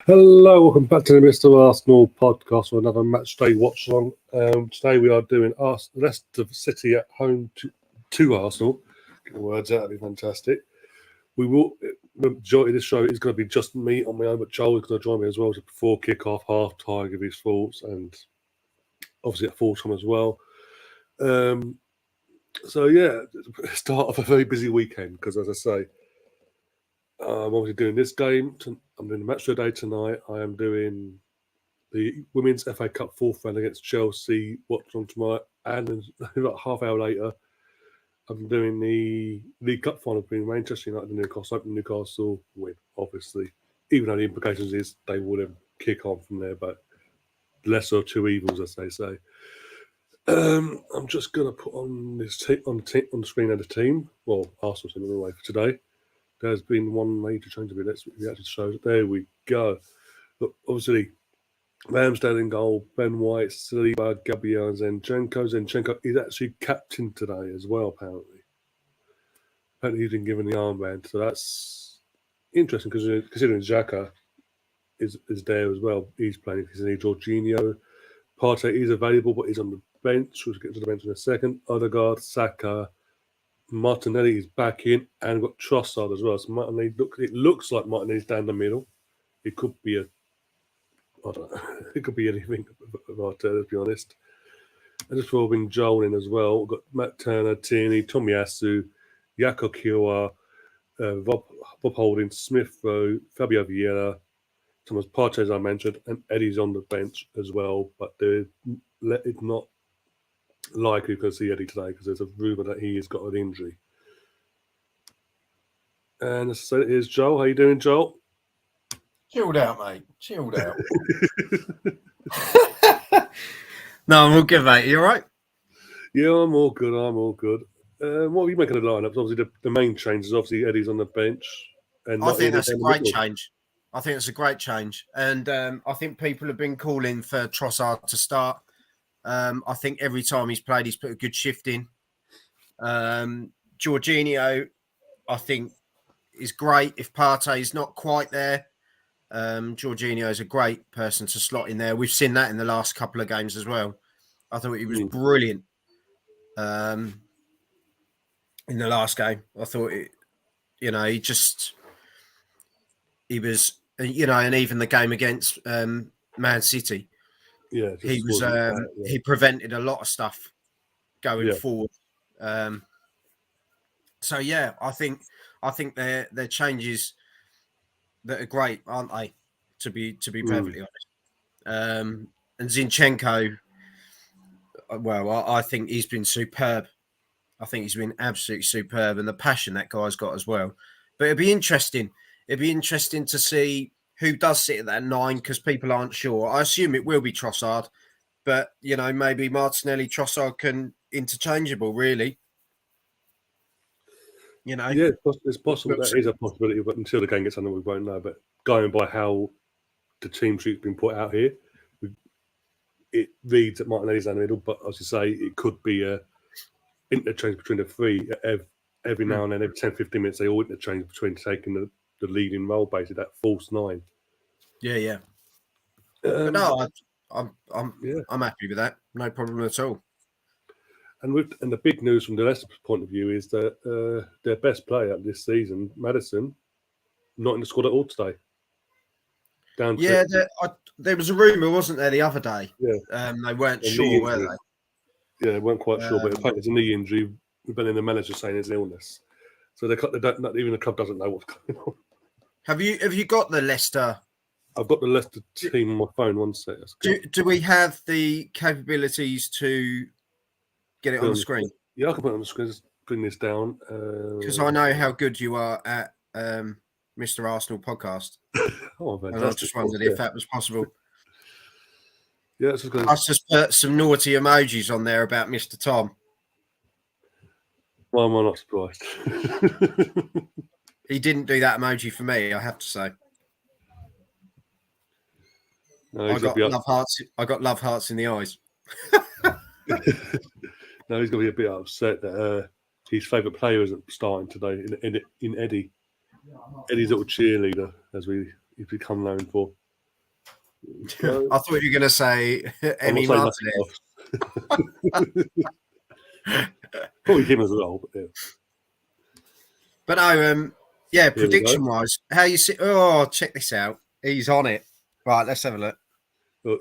Hello, welcome back to the Mr. Arsenal podcast for another Matchday Watchalong. Today we are doing Leicester City at home to Arsenal. Get the words out, that'd be fantastic. The majority of this show is going to be just me on my own, but Joel is going to join me as well before kick-off, half-time, give his thoughts, and obviously at full-time as well. Start of a very busy weekend because, as I say, I'm obviously doing this game. I'm doing the Matchday tonight. I am doing the Women's FA Cup fourth round against Chelsea, Watchalong tomorrow, and then about half hour later, I'm doing the League Cup final between Manchester United and Newcastle. Hoping Newcastle win, obviously, even though the implications is they wouldn't kick on from there, but lesser of two evils, as they say. I'm just going to put on this on the screen of the team. Well, Arsenal's in the way for today. There's been one major change of it. Let's actually show it. There we go. Look, obviously, Ramsdale in goal, Ben White, Saliba, Gabriel, and Zinchenko. Zinchenko is actually captain today as well, apparently. Apparently he's been given the armband, so that's interesting because considering Xhaka is there as well. He's playing because he Jorginho. Partey is available, but he's on the bench. We'll get to the bench in a second. Odegaard, Saka, Martinelli is back in, and we've got Trossard as well. So Martinelli it looks like Martinelli's down the middle. It could be I don't know. It could be anything about to be honest. And just throwing Joel in as well. We've got Matt Turner, Tierney, Tomiyasu, Yako Kiwa, Bob Holding, Smith Rowe, Fabio Vieira, Thomas Partey, as I mentioned, and Eddie's on the bench as well. But it's not likely to see Eddie today because there's a rumour that he has got an injury. And so here's Joel. How you doing, Joel? Chilled out, mate. Chilled out. No, I'm all good, mate. You all right? Yeah, I'm all good. What are you making of the lineups? Obviously, the main change is obviously Eddie's on the bench. And I think that's a great change. And I think people have been calling for Trossard to start. I think every time he's played, he's put a good shift in. Jorginho, I think, is great. If Partey's not quite there, Jorginho is a great person to slot in there. We've seen that in the last couple of games as well. I thought he was brilliant in the last game. I thought he was, and even the game against Man City. Yeah, he was. He prevented a lot of stuff going forward. So yeah, I think they're changes that are great, aren't they? To be perfectly honest. And Zinchenko, well, I think he's been superb. I think he's been absolutely superb, and the passion that guy's got as well. But it'd be interesting. It'd be interesting to see who does sit at that 9 because people aren't sure. I assume it will be Trossard, but maybe Martinelli, Trossard can interchangeable. Really, Yeah, it's possible. That is a possibility, but until the game gets under, we won't know. But going by how the team sheet's been put out here, it reads that Martinelli's in the middle. But as you say, it could be a interchange between the three every now and then. Every 10-15 minutes, they all interchange between taking the leading role, basically that false 9. Yeah. But no, I'm happy with that. No problem at all. And the big news from the Leicester point of view is that their best player this season, Maddison, not in the squad at all today. There was a rumour, wasn't there, the other day? Yeah. They weren't sure, were they? Yeah, they weren't quite sure, but apparently it's a knee injury. We've been in the manager saying it's an illness. So not even the club doesn't know what's going on. Have you got the Leicester? I've got the Leicester team on my phone. One sec. Do we have the capabilities to get it on the screen? Yeah, I can put it on the screen. Just bring this down. Because I know how good you are at Mr. Arsenal podcast. And I just wondered if that was possible. Yeah, I just put some naughty emojis on there about Mr. Tom. Why am I not surprised? He didn't do that emoji for me, I have to say. No, I got love hearts in the eyes. No, he's going to be a bit upset that his favourite player isn't starting today in Eddie. Eddie's little cheerleader, as he's become known for. So, I thought you were going to say I'm not Emmy saying nothing Martinez. else. Probably him as well. But yeah. But no, yeah, Here we go. prediction wise, how you see? Oh, check this out. He's on it. Right, let's have a look.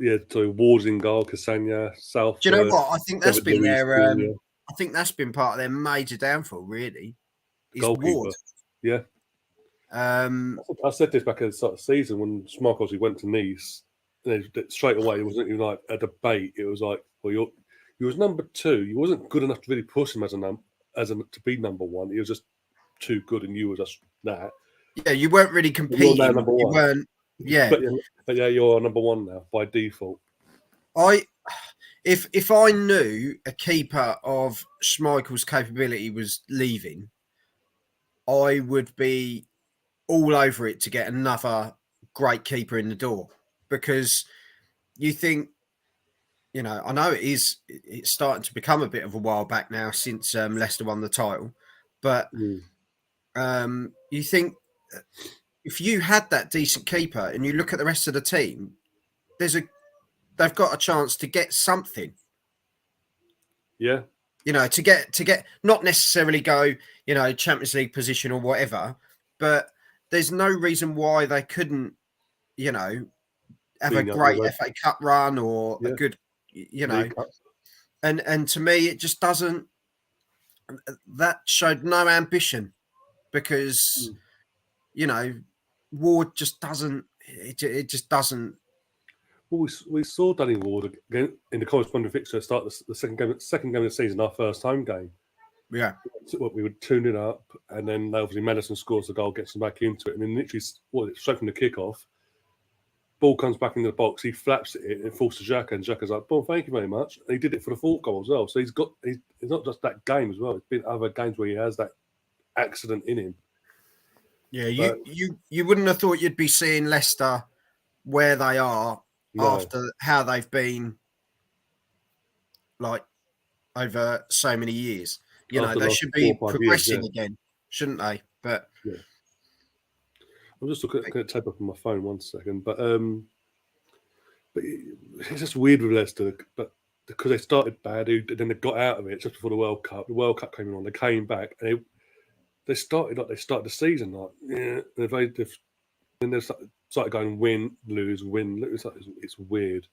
Yeah, so Ward's in goal, Cassagna, South. Do you know what? I think that's David been Luiz their. Jr., I think that's been part of their major downfall. Really, is goalkeeper. Ward. Yeah. I said this back at the start of the season when Schmeichel went to Nice. And straight away, it wasn't even like a debate. It was like, well, you was number 2. You wasn't good enough to really push him to be number 1. He was just too good, and you were just that. Yeah, you weren't really competing. You're now number 1. You weren't. Yeah, but yeah, you're number 1 now by default. If I knew a keeper of Schmeichel's capability was leaving, I would be all over it to get another great keeper in the door, because you think, I know it's starting to become a bit of a while back now since Leicester won the title, but you think if you had that decent keeper and you look at the rest of the team, they've got a chance to get something. Yeah. To get not necessarily go, Champions League position or whatever, but there's no reason why they couldn't, have a great FA Cup run or a good, and to me it just doesn't. That showed no ambition, because Ward just doesn't. It just doesn't. Well, we saw Danny Ward again in the corresponding fixture at the start of the second game of the season, our first home game. Yeah. We would tune it up, and then obviously Madison scores the goal, gets him back into it, and then literally, straight from the kickoff, ball comes back into the box, he flaps it, and it falls to Xhaka, and Xhaka's like, "Well, thank you very much." And he did it for the fourth goal as well. So he's not just that game as well. It's been other games where he has that accident in him. Yeah, you wouldn't have thought you'd be seeing Leicester where they are after how they've been, like, over so many years. They should be progressing again, shouldn't they? But yeah, I'm just looking at tape up on my phone 1 second, but it's just weird with Leicester, but because they started bad, then they got out of it just before the World Cup. The World Cup came on, they came back, and they started the season like, yeah, then they started going win, lose, win, lose. It's weird.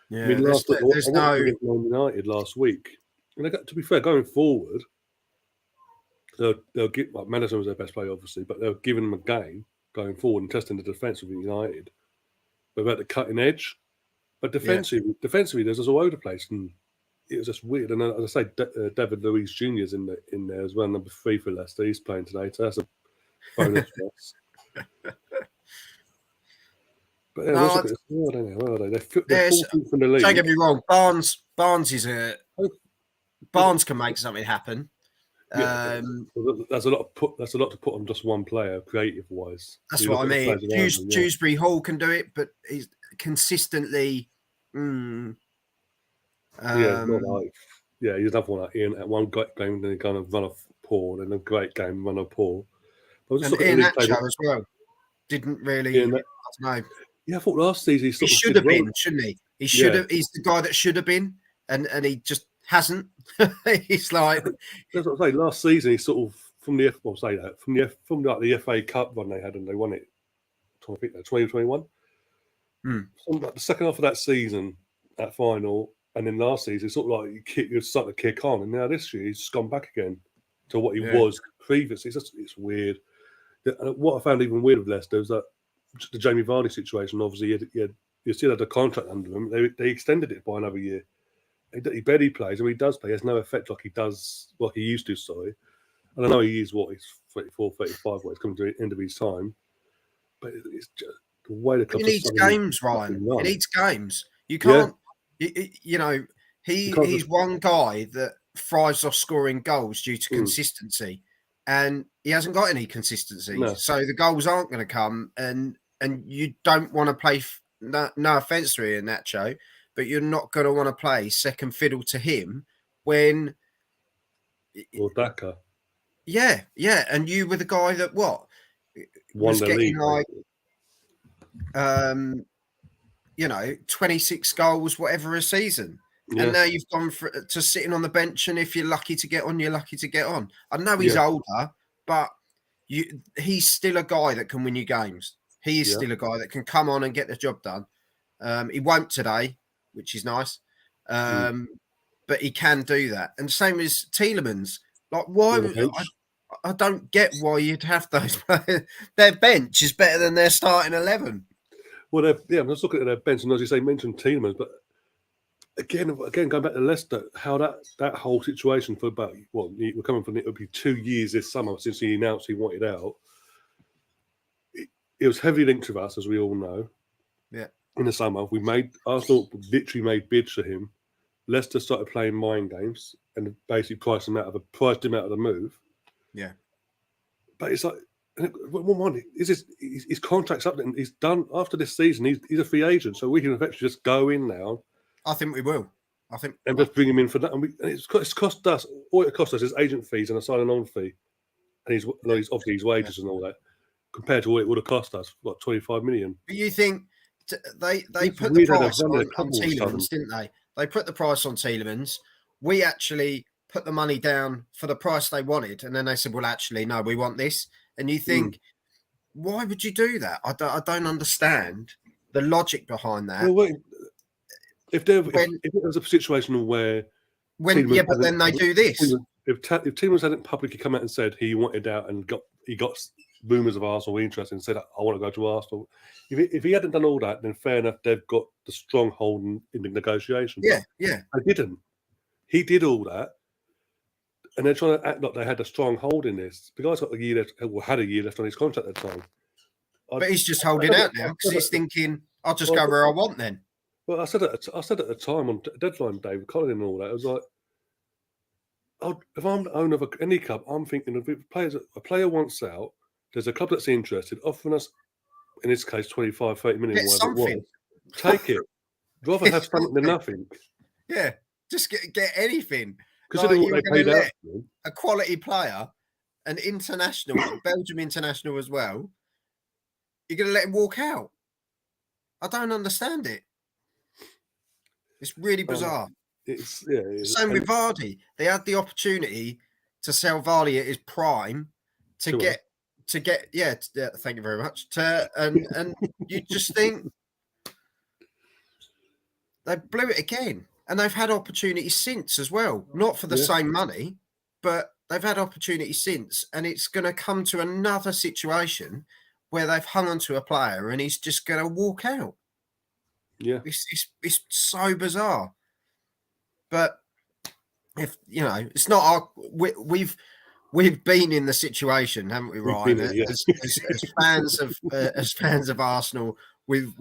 Yeah, I mean, last week, I watched against Man United last week, and to be fair, going forward, they'll get, like, Madison was their best player, obviously, but they're giving them a game going forward and testing the defence of United. But about the cutting edge, but defensively, there's just all over the place, and it was just weird. And as I say, David Luiz Jr. is in there as well, number 3 for Leicester. He's playing today, so that's a bonus for us. But yeah, I don't know. Where are they? They're 14th in the league. Don't get me wrong. Barnes can make something happen. Yeah, that's a lot to put on just one player, creative wise. That's what I mean. Dewsbury Hall can do it, but he's consistently. Not like, he's another one like Ian at one great game, then he kind of run off poor, and a great game run off poor. And Ian Nacho as well didn't really. I don't know. Yeah, I thought last season he should have been, shouldn't he? He should have. He's the guy that should have been, and he just hasn't. He's like. That's what I say. Last season, he sort of from the the FA Cup run they had, and they won it. 2021. From like the second half of that season, that final, and then last season, it's sort of like you start to kick on, and now this year he's just gone back again to what he was previously. It's weird. What I found even weird with Leicester is that the Jamie Vardy situation. Obviously, you still had a contract under him. They extended it by another year. He barely plays, and when he does play, he has no effect like he used to. Sorry, and I know he's 34, 35, he's coming to the end of his time, but it's just the way the club. He needs games, Ryan. He needs games. You can't. Yeah. He's one guy that thrives off scoring goals due to consistency, and he hasn't got any consistency. No. So the goals aren't going to come, and you don't want to play. No offense to Ian Nacho, but you're not going to want to play second fiddle to him when. Or Daka. Yeah, and you were the guy that was getting like. 26 goals, whatever a season. Yeah. And now you've gone to sitting on the bench, and if you're lucky to get on, you're lucky to get on. I know he's older, but he's still a guy that can win you games. He is still a guy that can come on and get the job done. He won't today, which is nice. But he can do that. And same as Tielemans. Like, why? I don't get why you'd have those players. Their bench is better than their starting 11. Well, I'm just looking at their bench, and as you say, mentioned Tielemans, but again, going back to Leicester, how that whole situation for about we're coming from it would be 2 years this summer since he announced he wanted out. It was heavily linked to us, as we all know. Yeah. In the summer, Arsenal literally made bids for him. Leicester started playing mind games and basically priced him out of the move. Yeah. But it's like, his contract's up and he's done after this season. He's a free agent, so we can effectively just go in now. I think we will. And just bring him in for that. And it's cost us, all it cost us is agent fees and a sign on fee. And he's obviously his wages and all that, compared to what it would have cost us, 25 million. But you think they put the price on Tielemans, didn't they? They put the price on Tielemans. We actually put the money down for the price they wanted. And then they said, well, actually, no, we want this. And you think, why would you do that? I don't understand the logic behind that. Well, if it was a situation where... but then they do this. If Tielemans hadn't publicly come out and said he wanted out and he got rumours of Arsenal interested and said, I want to go to Arsenal. If he hadn't done all that, then fair enough, they've got the stronghold in the negotiation. Yeah. They didn't. He did all that. And they're trying to act like they had a strong hold in this. The guy's got a year left, had a year left on his contract at the time. But he's just holding out now because he's thinking, I'll just go where I want then. Well, I said at the time on deadline day with Colin and all that, I was like, if I'm the owner of any club, I'm thinking if a player wants out, there's a club that's interested, offering us, in this case, 25, 30 million, whatever it was. Take it. Rather have something than nothing. Yeah, just get anything. Considering what they paid out for him. A quality player, an international, Belgium international as well, you're going to let him walk out. I don't understand it. It's really bizarre. Same with Vardy. They had the opportunity to sell Vardy at his prime to get thank you very much. And you just think they blew it again. And they've had opportunities since as well. Not for the same money, but they've had opportunities since. And it's going to come to another situation where they've hung onto a player and he's just going to walk out. Yeah. It's so bizarre. But if it's not our we've been in the situation, haven't we, Ryan? As fans of Arsenal, we've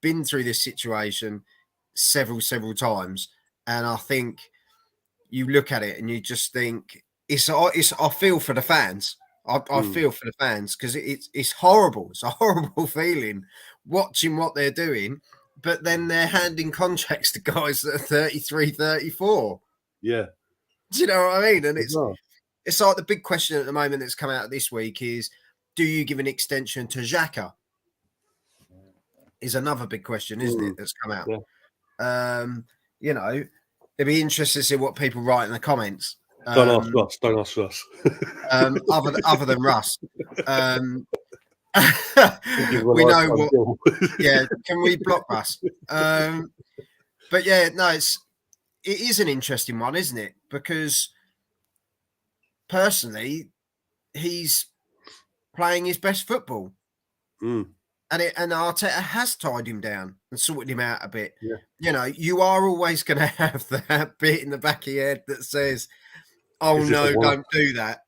been through this situation several times, and I think you look at it and you just think I feel for the fans. I feel for the fans because it's horrible. It's a horrible feeling watching what they're doing. But then they're handing contracts to guys that are 33, 34. Yeah. Do you know what I mean? And it's like the big question at the moment that's come out this week is, do you give an extension to Xhaka? Is another big question, isn't it, that's come out? Yeah. It'd be interesting to see what people write in the comments. Don't ask Russ. Other than Russ. We know what. Yeah, can we block Russ? But yeah, no, it is an interesting one, isn't it? Because personally, he's playing his best football, and Arteta has tied him down and sorted him out a bit. Yeah. You are always going to have that bit in the back of your head that says, "Oh no, don't do that."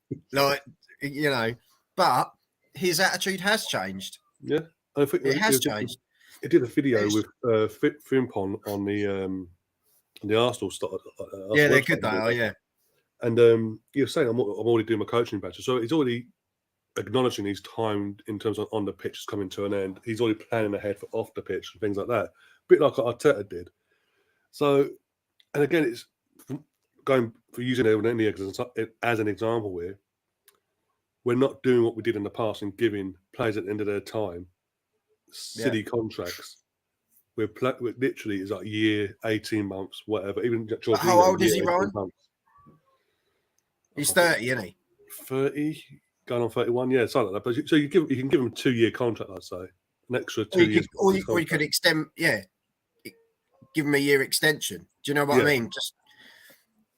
But his attitude has changed. Yeah, I think it has changed. He did a video with Frimpong on the Arsenal start. Yeah, they're good though. Yeah, and he was saying I'm already doing my coaching badge, so he's already acknowledging his time in terms of on the pitch is coming to an end. He's already planning ahead for off the pitch and things like that, a bit like what Arteta did. So, and again, it's going for using it as an example here. We're not doing what we did in the past and giving players at the end of their time silly contracts we're literally it's like year, 18 months, whatever. Even Jorginho, How old is he, year, 18 Ryan? months. He's 30, isn't he? 30, going on 31, yeah, something like that. But so you can give him a 2-year contract, I'd say, an extra 2 Or you years. could, or you could extend, give him a year extension. Do you know what I mean? Just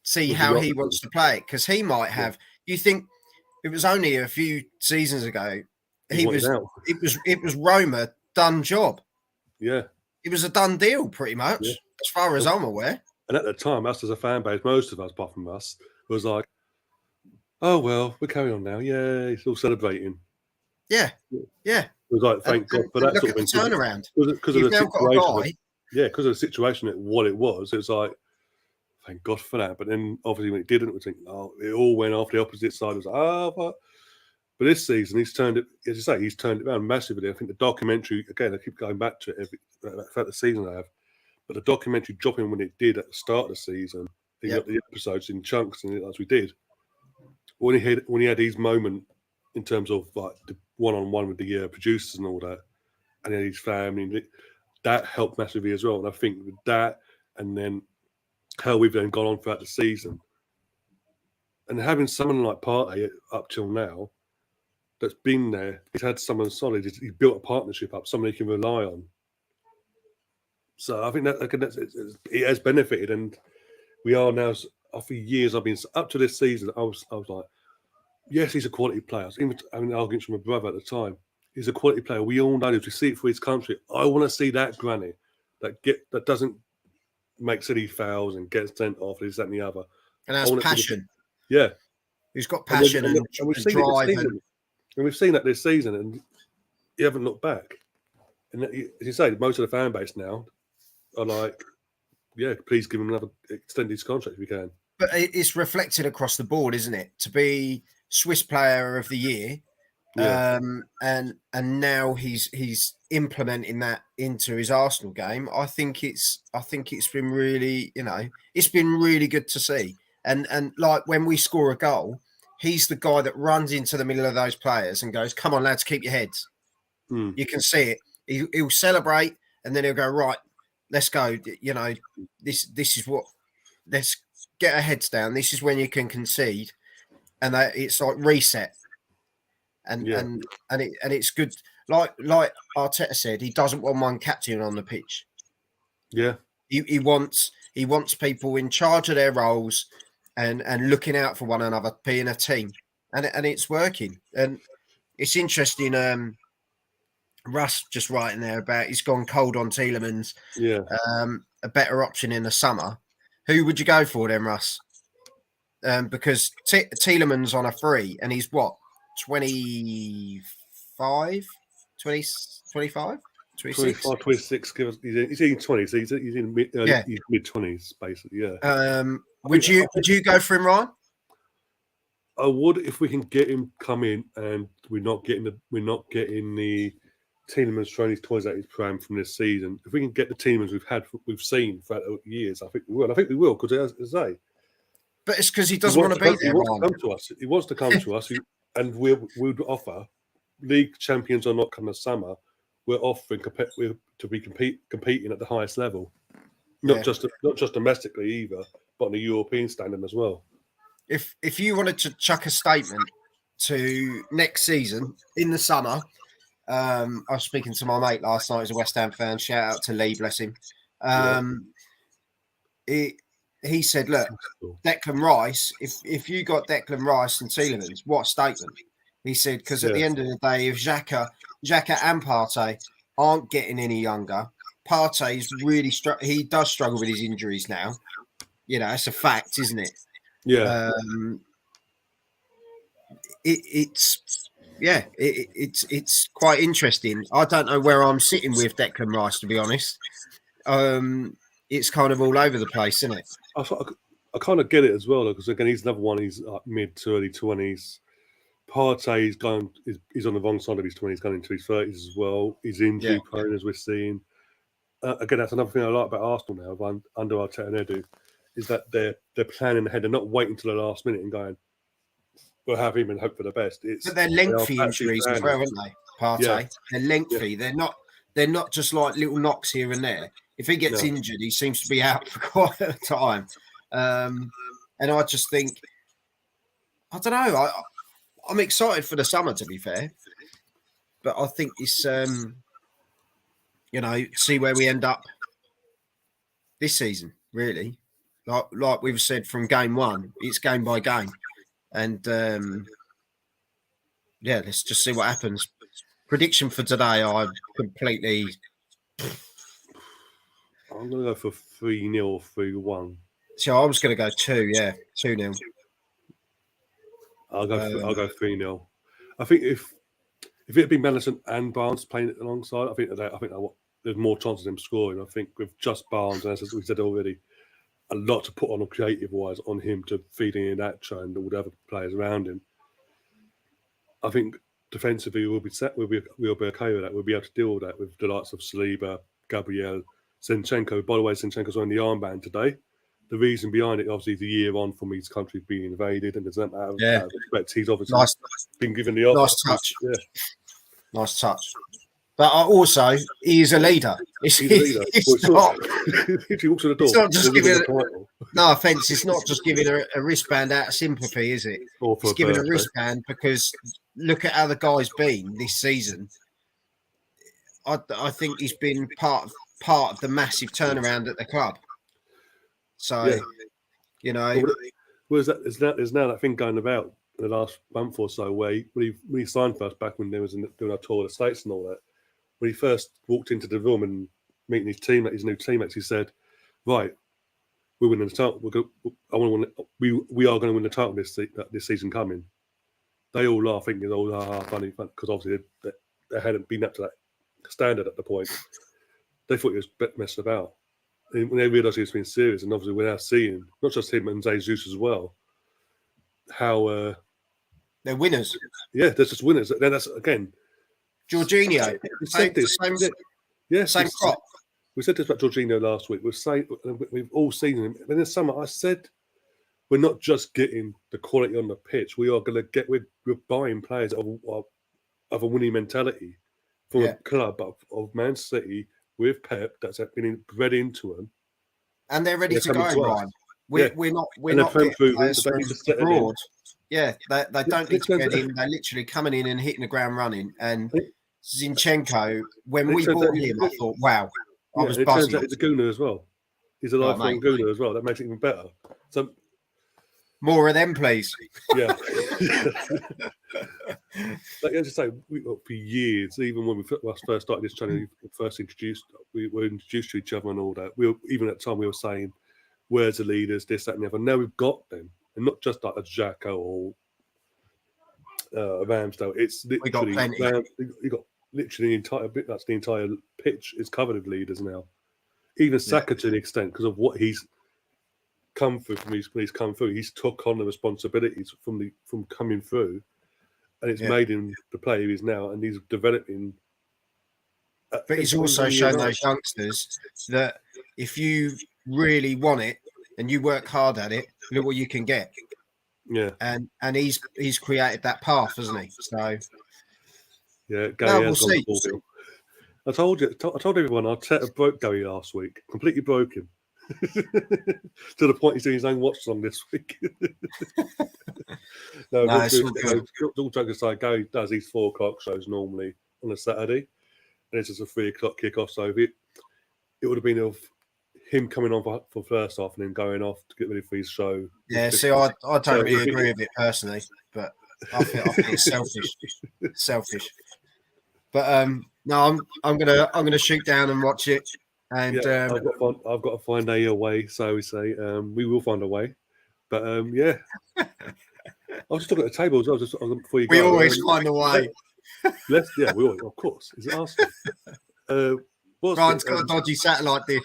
see With how the he option. wants to play it, because he might have. You think it was only a few seasons ago? He wanted out. It was Roma done job. Yeah, It was a done deal, pretty much, as far as I'm aware. and at the time, us as a fan base, most of us, apart from us, was like, "Oh well, we're carrying on now." Yeah, he's all celebrating. Yeah. It was like, thank God for that look sort at of the thing. turnaround. Because of You've the now got a situation. guy. Because of the situation, what it was like, thank God for that. But then obviously when it didn't, we think, it all went off the opposite side. It was like, but this season he's turned it, as you say, he's turned it around massively. I think the documentary, again, I keep going back to it throughout the season I have, but the documentary dropping when it did at the start of the season, he got the episodes in chunks, and as we did. When he had his moment in terms of like the one-on-one with the producers and all that, and then his family, that helped massively as well. And I think with that, and then how we've then gone on throughout the season, and having someone like Partey up till now that's been there, he's had someone solid. He's built a partnership up, someone he can rely on. So I think that it has benefited, and we are now. For years, I've been up to this season. I was like, yes, he's a quality player. I was even having arguments with my brother at the time. He's a quality player. We all know this. We see it for his country. I want to see that granny that doesn't make silly fouls and gets sent off, this, that, and the other. And has passion. Who's got passion and drive. And we've seen that this season, and you haven't looked back. And as you say, most of the fan base now are like, please give him another extended contract if you can. But it's reflected across the board, isn't it? To be Swiss Player of the Year, and now he's implementing that into his Arsenal game. I think it's been really, it's been really good to see. And like when we score a goal, he's the guy that runs into the middle of those players and goes, "Come on, lads, keep your heads." You can see it. He'll celebrate, and then he'll go, "Right, let's go." This is what. Let's get our heads down. This is when you can concede, and it's like reset. And it's good. Like Arteta said, he doesn't want one captain on the pitch. Yeah, he wants people in charge of their roles and looking out for one another, being a team, and it's working. And it's interesting. Russ just writing there about he's gone cold on Tielemans. Yeah, a better option in the summer. Who would you go for then, Russ? Because Tielemans on a free, and he's what, 25, 25, 26? 25, 26. He's in 20s. So he's in mid-20s, basically. Yeah. Would you go for him, Ryan? I would if we can get him come in, and we're not getting the Tielemans throwing his toys at his pram from this season. If we can get the Tielemans we've seen throughout the years, I think we will. I think we will, because as I say. But it's because he doesn't want to be there. He wants to come to us. He wants to come to us, and we'll offer league champions or not come the summer. We're offering to be competing at the highest level, not just domestically either, but on a European standard as well. If you wanted to chuck a statement to next season in the summer. I was speaking to my mate last night, he's a West Ham fan. Shout out to Lee, bless him. He said, look, Declan Rice, if you got Declan Rice and Tielemans, what a statement. He said, because at the end of the day, if Xhaka and Partey aren't getting any younger, Partey's really he does struggle with his injuries now. It's a fact, isn't it? Yeah. It's quite interesting. I don't know where I'm sitting with Declan Rice, to be honest. It's kind of all over the place, isn't it? I kind of get it as well, because again, he's another one. He's like mid to early 20s. Partey's he's on the wrong side of his 20s, going into his 30s as well. He's injury prone, as we're seeing. Again, that's another thing I like about Arsenal now, under Arteta and Edu, is that they're planning ahead. They're not waiting till the last minute and going, we'll have him and hope for the best. But they're lengthy injuries as well, aren't they? Partey, they're lengthy. They're not they're not just like little knocks here and there. If he gets injured, he seems to be out for quite a time. And I just think, I don't know. I'm excited for the summer, to be fair. But I think it's, see where we end up this season, really. Like we've said from game one, it's game by game. And, let's just see what happens. Prediction for today, I'm completely... I'm going to go for 3-0 or 3-1. So I was going to go 2-0. I'll go 3-0. I think if it had been Madison and Barnes playing it alongside, I think there's more chances of them scoring. I think with just Barnes, and as we said already, a lot to put on creative-wise on him to feed in Nacho and all the other players around him. I think defensively we'll be set. We'll be okay with that. We'll be able to deal with that with the likes of Saliba, Gabriel, Zinchenko. By the way, Zinchenko's on the armband today. The reason behind it, obviously, the year on from his country being invaded, and there's that out of respect. He's obviously been given the offer. Nice touch. Nice touch. But also, he is a leader. He's a leader. It's not. He walks to the door. It's not just giving. No offense. It's not just giving a wristband out of sympathy, is it? It's giving a wristband because look at how the guy's been this season. I think he's been part of the massive turnaround at the club. So, there's now that thing going about in the last month or so where when he signed first back when there was doing our tour of the States and all that. When he first walked into the room and meeting his new teammates, he said, "Right, we're winning the title. We are going to win the title this season coming." They all laugh, thinking, "Oh, funny," because obviously they hadn't been up to that standard at the point. They thought he was messing about. And when they realised he was being serious, and obviously we're now seeing not just him and Jesus as well, how they're winners. Yeah, they're just winners. Then that's again. Jorginho, same crop. We said this about Jorginho last week. We've all seen him. And in the summer, I said, we're not just getting the quality on the pitch. We are going to get. We're buying players of a winning mentality from a club of Man City with Pep that's been bred into them, and they're ready to go. Ryan, we're not getting players from abroad. Yeah, they don't need to get in. They're literally coming in and hitting the ground running. And Zinchenko, when we bought him, I thought, wow, I was buzzing. It turns out he's a gooner as well. He's a lifelong gooner as well. That makes it even better. So more of them, please. Yeah. Like I just say, for years, even when we first started this channel, we were introduced to each other and all that. Even at the time we were saying, "Where's the leaders?" This, that, and the other. Now we've got them. And not just like a Xhaka or Ramsdale. It's literally you got literally the entire bit. That's the entire pitch is covered with leaders now. Even Saka to an extent because of what he's come through when he's come through. He's took on the responsibilities from coming through, and it's made him the player he is now. And he's developing. But he's also shown those youngsters that if you really want it and you work hard at it, look what you can get. Yeah, and he's created that path, hasn't he? So yeah, Gary we'll see. I told everyone I broke Gary last week. Completely broke him to the point he's doing his own Watchalong this week. All joking aside, Gary does these 4 o'clock shows normally on a Saturday, and it's just a 3 o'clock kickoff. So it would have been of him coming on for first half and then going off to get ready for his show. Yeah, see, I don't really agree with it personally, but I think it's selfish. But no, I'm gonna shoot down and watch it. And I've got to find a way, so we say. We will find a way. But yeah, I was just looking at the table as well. Before you we always find a way. We always, of course. Is it asking? Ryan's got a dodgy satellite dish.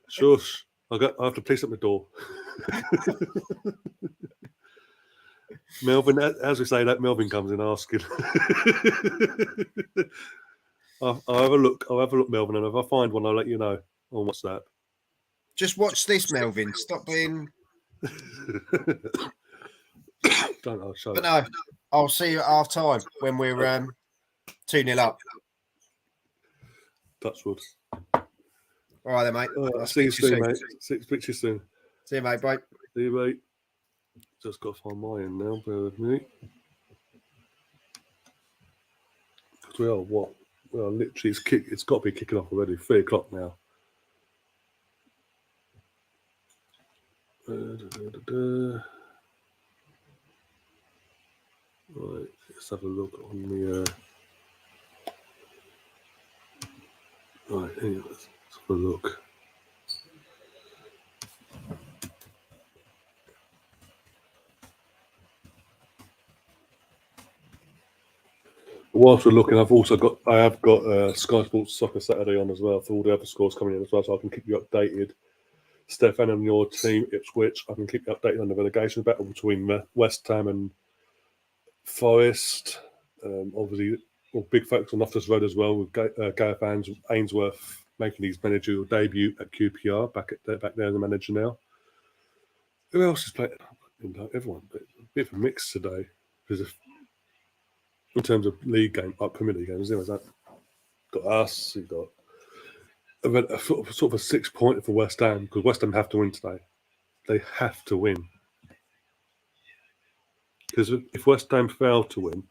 Shush. I have to place up the door. Melvin, as we say, that Melvin comes in asking. I'll have a look. Melvin, and if I find one, I'll let you know on WhatsApp. Just watch this, Melvin. Stop being. But no, I'll see you at half time when we're 2-0 up. Touchwood. All right, then, mate. I'll See you speak to soon, mate. Speak to you soon. See you, mate. Bye. See you, mate. Just got to find mine now. Bear with me. Because we are what? Well, literally, it's got to be kicking off already. 3 o'clock now. Right, let's have a look on the. Right, anyway, let's have a look. Whilst we're looking, I have got Sky Sports Soccer Saturday on as well for all the other scores coming in as well, so I can keep you updated. Stefan and your team, Ipswich, I can keep you updated on the relegation battle between West Ham and Forest. Obviously, big focus on Loftus Road as well with Gareth Ainsworth making his managerial debut at QPR, back there as a manager now. Who else is playing? Everyone, but a bit of a mix today because in terms of league game, like Premier League games, there got us, you've got a sort of a 6-pointer for West Ham because West Ham have to win today. They have to win. Because if West Ham fail to win,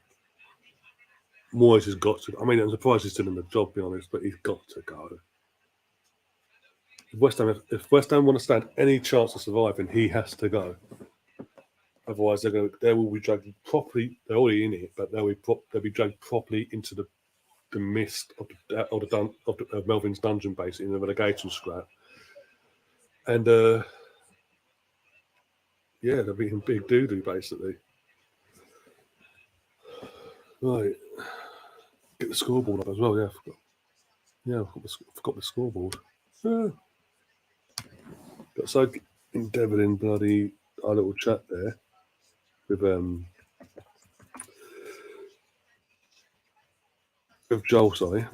Moyes has got to. I mean, I'm surprised he's still in the job, to be honest, but he's got to go. If West Ham want to stand any chance of surviving, he has to go. Otherwise, they will be dragged properly. They're already in it, but they'll be dragged properly into the mist of Melvin's dungeon, basically in the relegation scrap. And they'll be in big doo-doo, basically. Right. Get the scoreboard up as well, I forgot the scoreboard. Got so endeavoured in bloody our little chat there with Joel, sorry.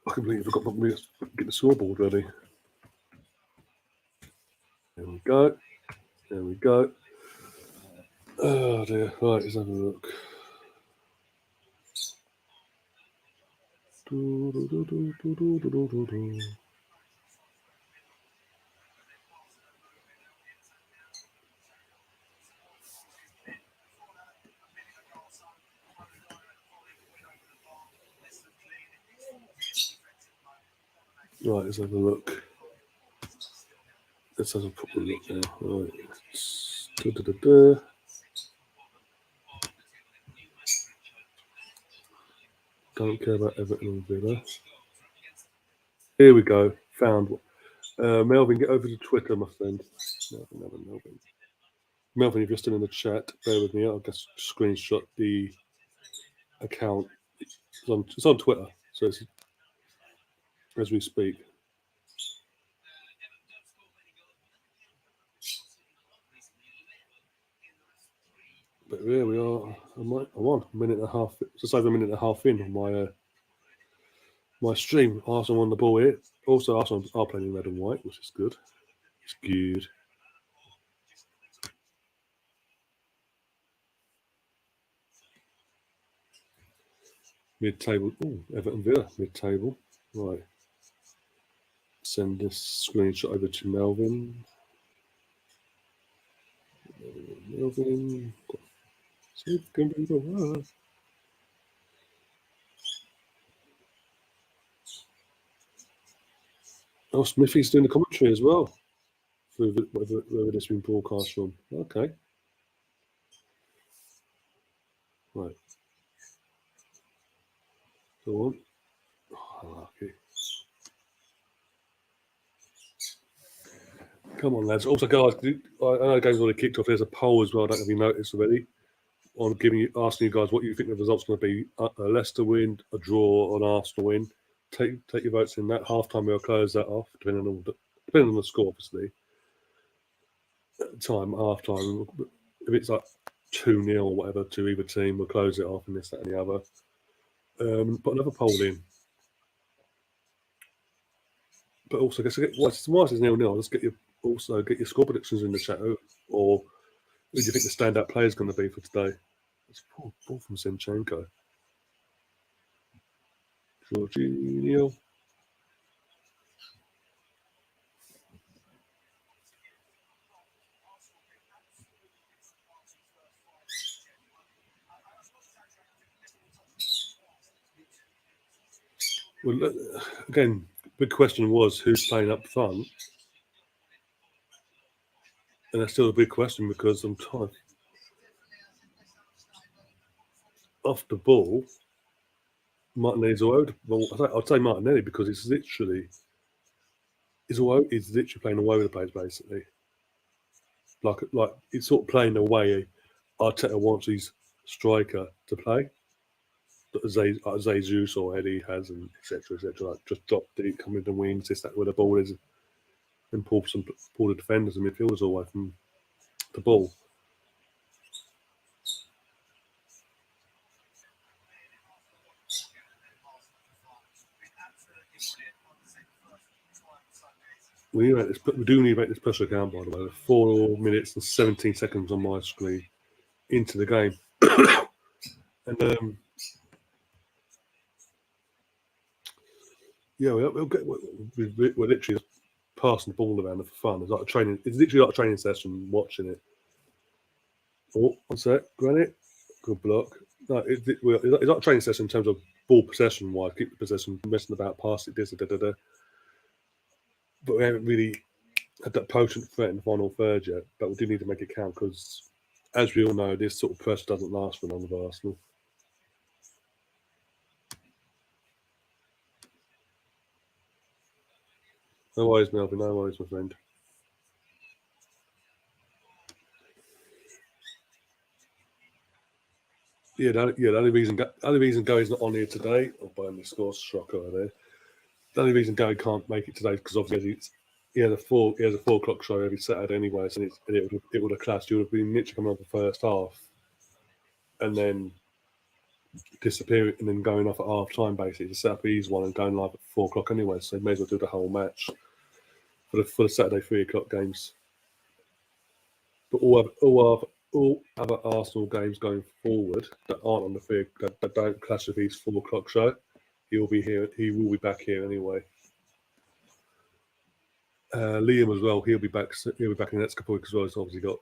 I completely forgot to get the scoreboard ready. There we go. Oh dear. Right, let's have a look. Right, let's have a look. Let's have a proper look now. Right. Don't care about Everton and Villa. Here we go. Found one. Melvin, get over to Twitter, my friend. Melvin, if you're still in the chat, bear with me. I'll just screenshot the account. It's on Twitter, so it's as we speak. But here we are. I'm on a minute and a half, just over a minute and a half in on my stream. Arsenal on the ball here. Also, Arsenal are playing in red and white, which is good. It's good. Mid-table. Oh, Everton Villa, mid-table. Right. Send this screenshot over to Melvin. Melvin. Oh, Smithy's doing the commentary as well. Wherever this been broadcast from. Okay. Right. Go on. Oh, okay. Come on, lads. Also, guys, I know the game's already kicked off. There's a poll as well. I don't know if you noticed already. On asking you guys what you think the result's going to be. A Leicester win, a draw, an Arsenal win. Take your votes in that. Half-time, we'll close that off, depending on the score, obviously. At the time, half-time, if it's like 2-0 or whatever to either team, we'll close it off and this, that, and the other. Put another poll in. But also, whilst it's 0-0, let's get your score predictions in the chat. Or who do you think the standout player is going to be for today? It's a ball from Zinchenko. Jorginho. Well, again, big question was who's playing up front, and that's still a big question because I'm tired. Off the ball, Martinelli's all over. Well, I'd say Martinelli because he's literally playing all over the place basically. Like it's sort of playing the way Arteta wants his striker to play. Jesus or Eddie has, and etc. Like just drop deep, come in the wings, this that where the ball is, and pull the defenders and midfielders away from the ball. We do need to make this pressure count, by the way. 4 minutes and 17 seconds on my screen into the game. And yeah, we're literally passing the ball around for fun. It's like a training. It's literally like a training session. Watching it. Oh, one sec, Granite. Good block. No, it's like a training session in terms of ball possession. Wise, keep the possession, messing about, pass it, this, da. But we haven't really had that potent threat in the final third yet. But we do need to make it count because, as we all know, this sort of pressure doesn't last for long of Arsenal. No worries, Melvin. No worries, my friend. Yeah, the only reason Gary's not on here today, or by the score shocker there. The only reason Gary can't make it today is because obviously he has a 4 o'clock show every Saturday anyway, so it would have clashed. You would have been literally coming on the first half, and then disappearing, and then going off at half time basically to set up his one and going live at 4 o'clock anyway. So he may as well do the whole match for the Saturday 3 o'clock games. But all other Arsenal games going forward that aren't on the 3 that don't clash with his 4 o'clock show, he will be here. He will be back here anyway. Liam as well. He'll be back. He'll be back in the next couple of weeks as well. He's obviously got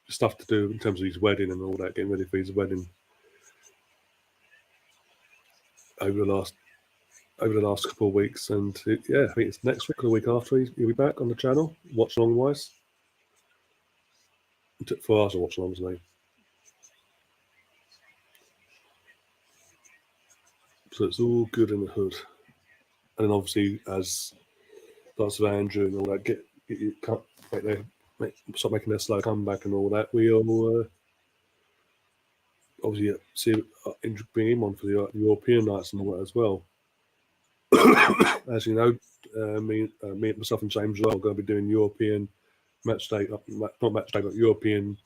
stuff to do in terms of his wedding and all that, getting ready for his wedding over the last couple of weeks. And I think it's next week or the week after he'll be back on the channel, Watchalong wise. For us, Watchalong's name. So it's all good in the hood. And then obviously, as lots of Andrew and all that start making their slow comeback and all that, we'll obviously bring him on for the European nights and all that as well. As you know, myself and James are going to be doing European Matchday, not Matchday, but European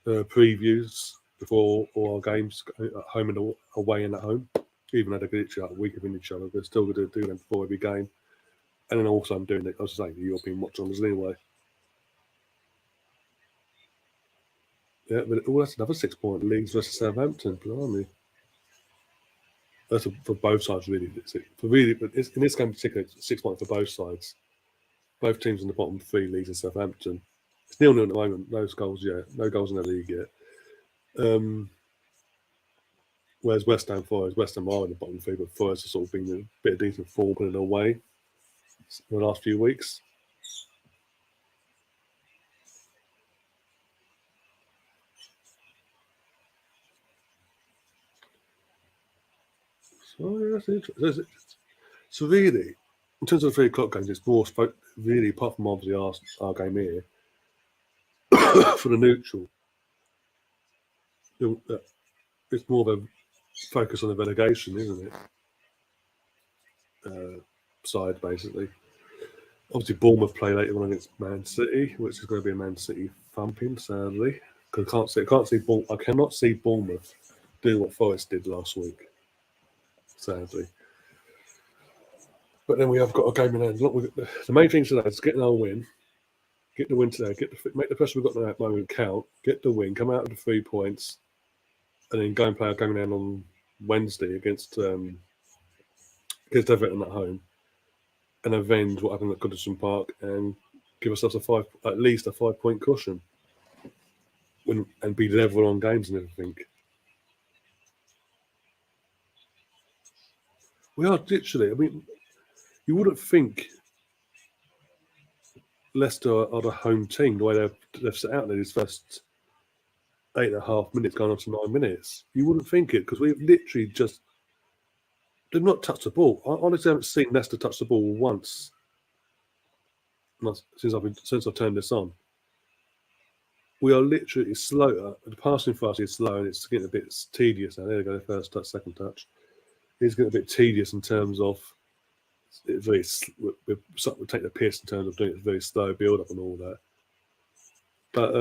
previews before all our games at home and away and at home. Even though they're literally a week of each other, we're still going to do them before every game. And then also I'm doing the European watch-alongs anyway. Yeah, but that's another 6-point Leeds versus Southampton. Blimey. That's for both sides, really. But in this game in particular, it's 6 points for both sides. Both teams in the bottom 3, Leeds and Southampton. It's 0-0 at the moment. No goals in the league yet. Whereas West Ham are in the bottom 3, but Forest has sort of been a bit of decent form putting it away in the last few weeks. So that's interesting. So really, in terms of the 3 o'clock games, it's more really, apart from obviously our game here, for the neutral, it's more of a focus on the relegation, isn't it? Side basically. Obviously, Bournemouth play later on against Man City, which is going to be a Man City thumping, sadly. Because I cannot see Bournemouth doing what Forest did last week, sadly. But then we have got a game in hand. The main thing today is getting our win. Get the win today. Make the pressure we've got at the moment count. Get the win. Come out with the 3 points, and then go and play our game in hand on Wednesday against Everton at home, and avenge what happened at Goodison Park, and give ourselves at least a 5-point cushion, and be level on games and everything. We are literally. I mean, you wouldn't think Leicester are the home team the way they've set out in these first 8.5 minutes, going on to 9 minutes. You wouldn't think it because we've literally just they've not touched the ball. I honestly haven't seen Leicester touch the ball once since I've turned this on. We are literally slow. The passing for us is slow, and it's getting a bit tedious now. There we go, the first touch, second touch. It's getting a bit tedious in terms of it's very. We take the piss in terms of doing it very slow build up and all that. But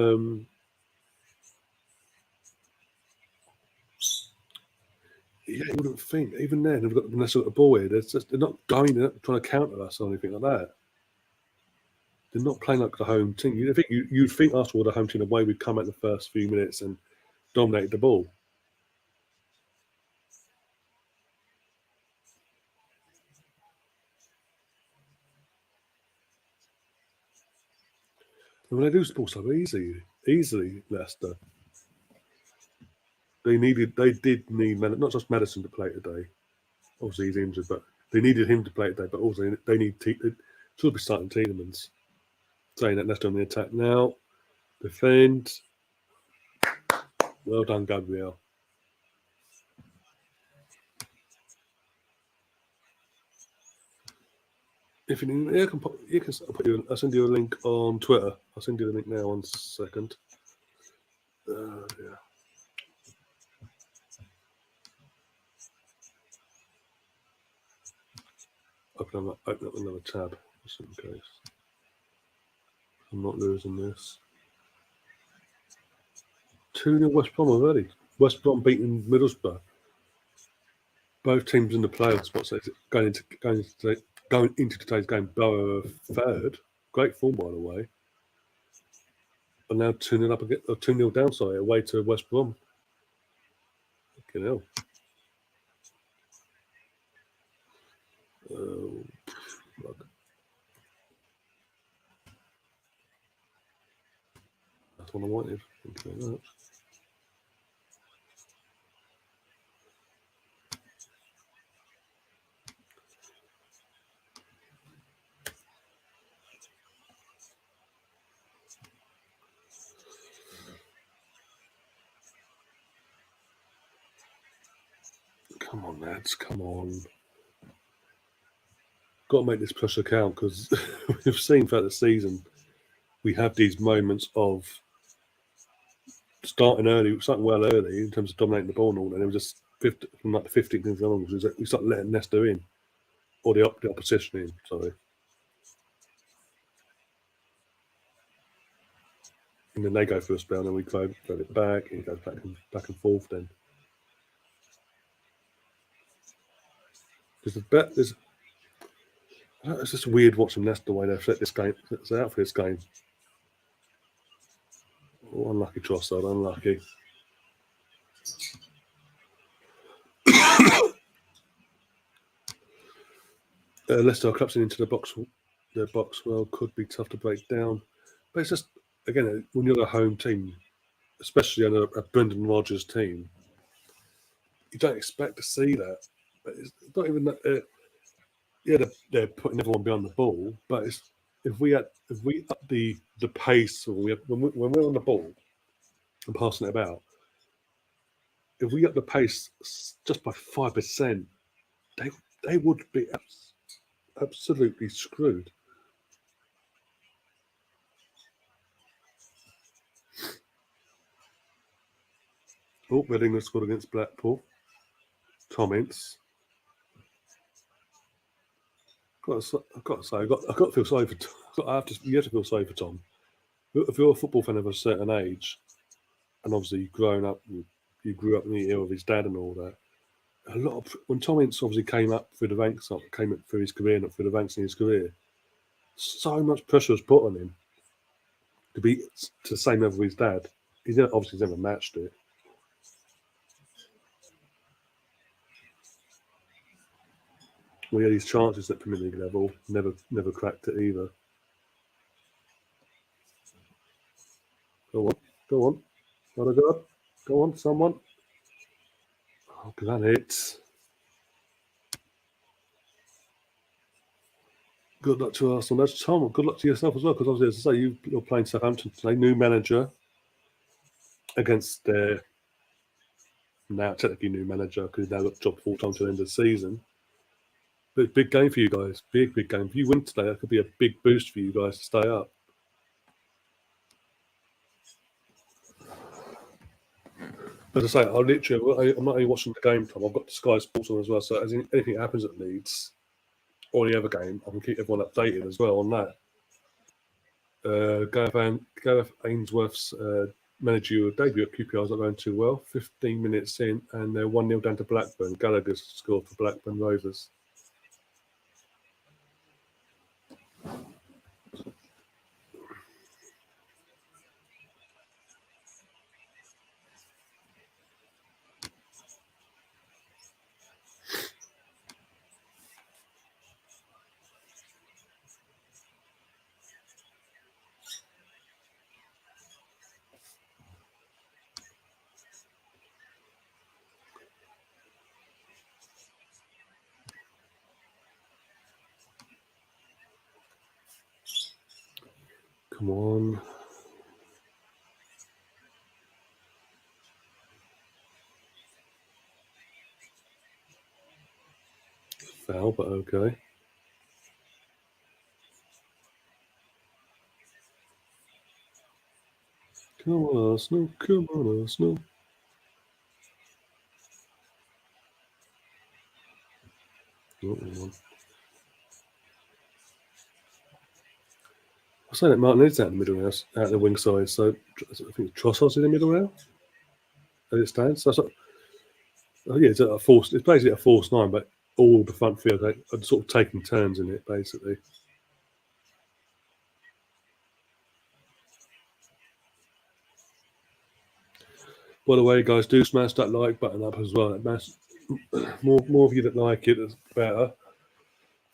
yeah, you wouldn't think. Even then, they've got the sort of ball here. They're not going, they're not trying to counter us or anything like that. They're not playing like the home team. You'd think Arsenal were the home team the way we'd come out the first few minutes and dominate the ball. And when they do the ball so easily, Leicester. They did need not just Maddison to play today. Obviously he's injured, but they needed him to play today. But also they should be starting Tielemans. Saying that Leicester on the attack now. Defend. Well done, Gabriel. If you need, I'll send you a link on Twitter. I'll send you the link now. 1 second. Yeah. Open up another tab just in case. I'm not losing this. 2-0 West Brom already. West Brom beating Middlesbrough. Both teams in the playoff spots. Going into today's game, Borough third. Great form, by the way. And now 2-0 up again, or 2-0 down, sorry, away to West Brom. Fucking hell. Look. That's what I wanted. Thank you very much. Come on, lads, come on. Got to make this pressure count because we've seen throughout the season we have these moments of starting well early in terms of dominating the ball and all, and it was just from like the 15th minutes on, we start letting Leicester in or the opposition in. Sorry, and then they go for a spell, and then we throw it back, and it goes back and forth. Then it's just weird watching Leicester the way they've set out for this game. Oh, unlucky Trossard, unlucky. Leicester are collapsing into the box. The box well could be tough to break down, but it's just again when you're the home team, especially under a Brendan Rodgers team, you don't expect to see that. But it's not even that. Yeah, they're putting everyone behind the ball, but if we up the pace, or when we're on the ball and passing it about, if we up the pace just by 5%, they would be absolutely screwed. Oh, Reading scored against Blackpool. Tom Ince. I've got to say, I've got to feel sorry for. You have to feel sorry for Tom. If you're a football fan of a certain age, and obviously you've grown up, you grew up in the era of his dad and all that. When Tom Ince obviously came up through the ranks, came up through his career, not through the ranks in his career, so much pressure was put on him to be to the same level as his dad. He's never matched it. We had his chances at Premier League level, never cracked it either. Go on. What a God. Go on, someone. Oh, Granite. Good luck to Arsenal. That's Tom. Good luck to yourself as well, because obviously, as I say, you're playing Southampton today. New manager against their now technically new manager, because he's now got the job full time to the end of the season. But big game for you guys. Big game. If you win today, that could be a big boost for you guys to stay up. As I say, I'm not only watching the game, Tom. I've got the Sky Sports on as well. So as anything happens at Leeds or any other game, I can keep everyone updated as well on that. Gareth Ainsworth's managerial debut at QPR is not going too well. 15 minutes in, and they're 1-0 down to Blackburn. Gallagher's scored for Blackburn Rovers. Come on. Foul, but okay. Come on, Arsenal. Come on, Arsenal. I'm saying that Martin is out in the middle now, out the wing side. So I think Trossard's in the middle now, as it stands. So it's a force. It's basically a force 9, but all the front field are sort of taking turns in it, basically. By the way, guys, do smash that like button up as well. More of you that like it, is better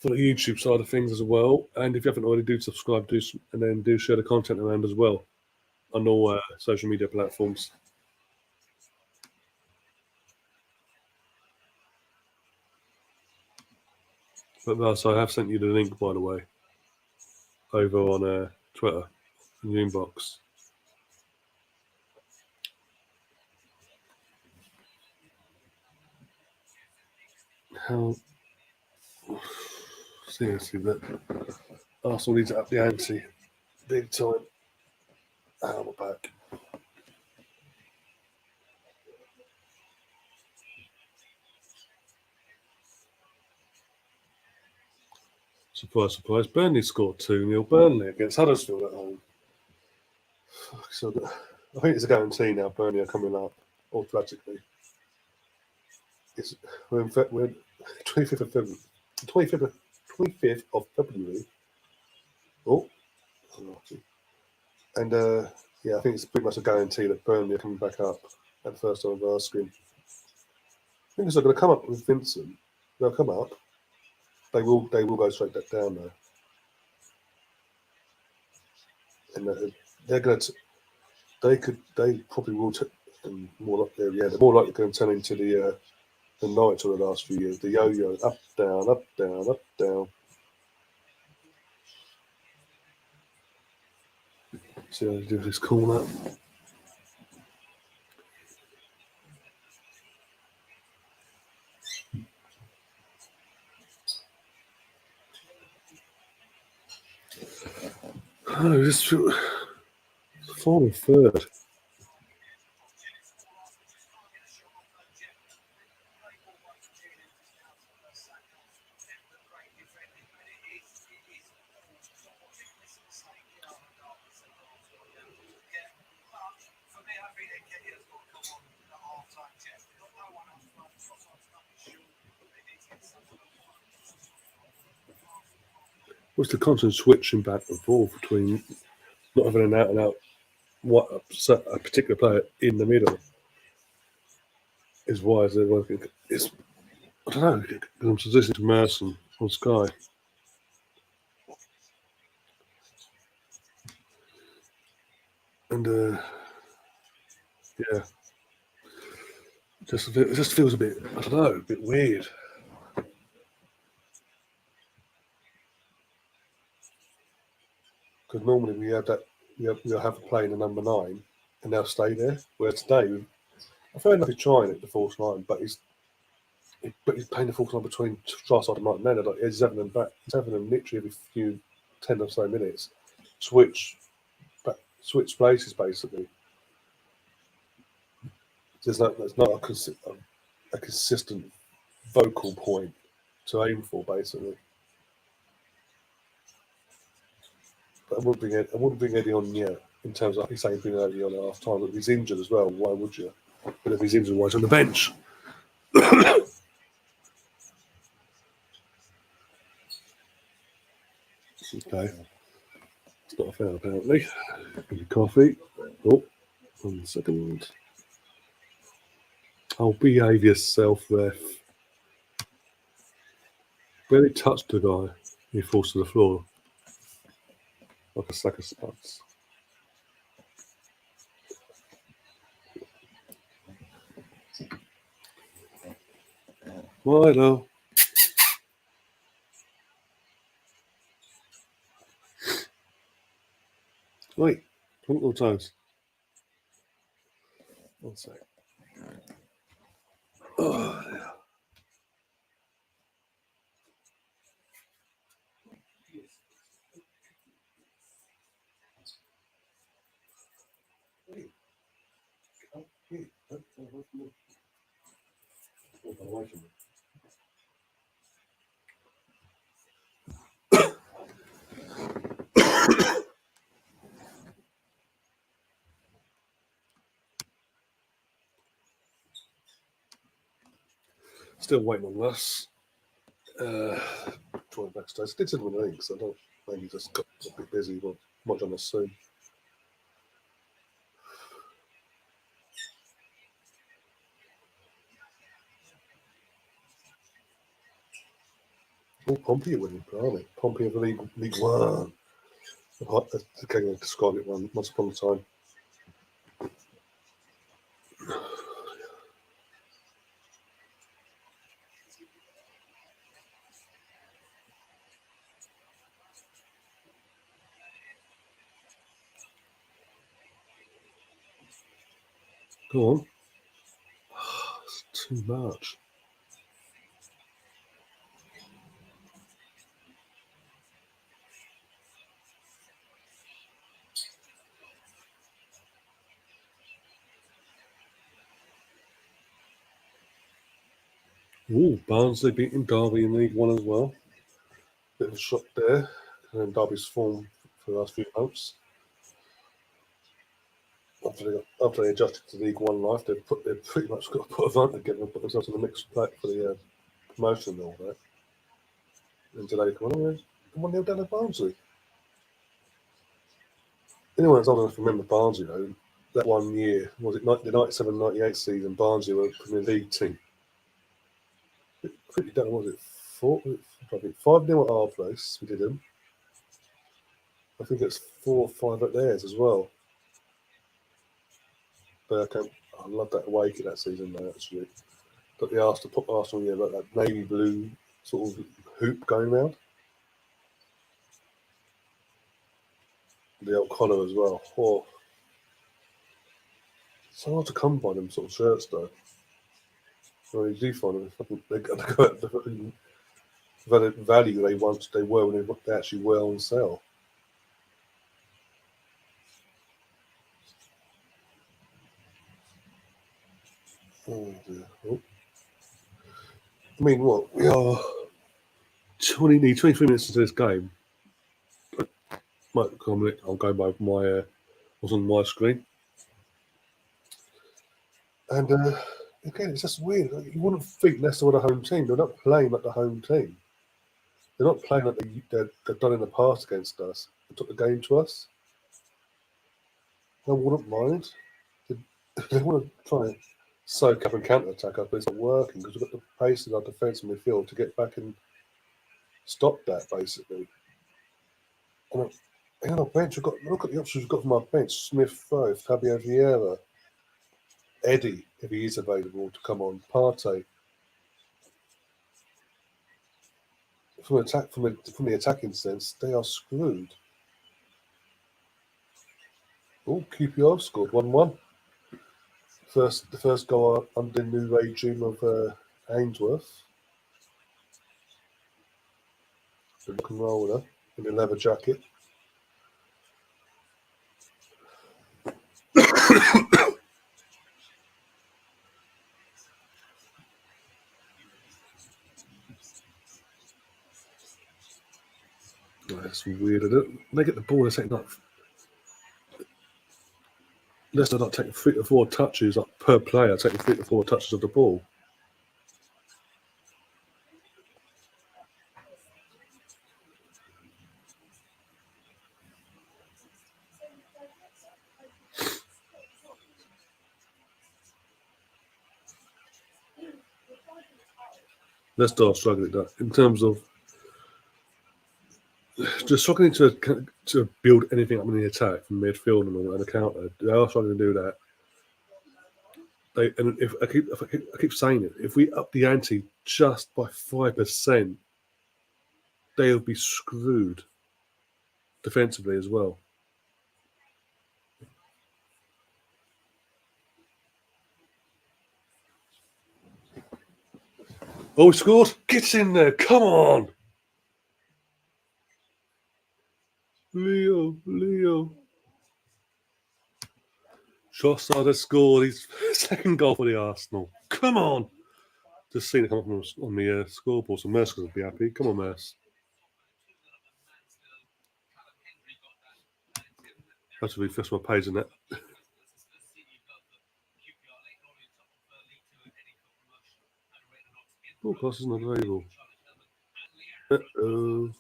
for the YouTube side of things as well. And if you haven't already, do subscribe, and then do share the content around as well on all social media platforms. But Russ, I have sent you the link, by the way, over on Twitter in the inbox. How seriously that Arsenal needs to up the ante big time. We're back. Surprise, surprise. Burnley scored 2-0. Burnley against Huddersfield at home. So I think it's a guarantee now. Burnley are coming up automatically. We're 25th of February. 25th of February. Oh, and I think it's pretty much a guarantee that Burnley are coming back up at the first time of our screen. I think they're going to come up with Vincent. They'll come up. They will go straight back down though. And they're going to. They probably will. They're more likely going to turn into the Norwich of the last few years. The yo-yo, up, down, up, down, up, down. See how they do this corner. Oh, just final third. What's the constant switching back and forth between not having an out and out a particular player in the middle is why they're working. I don't know, because I'm listening to Merson on Sky. And yeah, it just feels a bit, I don't know, a bit weird. normally we have that you'll have a play in the number 9 and they'll stay there. Where today, fair enough, he's trying it the false 9, but he's playing the false 9 between Strasbourg and Martin. Like he's having them back. He's having them literally every few 10 or so minutes switch places basically. There's not a consistent vocal point to aim for basically. But I wouldn't bring Eddie on yet in terms of he's saying bring Eddie on at half time. But if he's injured as well, why would you? But if he's injured, why is he on the bench? Okay. It's not a foul apparently. Give me coffee. Oh, 1 second. Oh, behave yourself, ref. Barely touched the guy. He falls to the floor. Like a sack of spuds. Milo. Wait, twinkle toes. 1 sec. Oh, yeah. Still waiting on this. Trying backstage. Did send one link, so I don't maybe just got a bit busy, but might join us soon. Oh, Pompey are winning, aren't they? Pompey of League One. Okay, I'm going to describe it once upon a time. Go on. It's too much. Ooh, Barnsley beating Derby in League One as well. Bit of a shock there. And then Derby's form for the last few months. After they adjusted to League One life, they've pretty much got to put a front together and put themselves in the mix for the promotion and all that. And today, come on, 1-0 down at Barnsley. Anyone that's old enough to remember Barnsley, though, that 1 year, was it the 97-98 season, Barnsley were a Premier League team. Pretty down, was it? 5-0 at our place, we did them. I think it's 4 or 5 at theirs as well. But I love that away kit that season, though, actually. But the Arsenal, yeah, like that navy blue sort of hoop going round. The old collar as well. Oh. So hard to come by them sort of shirts, though. Well, you do find them. They go at the value they were when they actually were on sale. Oh dear. Oh. I mean, what? We are 23 minutes into this game. Might comment, I'll go by what's on my screen. And again, it's just weird. You wouldn't think Leicester were the home team. They're not playing like the home team. They're not playing like they've done in the past against us. They took the game to us. I wouldn't mind. They want to try and soak up and counter-attack us, but it's not working because we've got the pace in our defence and midfield to get back and stop that, basically. And on our bench, look at the options we've got from our bench. Smith Rowe, Fabio Vieira, Eddie, if he is available to come on, Partey. From the attacking sense, they are screwed. Oh, QPR scored 1-1. The first goal under the new regime of Ainsworth. The rock and roller in a leather jacket. That's weird. They get the ball, they're taking like Leicester not taking 3 to 4 touches like, per player, taking 3 to 4 touches of the ball. Leicester are struggling in terms of just struggling to build anything up in the attack from midfield and the counter. They are struggling to do that. I keep saying it, if we up the ante just by 5%, they'll be screwed defensively as well. Oh, he scored! Get in there! Come on! Leo. Trossard has scored his second goal for the Arsenal. Come on! Just seen it come up on the scoreboard, so Mercer will be happy. Come on, Mercer. Have to refresh my page in that. Broadcast is not available. Uh-oh.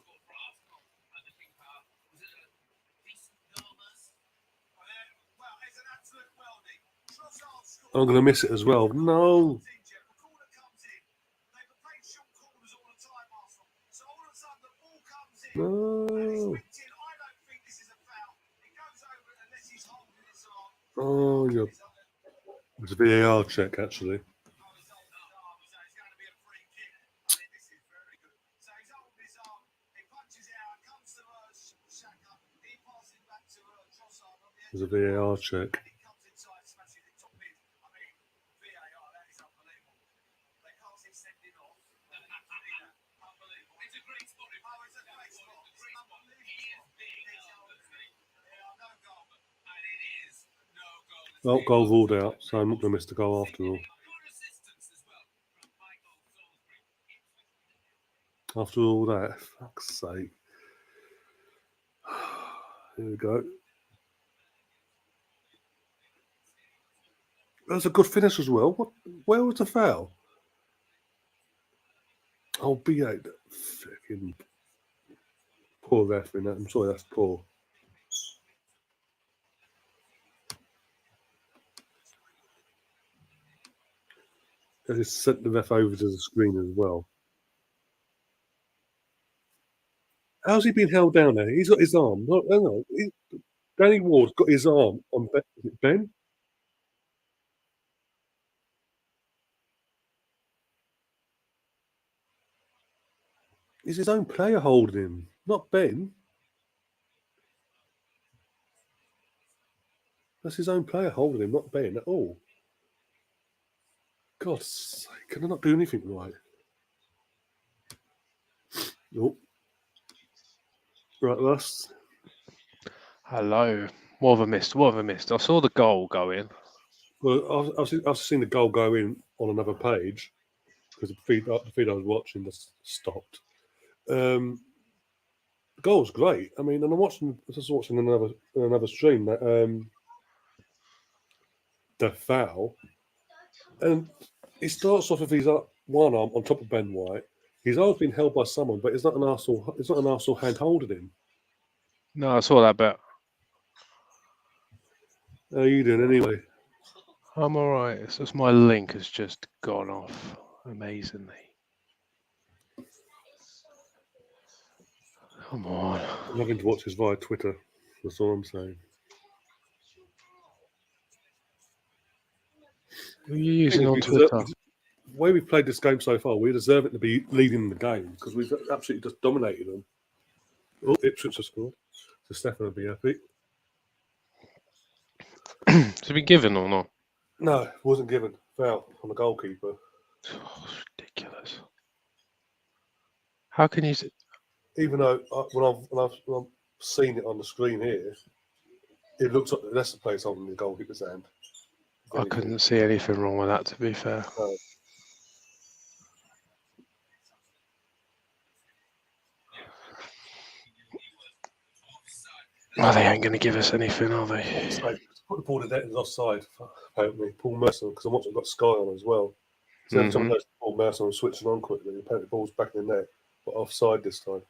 I'm going to miss it as well. No. No. Oh, yeah. It's a VAR check, actually. It's a VAR check. Oh, goal ruled out, so I'm not going to miss the goal after all. After all that, fuck's sake. Here we go. That was a good finish as well. Where was the foul? Oh, B8. Fucking poor ref in that. I'm sorry, that's poor. They just sent the ref over to the screen as well. How's he been held down there? He's got his arm. No. Danny Ward's got his arm on Ben. It's his own player holding him, not Ben. That's his own player holding him, not Ben at all. God's sake, can I not do anything right? Nope. Right, Russ. Hello. What have I missed? I saw the goal go in. Well, I've seen the goal go in on another page because the feed I was watching just stopped. The goal's great. I mean, and I was just watching another stream that the foul, and he starts off with his one arm on top of Ben White. His arm's been held by someone, but it's not an Arsenal hand holding him. No, I saw that bit. How are you doing anyway? I'm all right. It's just my link has just gone off amazingly. Come on. I'm having to watch this via Twitter. That's all I'm saying. Who are you using on Twitter? The way we've played this game so far, we deserve it to be leading the game because we've absolutely just dominated them. Oh, Ipswich have scored. So Stefan will be happy. To be given or not? No, it wasn't given. Foul on the goalkeeper. Oh, it's ridiculous. How can you? Even though when I've seen it on the screen here, it looks like the Leicester player's holding the goalkeeper's hand. if I anything. couldn't see anything wrong with that. To be fair. No. Oh, they ain't going to give us anything, are they? So, put the ball in net and offside. Apparently, Paul Merson, because I'm watching, I've got Sky on as well. So every time I Mhm. go to Paul Merson, I'm switching on quickly. Apparently, the ball's back in the net, but offside this time.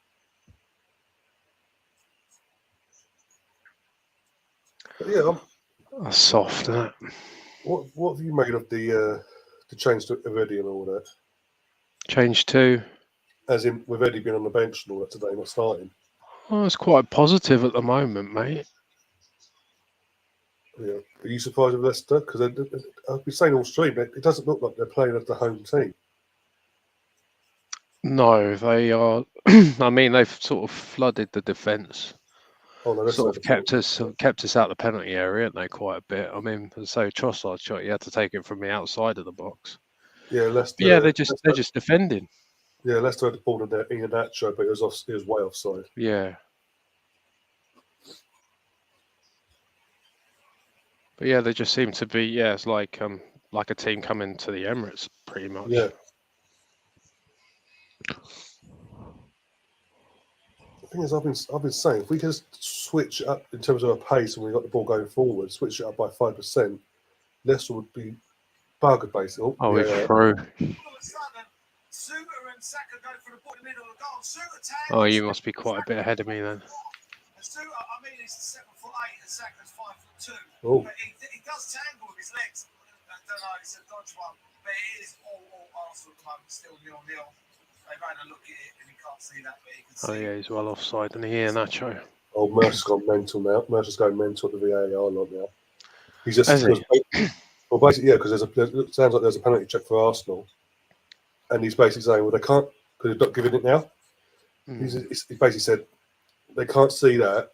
But yeah, That's soft, isn't it? what have you made of the change to Eddie and all that? Change two. As in, with Eddie being on the bench and all that today, not starting. Oh, it's quite positive at the moment, mate. Yeah. Are you surprised with Leicester? Because I've been saying all stream, it doesn't look like they're playing as the home team. No, they are. I mean, they've sort of flooded the defence. Oh no, that's Sort of kept us out the penalty area, haven't they? Quite a bit. I mean, so Trossard shot, you had to take it from the outside of the box. Yeah, Leicester. But yeah, they're just defending. Yeah, Leicester had the ball in there, Iheanacho, but it was way offside. Yeah. But yeah, they just seem to be. Yeah, it's like a team coming to the Emirates, pretty much. Yeah. The thing is, I've been saying, if we could just switch it up in terms of a pace when we got the ball going forward, switch it up by 5%, Leicester would be buggered basically. Oh, we're through. Oh, you must be quite a bit ahead of me then. I mean, he's 7'8" and Saka's 5'2". Oh. But he does tangle with his legs. I don't know, it's a dodge one. But it is all Arsenal at the moment, still 0-0. They've had a look at it and you can't see that, but you can see. Oh yeah, he's well offside, and Iheanacho. Oh, Mercer's gone mental now. Mercer's going mental at the VAR lot now. He's just Has he? well, basically, yeah, because it sounds like there's a penalty check for Arsenal, and he's basically saying, well, they can't because they're not giving it now. He basically said they can't see that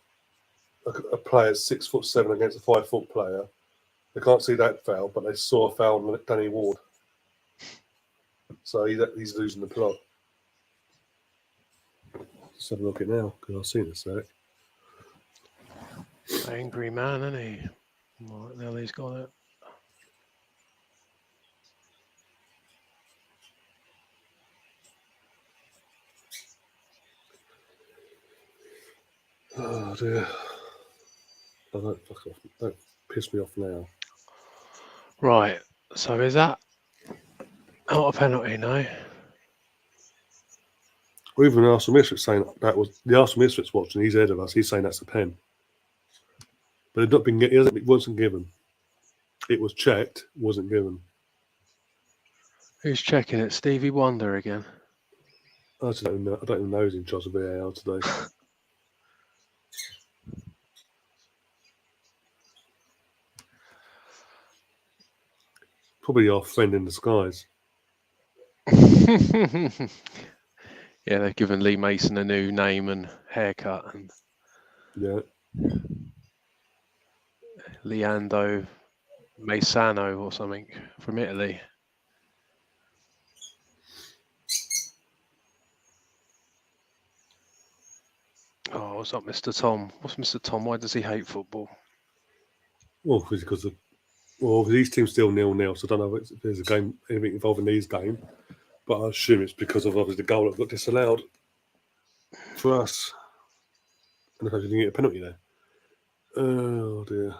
a player's 6'7" against a 5' player. They can't see that foul, but they saw a foul on Danny Ward. So he's losing the plot. Let's have a look at it now because I've seen it a sec. Angry man, isn't he? Right, now he's got it. Oh dear. Oh, don't piss me off now. Right, so is that not a penalty, no? Or even Arsenal Misfits saying that was the Arsenal Misfits watching. He's ahead of us. He's saying that's a pen, but it not been. It wasn't given. It was checked. Wasn't given. Who's checking it? Stevie Wonder again. I don't know. I don't even know who's in charge of VAR today. Probably our friend in disguise. Yeah, they've given Lee Mason a new name and haircut, and Yeah. Leandro Maisano or something from Italy. Oh, what's up, Mr. Tom? What's Mr. Tom? Why does he hate football? Well, because these teams still 0-0, so I don't know if there's anything involving these game, but I assume it's because of obviously the goal that got disallowed for us. And if I didn't get a penalty there. Oh dear.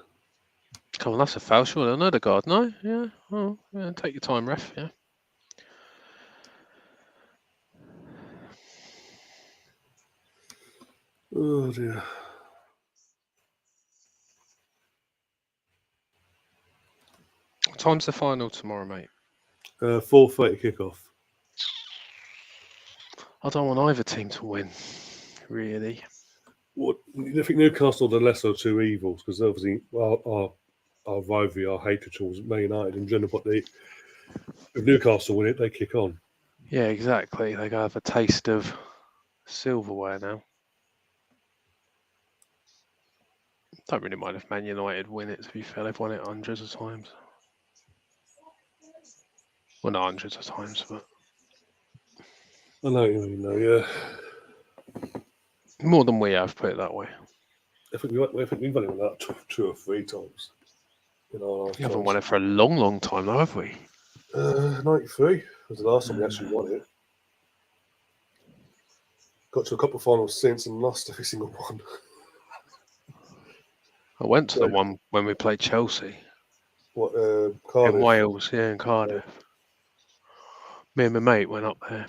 Come on, that's a foul, surely. I know the guard. No? Yeah. Oh, yeah. Take your time, ref. Yeah. Oh dear. What time's the final tomorrow, mate? 4:30 kickoff. I don't want either team to win, really. What I think Newcastle are the lesser of two evils because obviously our rivalry, our hatred towards Man United in general, but if Newcastle win it, they kick on. Yeah, exactly. They have a taste of silverware now. Don't really mind if Man United win it, to be fair. They've won it hundreds of times. Well, not hundreds of times, but I know what you mean, though, yeah. more than we have, put it that way. I think we've only won that 2 or 3 times. In our We haven't won it for a long, long time, though, have we? 93 was the last time we actually won it. Got to a couple of finals since and lost every single one. I went to the one when we played Chelsea. What, Cardiff? In Wales, yeah, in Cardiff. Me and my mate went up there.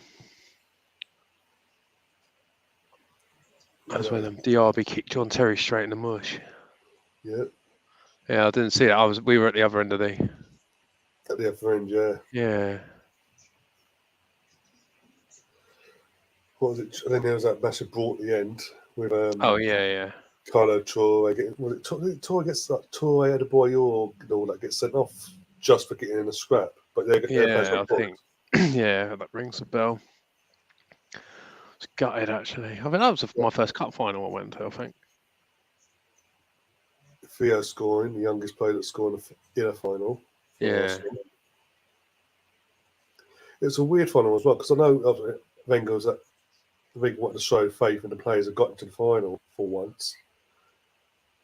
That's when Diaby kicked John Terry straight in the mush. Yeah. Yeah, I didn't see it. We were at the other end of the. At the other end, yeah. Yeah. What was it? And then there was that massive brawl at the end with Oh yeah. Carlo Torre getting, was it Torre gets like Torre had a boy or all that gets sent off just for getting in a scrap, but I think yeah, that rings a bell. It's gutted actually. I think that was my first cup final I went to. I think. Theo scoring, the youngest player that scored in a final. Yeah. It's a weird final as well because I know Wenger was wanted to show faith in the players that got into the final for once.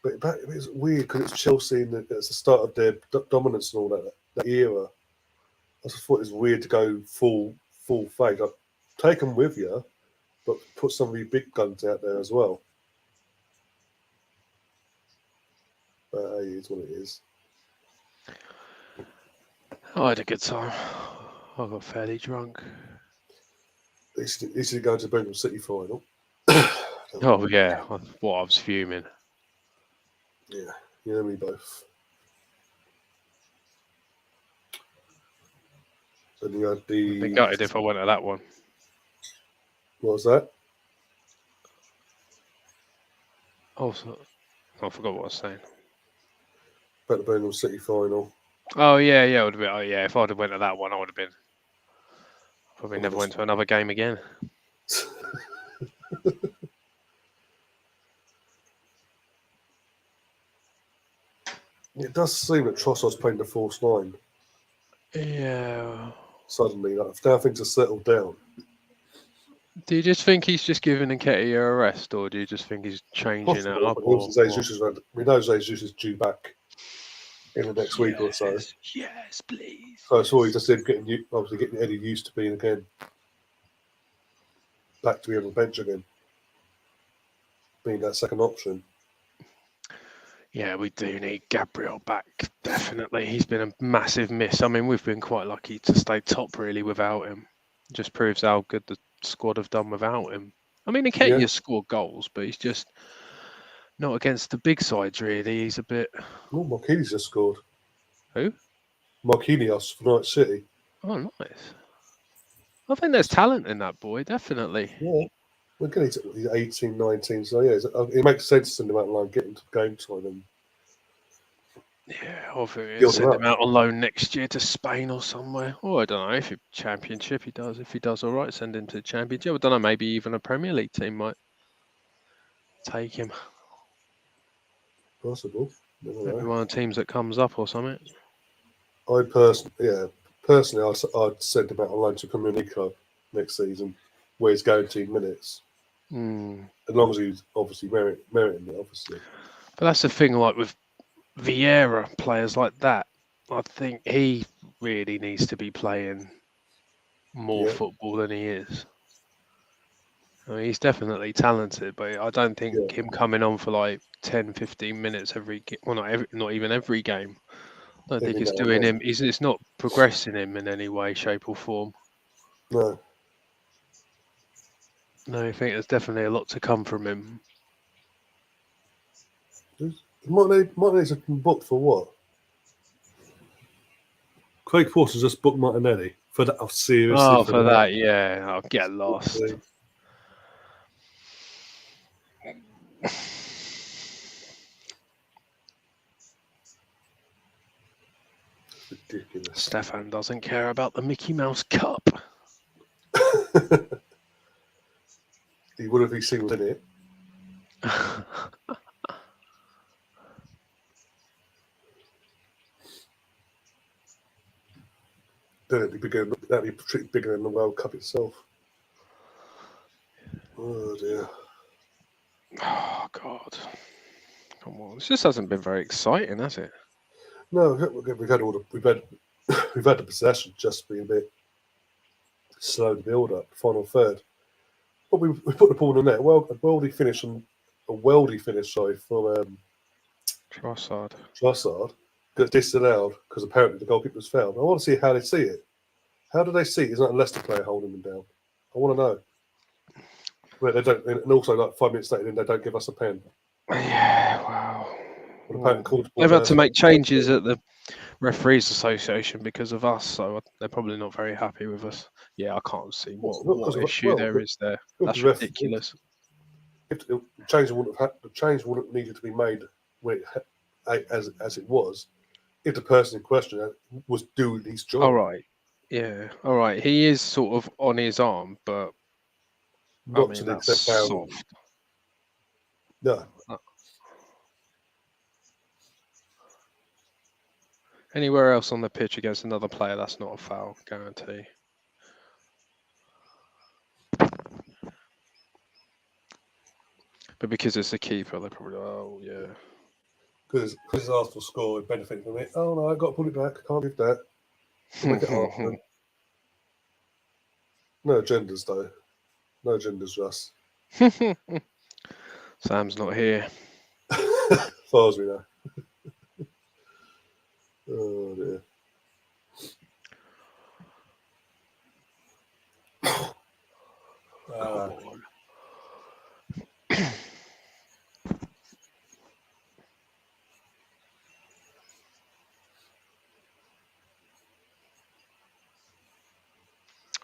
But it's weird because it's Chelsea and it's the start of their dominance and all that era. I just thought it was weird to go full faith. Like, take them with you, but put some of your big guns out there as well. But hey, it's what it is. I had a good time. I got fairly drunk. They used to go to the Birmingham City final. Oh yeah, I was fuming. Yeah, you and me both. So you had I'd be gutted if I went to that one. What was that? Also, I forgot what I was saying. About the Birmingham City final. Oh yeah, it would have been. Oh yeah, if I'd have went to that one, I would have been. Probably never went to another game again. It does seem that Trossard's playing the false 9. Yeah. Suddenly, now things have settled down. Do you just think he's just giving Nketiah a rest, or do you just think he's changing it up? We know Jesus is due back in the next week or so. Yes, please. So I saw he just getting Eddie used to being again back to being on the bench again, being that second option. Yeah, we do need Gabriel back, definitely. He's been a massive miss. I mean, we've been quite lucky to stay top, really, without him. Just proves how good the squad have done without him. I mean, Nketiah scored goals, but he's just not against the big sides, really. He's a bit... Oh, Marquinhos just scored. Who? Marquinhos for Norwich City. Oh, nice. I think there's talent in that boy, definitely. Yeah. We're getting to 18, 19, so yeah, it makes sense to send him out line, get into game time. And yeah, or send him out on loan next year to Spain or somewhere. Or I don't know, if it's Championship he does. If he does all right, send him to the Championship. I don't know, maybe even a Premier League team might take him. Possible. Maybe one of the teams that comes up or something. Personally, I'd send him out on loan to Premier League club next season, where he's guaranteed minutes. As long as he's obviously meriting it, obviously. But that's the thing, like with Vieira, players like that, I think he really needs to be playing more football than he is. I mean, he's definitely talented, but I don't think him coming on for like 10, 15 minutes not even every game. I don't think it's doing him. It's not progressing him in any way, shape, or form. No. No, I think there's definitely a lot to come from him. Martinelli's booked for what? Craig Forster's just booked Martinelli for that. Oh, seriously? Oh, for that, yeah. I'll get lost. Ridiculous. Stefan doesn't care about the Mickey Mouse Cup. He would have been singled in it. then it'd be bigger. That'd be pretty bigger than the World Cup itself. Oh dear. Oh God. Come on. This just hasn't been very exciting, has it? No, we've had we've had the possession, just been a bit slow to build up. Final third, but we put the ball in the net. Well, a weldy finish from Trossard. got disallowed because apparently the goalkeeper was fouled. I want to see how they see it. How do they see it? Is not a Leicester player holding them down? I want to know. But they don't, and also like 5 minutes later, then they don't give us a pen. Yeah, wow. They've had to make changes at the Referees Association because of us, so they're probably not very happy with us. Yeah, I can't see what issue there is there. That's ridiculous. The change wouldn't need to be made as it was if the person in question was doing his job. All right. Yeah. All right. He is sort of on his arm, but not to the extent soft. No. Anywhere else on the pitch against another player, that's not a foul, guarantee. But because it's the keeper, they're probably, oh, yeah. Because Arsenal score and benefit from it. Oh, no, I've got to pull it back. I can't give that. Make it after. No agendas, though. No agendas, Russ. Sam's not here. As far as we know. Oh, dear.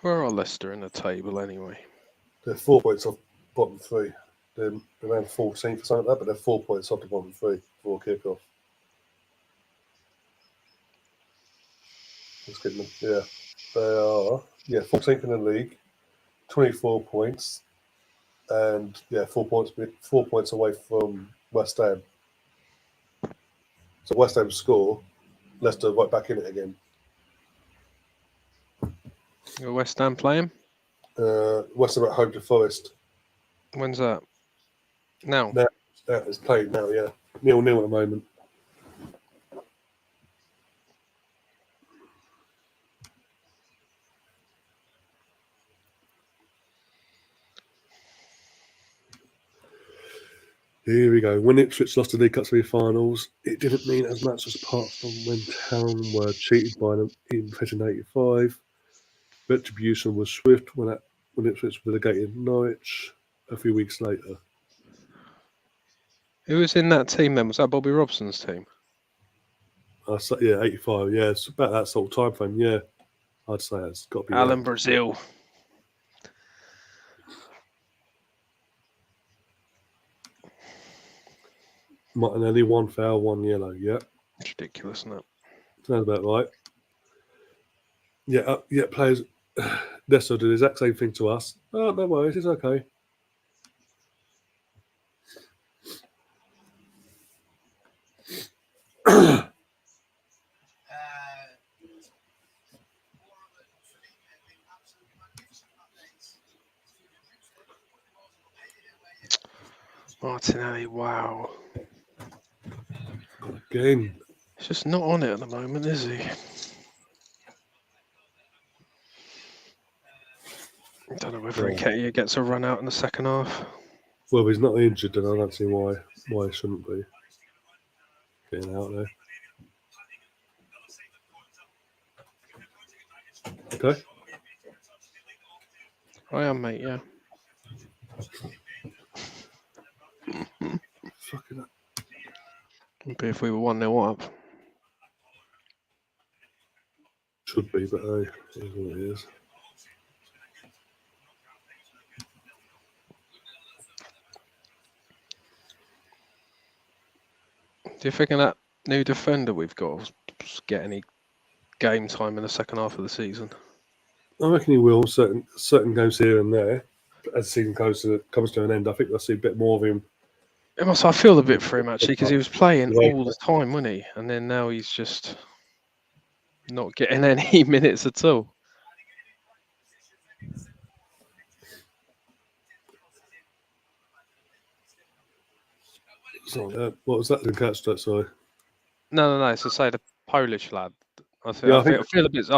Where are Leicester in the table anyway? They're 4 points off bottom three. They're around 14th or something like that, but they're 4 points off the bottom three before kick-off. Let's get them. Yeah. They are 14th in the league, 24 points, and 4 points away from West Ham. So West Ham score, Leicester right back in it again. West Ham playing? West Ham at home to Forest. When's that? Now? That is played now, yeah. 0-0 at the moment. Here we go. When Ipswich lost the League Cup semi-finals, it didn't mean as much as apart from when Town were cheated by them in 1985. Retribution was swift when Ipswich relegated Norwich a few weeks later. Who was in that team then? Was that Bobby Robson's team? 85. Yeah, it's about that sort of time frame. Yeah, I'd say it's got to be Alan Brazil. Martinelli, 1 foul, 1 yellow. Yeah, it's ridiculous, isn't it? Sounds about right. Yeah, players. Leicester did the exact same thing to us. Oh, no worries, it's okay. Martinelli, wow. Again. He's just not on it at the moment, is he? I don't know whether he gets a run out in the second half. Well, if he's not injured, then I don't see why he shouldn't be getting out there. Okay. I am, mate, yeah. Fucking up. Would be if we were 1-0 up. Should be, but hey, it is what it is. Do you think that new defender we've got will get any game time in the second half of the season? I reckon he will. Certain games here and there. As the season comes to an end, I think I'll see a bit more of him. I feel a bit for him actually because he was playing all the time, wasn't he? And then now he's just not getting any minutes at all. Sorry, what was that? I didn't catch that. Sorry. No. So say the Polish lad. I Yeah,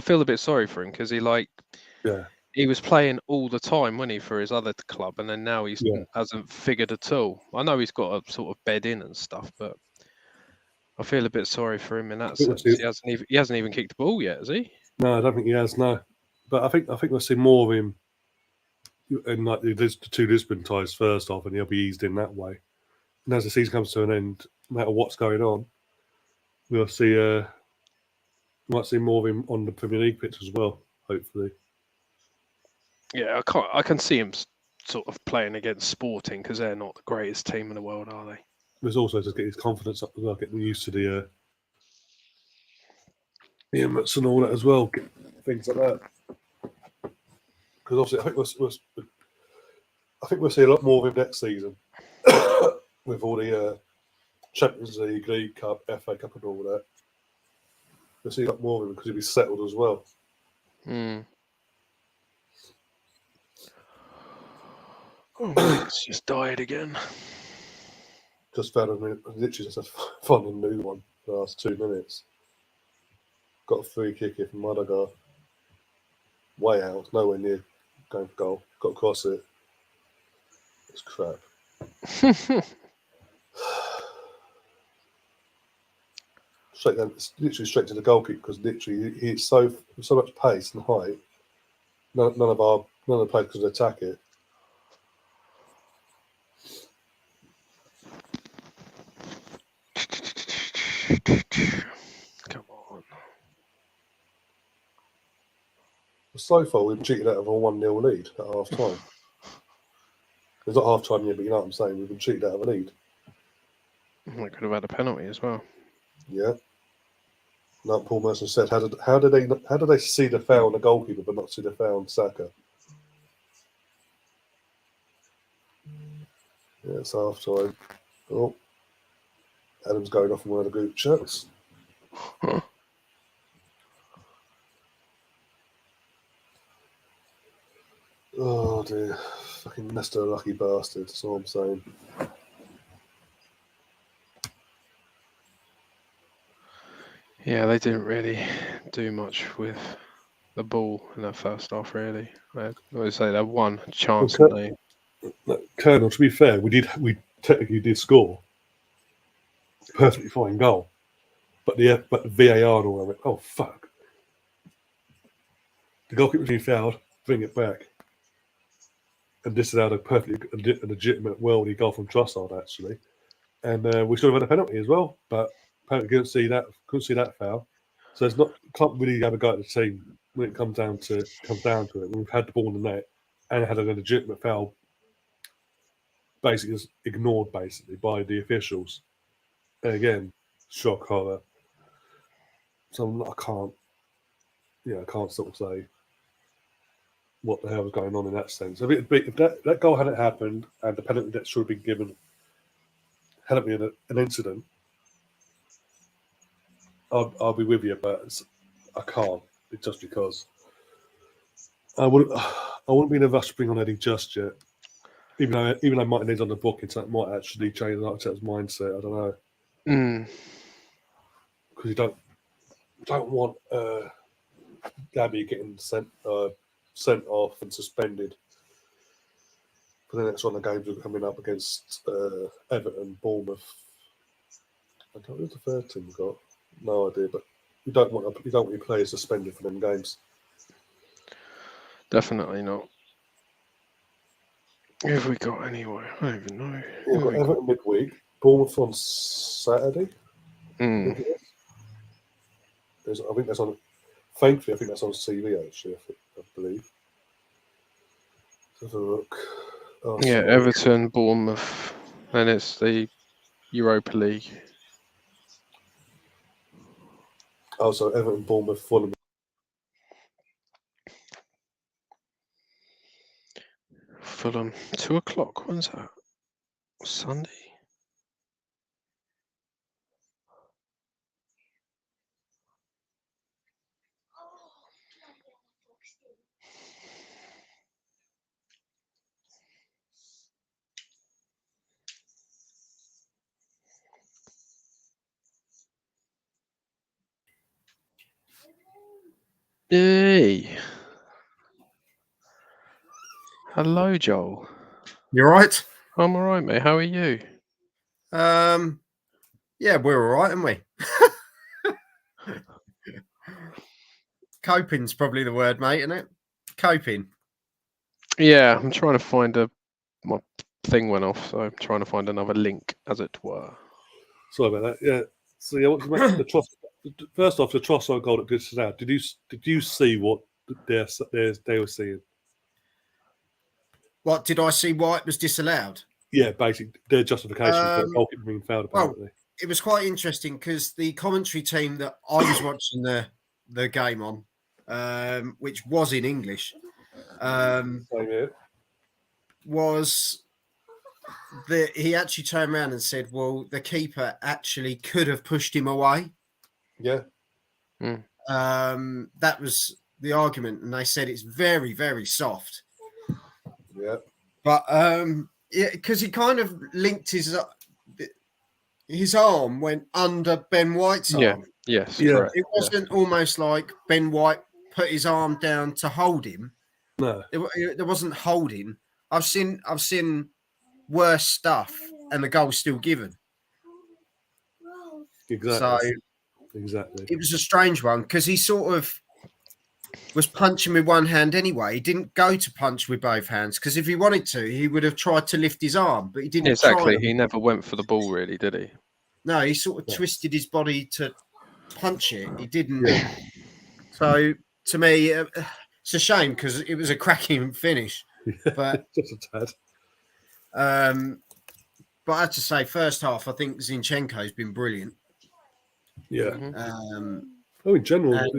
feel a bit sorry for him because Yeah, he was playing all the time, wasn't he, for his other club, and then now he Yeah. hasn't figured at all. I know he's got a sort of bed in and stuff, but I feel a bit sorry for him in that think we'll sense. see- He hasn't even kicked the ball yet, has he? no, I don't think he has. No, but I think we'll see more of him in like the two Lisbon ties first off, and he'll be eased in that way. And as the season comes to an end, no matter what's going on, we'll see. Might see more of him on the Premier League pitch as well. Hopefully. Yeah, I can see him sort of playing against Sporting because they're not the greatest team in the world, are they? There's also just get his confidence up as well, getting used to the emirates and all that as well, things like that. Because obviously, I think we'll see a lot more of him next season with all the Champions League, League Cup, FA Cup, and all that. We'll see a lot more of him because he'll be settled as well. Oh, it's just died again. Just found literally just found a new one for the last 2 minutes. Got a free kick here from Madagar. Way out, nowhere near going for goal. Got across it. It's crap. Straight down, it's literally straight to the goalkeeper because literally he's so much pace and height. None of the players could attack it. Come on. So far, we've been cheated out of a 1-0 lead at half time. It's not half time yet, but you know what I'm saying. We've been cheated out of a lead. I could have had a penalty as well. Yeah. Like Paul Merson said, how did they see the foul on the goalkeeper but not see the foul on Saka? Yeah, it's half time. Oh, Adam's going off in one of the group chats. Oh dear, fucking Leicester, lucky bastard. That's all I'm saying. Yeah, they didn't really do much with the ball in that first half, really. I would say they had one chance. Okay. Colonel, to be fair, we technically did score. Perfectly fine goal. But the VAR and all that went, oh fuck. The goalkeeper's been fouled, bring it back. And disallowed a perfectly legitimate worldly goal from Trossard, actually. And we should have had a penalty as well, but apparently couldn't see that foul. So it's not can't really have a go at the team when it comes down to it. We've had the ball in the net and had a legitimate foul, basically just ignored by the officials. And again, shock horror. So I can't sort of say what the hell was going on in that sense. If that goal hadn't happened and the penalty that should have been given hadn't been an incident, I'll be with you, but I can't. It's just because I wouldn't be in a rush to bring on Eddie just yet. Even though Martinez on the booking, so that might actually change Arteta's mindset. I don't know because you don't want Gabby getting sent off and suspended for the next one of the games we're coming up against Everton, Bournemouth. I don't know who the third team we've got. No idea, but you don't want your players suspended for them games. Definitely not. Who have we got anyway? I don't even know. We've got Everton midweek, Bournemouth on Saturday. I think that's on. Thankfully, I think that's on CV actually. I believe. Let's have a look. Oh, Yeah, sorry. Everton, Bournemouth, and it's the Europa League. Oh, so Everton, Bournemouth, Fulham. Fulham, 2:00. When's that? Sunday. Hey. Hello, Joel. You all right? I'm all right, mate. How are you? Yeah, we're all right, aren't we? Coping's probably the word, mate, isn't it? Coping. Yeah, I'm trying to find my thing went off, so I'm trying to find another link, as it were. Sorry about that. Yeah. So yeah, what do you make the Tross? First off, the Trossard goal that disallowed. Did you see what they were seeing? What, did I see why it was disallowed? Yeah, basically their justification for the goalkeeper being fouled. Apparently, It was quite interesting because the commentary team that I was watching the game on, which was in English, same here. was that he actually turned around and said, well, the keeper actually could have pushed him away. Yeah, That was the argument, and they said it's very, very soft. yeah, But yeah, because he kind of linked his arm went under Ben White's arm. Yes, Yeah. correct. It wasn't almost like Ben White put his arm down to hold him. no, There wasn't holding. I've seen worse stuff, and the goal's still given. exactly, So exactly. it was a strange one because he sort of was punching with one hand anyway. He didn't go to punch with both hands because if he wanted to, he would have tried to lift his arm, but he didn't. Exactly. Try. He never went for the ball, really, did he? No, he sort of Yeah. twisted his body to punch it. He didn't. Yeah. So to me, it's a shame because it was a cracking finish. But Just a tad. but I have to say, first half, I think Zinchenko's been brilliant. Yeah. Mhm. In general, And,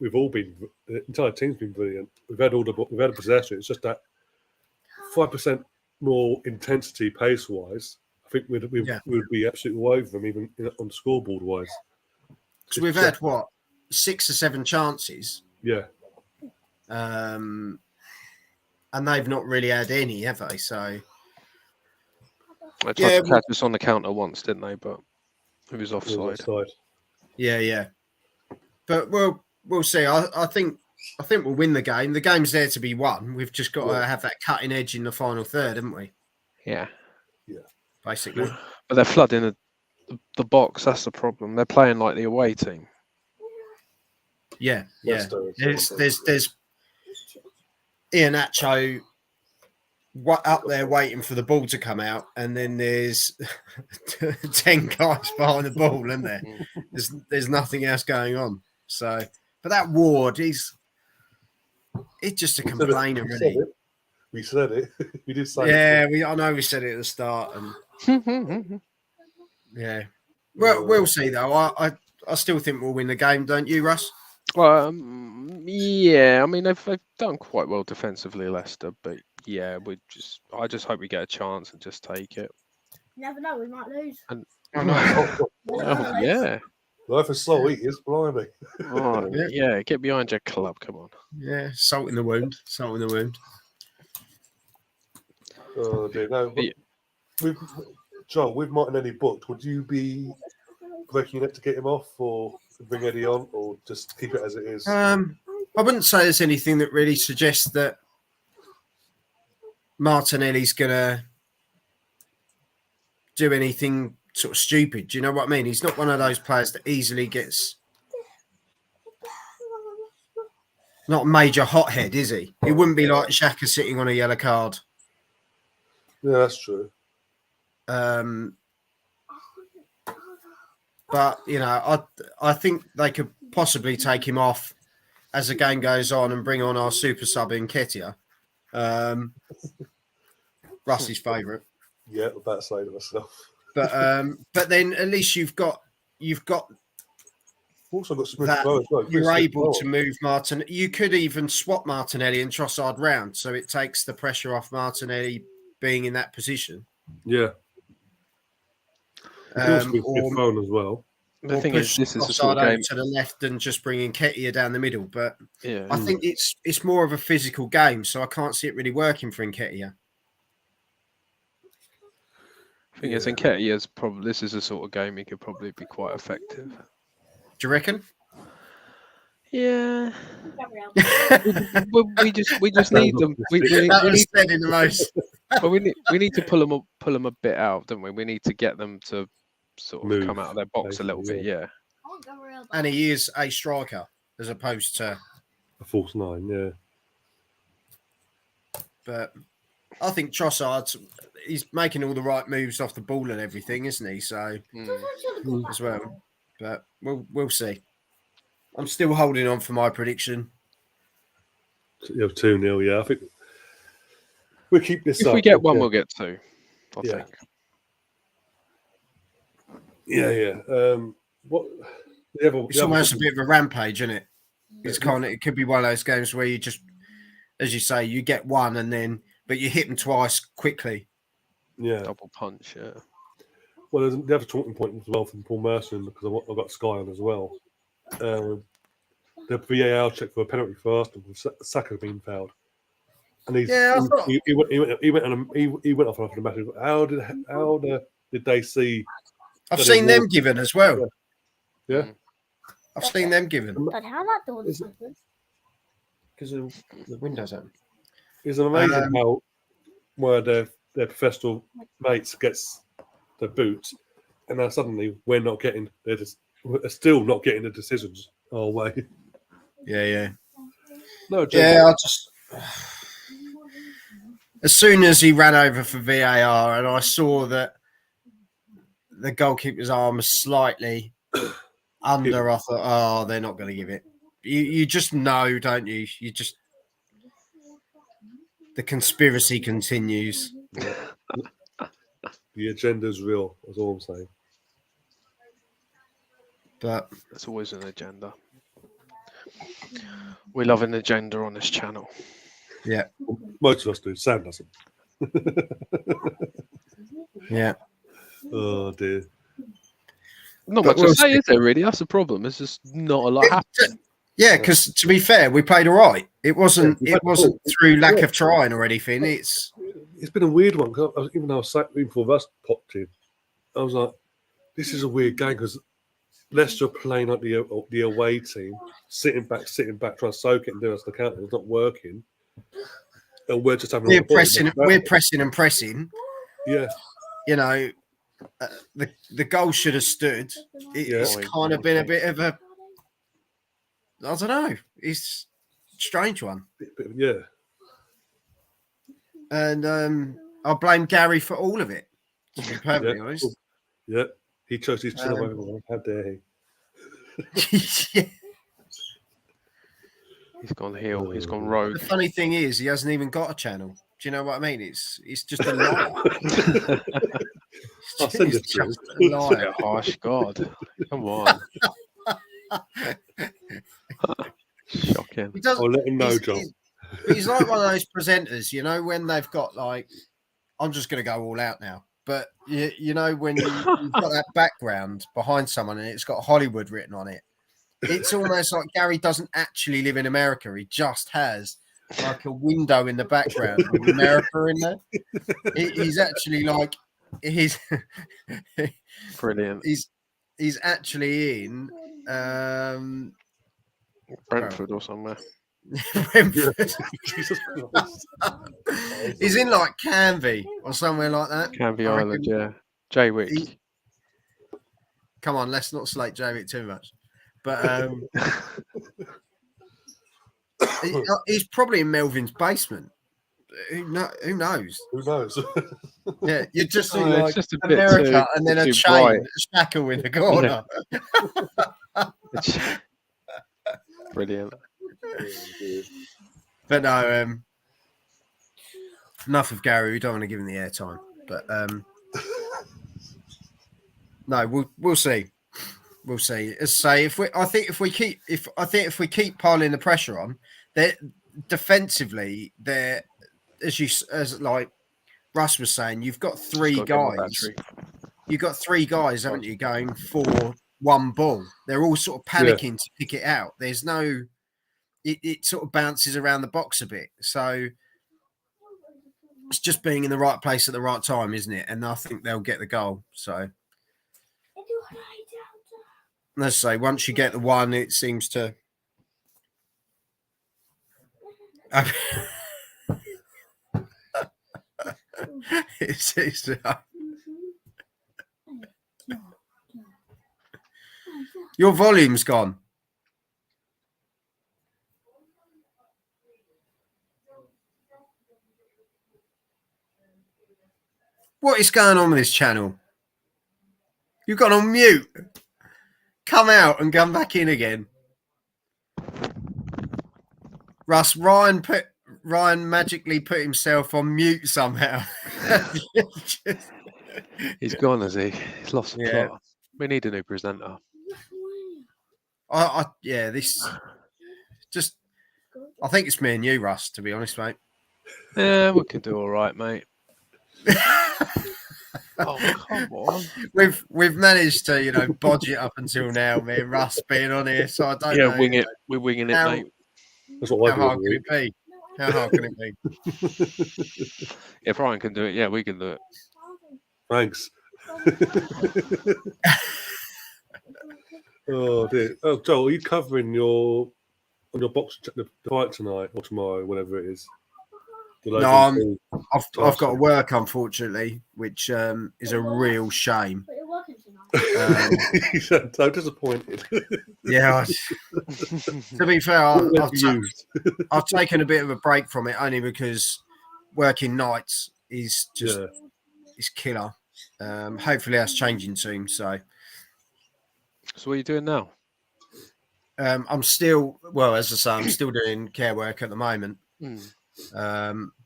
we've all been. The entire team's been brilliant. We've had the possession. It's just that 5% more intensity pace wise. I think we'd be absolutely all over them, even on scoreboard wise. because we've had what 6 or 7 chances, Yeah, and they've not really had any, have they? So They tried to catch us on the counter once, didn't they? But it was offside. yeah. But we'll see. I think we'll win the game. The game's there to be won. We've just got to have that cutting edge in the final third, haven't we? Yeah. Basically. But they're flooding the box. That's the problem. They're playing like the away team. Yeah. Leicester, There's Iheanacho up there waiting for the ball to come out, and then there's 10 guys behind the ball, isn't there? There's nothing else going on. So, but that Ward, he's just a complainer, really. We said it. We did say it. Yeah, I know we said it at the start, and yeah. Well, we'll see though. I still think we'll win the game, don't you, Russ? Well, yeah. I mean, they've done quite well defensively, Leicester. But yeah, I just hope we get a chance and just take it. You never know, we might lose. And it. yeah. Life is so easy, it's blimey. Oh, yeah, get behind your club. Come on. Yeah, salt in the wound. Oh dear, no. Joel, with Martinelli booked, would you be breaking it to get him off, or bring Eddie on, or just keep it as it is? I wouldn't say there's anything that really suggests that Martinelli's gonna do anything sort of stupid. Do you know what I mean? He's not one of those players that easily gets. Not a major hothead, is he? He wouldn't be like Xhaka sitting on a yellow card. Yeah, that's true. But you know, I think they could possibly take him off as the game goes on and bring on our super sub in Nketiah. Russ's favourite. Yeah, I'm about to say to myself. But then at least you've got Also got Smith that as well. you're able to move Martin. You could even swap Martinelli and Trossard round, so it takes the pressure off Martinelli being in that position. Yeah. Or phone as well. The thing is, this is a sort of game to the left and just bringing Nketiah down the middle. But yeah. I think it's more of a physical game, so I can't see it really working for Nketiah. Thing is, Nketiah's probably this is a sort of game he could probably be quite effective. Do you reckon? Yeah. Gabriel. We just need them. We That was need said in the most. well, we need to pull them a bit out, don't we? We need to get them to sort of Move, come out of their box a little bit. basically, Yeah. I want Gabriel back. And he is a striker as opposed to. a false nine. Yeah, But I think Trossard, he's making all the right moves off the ball and everything, isn't he? So as well. But we'll see. I'm still holding on for my prediction. you have 2-0. Yeah, I think we'll keep this If up. we get one, yeah. we'll get two. I Yeah. think. Yeah. What the other? It's almost a bit of a rampage, isn't it? It's kind of, it could be one of those games where you just, as you say, you get one and then, but you hit them twice quickly. Yeah. Double punch. Yeah. Well, there's the other talking point as well from Paul Merson because I've got Sky on as well. The VAR check for a penalty for Arsenal with Saka being fouled, and he went off after the match. How did they see? I've that seen it them was- given as well. Yeah. I've seen them given But how that door is open? because the windows open. It's amazing how where their professional mates gets the boots, and now suddenly we're still not getting the decisions our way. Yeah. No, Yeah, I just. As soon as he ran over for VAR and I saw that the goalkeeper's arm was slightly under, I thought, oh, they're not going to give it. You just know, don't you? You just. The conspiracy continues. the agenda's real. That's all I'm saying. But There's always an agenda. We love an agenda on this channel. yeah, Most of us do. Sam doesn't. yeah. Oh dear. Not But much we'll to say, see. is there really? That's the problem. It's just not a lot happening. Yeah, because to be fair, we played all right. It wasn't. Yeah, It wasn't through lack of trying or anything. It's It's been a weird one. 'Cause even though I was sat before us popped in, I was like, "This is a weird game," because Leicester are playing like the away team, sitting back, trying to soak it and do us the counter. It's not working, and we're just having. we're all the ball. pressing. We're pressing and pressing. Yeah, You know, the goal should have stood. It's Yeah. kind of been a bit of a. I don't know. It's a strange one, yeah. and I blame Gary for all of it. To be perfectly honest. Yeah, he chose his chin away from me. How dare he? Yeah. He's gone heel. He's gone The rogue. funny thing is, he hasn't even got a channel. Do you know what I mean? It's just a lie. I'll send It's it to just you. a lie. Gosh, God. Come on. Shocking. He doesn't. I'll let him know, he's, John. he's like one of those presenters, you know, when they've got like, I'm just going to go all out now. But you know, when you've got that background behind someone and it's got Hollywood written on it, it's almost like Gary doesn't actually live in America. He just has like a window in the background with America in there. He's actually like, he's Brilliant. he's actually in Brentford or somewhere. Brentford. Jesus Christ. He's in like Canvey or somewhere like that. Canvey I Island, reckon. yeah. Jaywick. He- Come on, let's not slate Jamie too much. But he's probably in Melvin's basement. Who knows? Who knows? Yeah, you just see Oh, it's like just a bit America too- and then a too chain, bright. a shackle in the corner. Brilliant. But no, enough of Gary. We don't want to give him the airtime. But no, we'll see. We'll see. As I say, I think if we keep piling the pressure on, they defensively, they're as like Russ was saying, you've got three Just gotta give him a guys. battery. You've got three guys, haven't you, going for one ball? They're all sort of panicking to pick it out. There's no. It sort of bounces around the box a bit. So it's just being in the right place at the right time, isn't it? And I think they'll get the goal. So let's say once you get the one, it seems to It's your volume's gone. What is going on with this channel? You've gone on mute. Come out and come back in again. Russ, Ryan magically put himself on mute somehow. He's gone, has he? He's lost the Yeah. plot. We need a new presenter. This just. I think it's me and you, Russ. To be honest, mate. Yeah, we can do all right, mate. Oh, come on. We've managed to bodge it up until now. Me and Russ being on here, so I don't know. Yeah, wing it. We're winging it, mate. That's what How hard can it be? How hard can it be? If Ryan can do it, yeah, we can do it. Thanks. Oh dear. Oh, Joel, are you covering on your box the fight tonight or tomorrow, whatever it is? No, I've got to work, unfortunately, which is a real shame. But you're working tonight. You sound so disappointed. Yeah. To be fair, I've taken a bit of a break from it only because working nights is just is killer. Hopefully that's changing soon. So what are you doing now? I'm still, well, as I say, I'm still doing care work at the moment.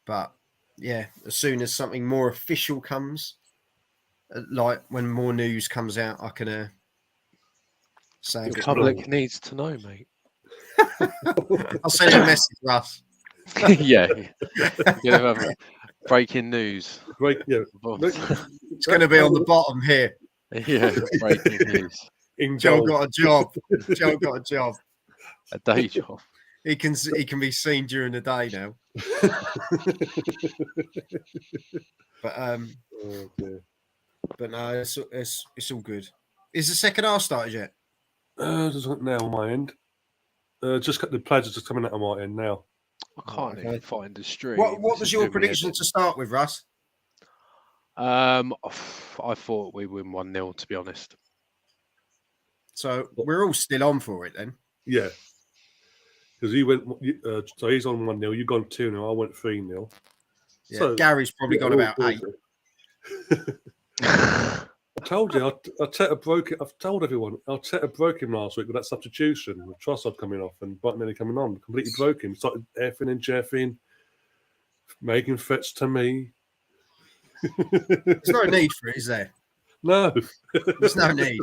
But yeah, as soon as something more official comes, like when more news comes out, I can say The public needs to know, mate. I'll send you a message, Russ. Yeah. You have breaking news. It's going to be on the bottom here. Yeah, breaking news. Joe got a job. Joe got a job. A day job. He can be seen during the day now. But no, it's all good. Is the second half started yet? Just now on my end. Just the players are just coming out on my end now. I can't even find the stream. What was your prediction to start with, Russ? I thought we win 1-0, to be honest. So we're all still on for it then. Yeah. Because you went, so he's on 1-0, you've gone 2-0, I went 3-0. Yeah, So, Gary's probably got about 8. I told you, Arteta broke it. I've told everyone, Arteta broke him last week with that substitution, with Trossard coming off and Martinelli coming on. Completely broke him. Started effing and jeffing, making threats to me. There's no need for it, is there? No. There's no need.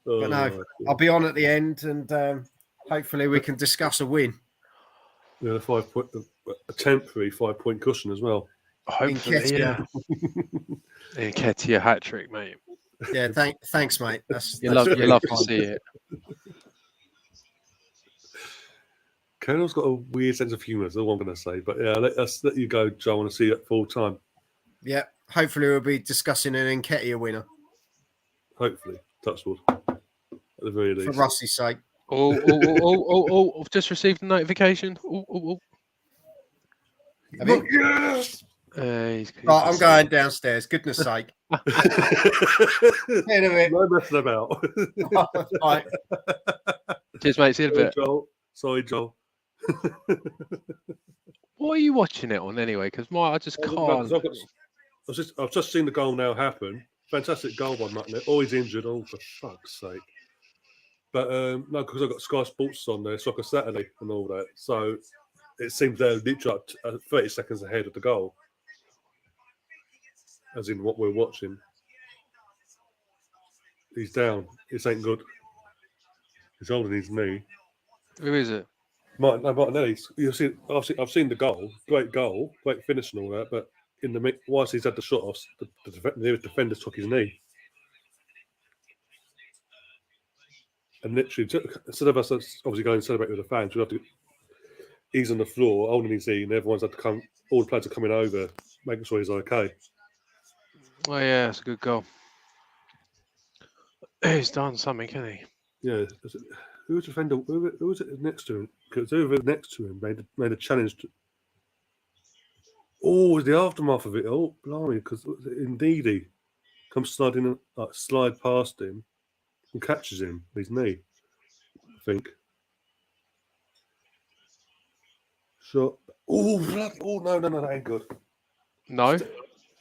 But no, I'll be on at the end, and hopefully we can discuss a win. Yeah, a temporary 5-point cushion as well. Hopefully, yeah. Nketiah hat trick, mate. Yeah, thanks, mate. You love to see it. Colonel's got a weird sense of humour, is all I'm going to say. But yeah, let's let you go, Joe. I want to see it full time. Yeah, hopefully we'll be discussing an Nketiah winner. Hopefully, touch wood. At the very least. For Rusty's sake. Oh, I've just received a notification. Have you? Yes! Right, I'm going downstairs. Goodness sake. No messing about. Right. Cheers, mate. See you in a bit. Sorry, Joel. What are you watching it on anyway? Because I just can't. I've just seen the goal now happen. Fantastic goal by Martinelli. Oh, he's injured. Oh, for fuck's sake. But no, because I've got Sky Sports on there, Soccer Saturday and all that. So it seems they're literally 30 seconds ahead of the goal. As in what we're watching. He's down. This ain't good. He's holding his knee. Who is it? Martinelli. I've seen the goal. Great finish and all that. But in the whilst he's had the shot off, the nearest defender took his knee. And literally, instead of us obviously going to celebrate with the fans, we have to. He's on the floor holding his knee, and everyone's had to come. All the players are coming over, making sure he's okay. Oh yeah, it's a good goal. He's done something, hasn't he? Yeah. Who was the defender? Who was it next to him? because whoever next to him made a challenge. Oh, it's the aftermath of it. Oh, blimey, because Ndidi comes sliding, slide past him and catches him with his knee, I think. Shot. Oh, no, that ain't good. No?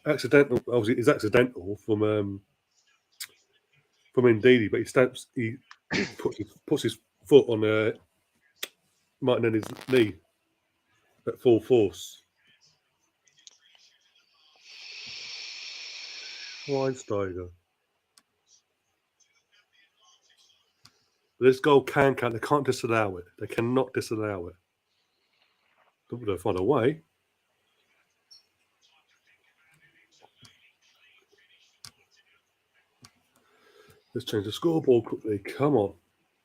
Accidental. Obviously, it's accidental from Ndidi, but he puts his foot on Martinelli's knee at full force. Schweinsteiger. This goal can count. They can't disallow it. They cannot disallow it. They'll find a way. Let's change the scoreboard quickly. Come on.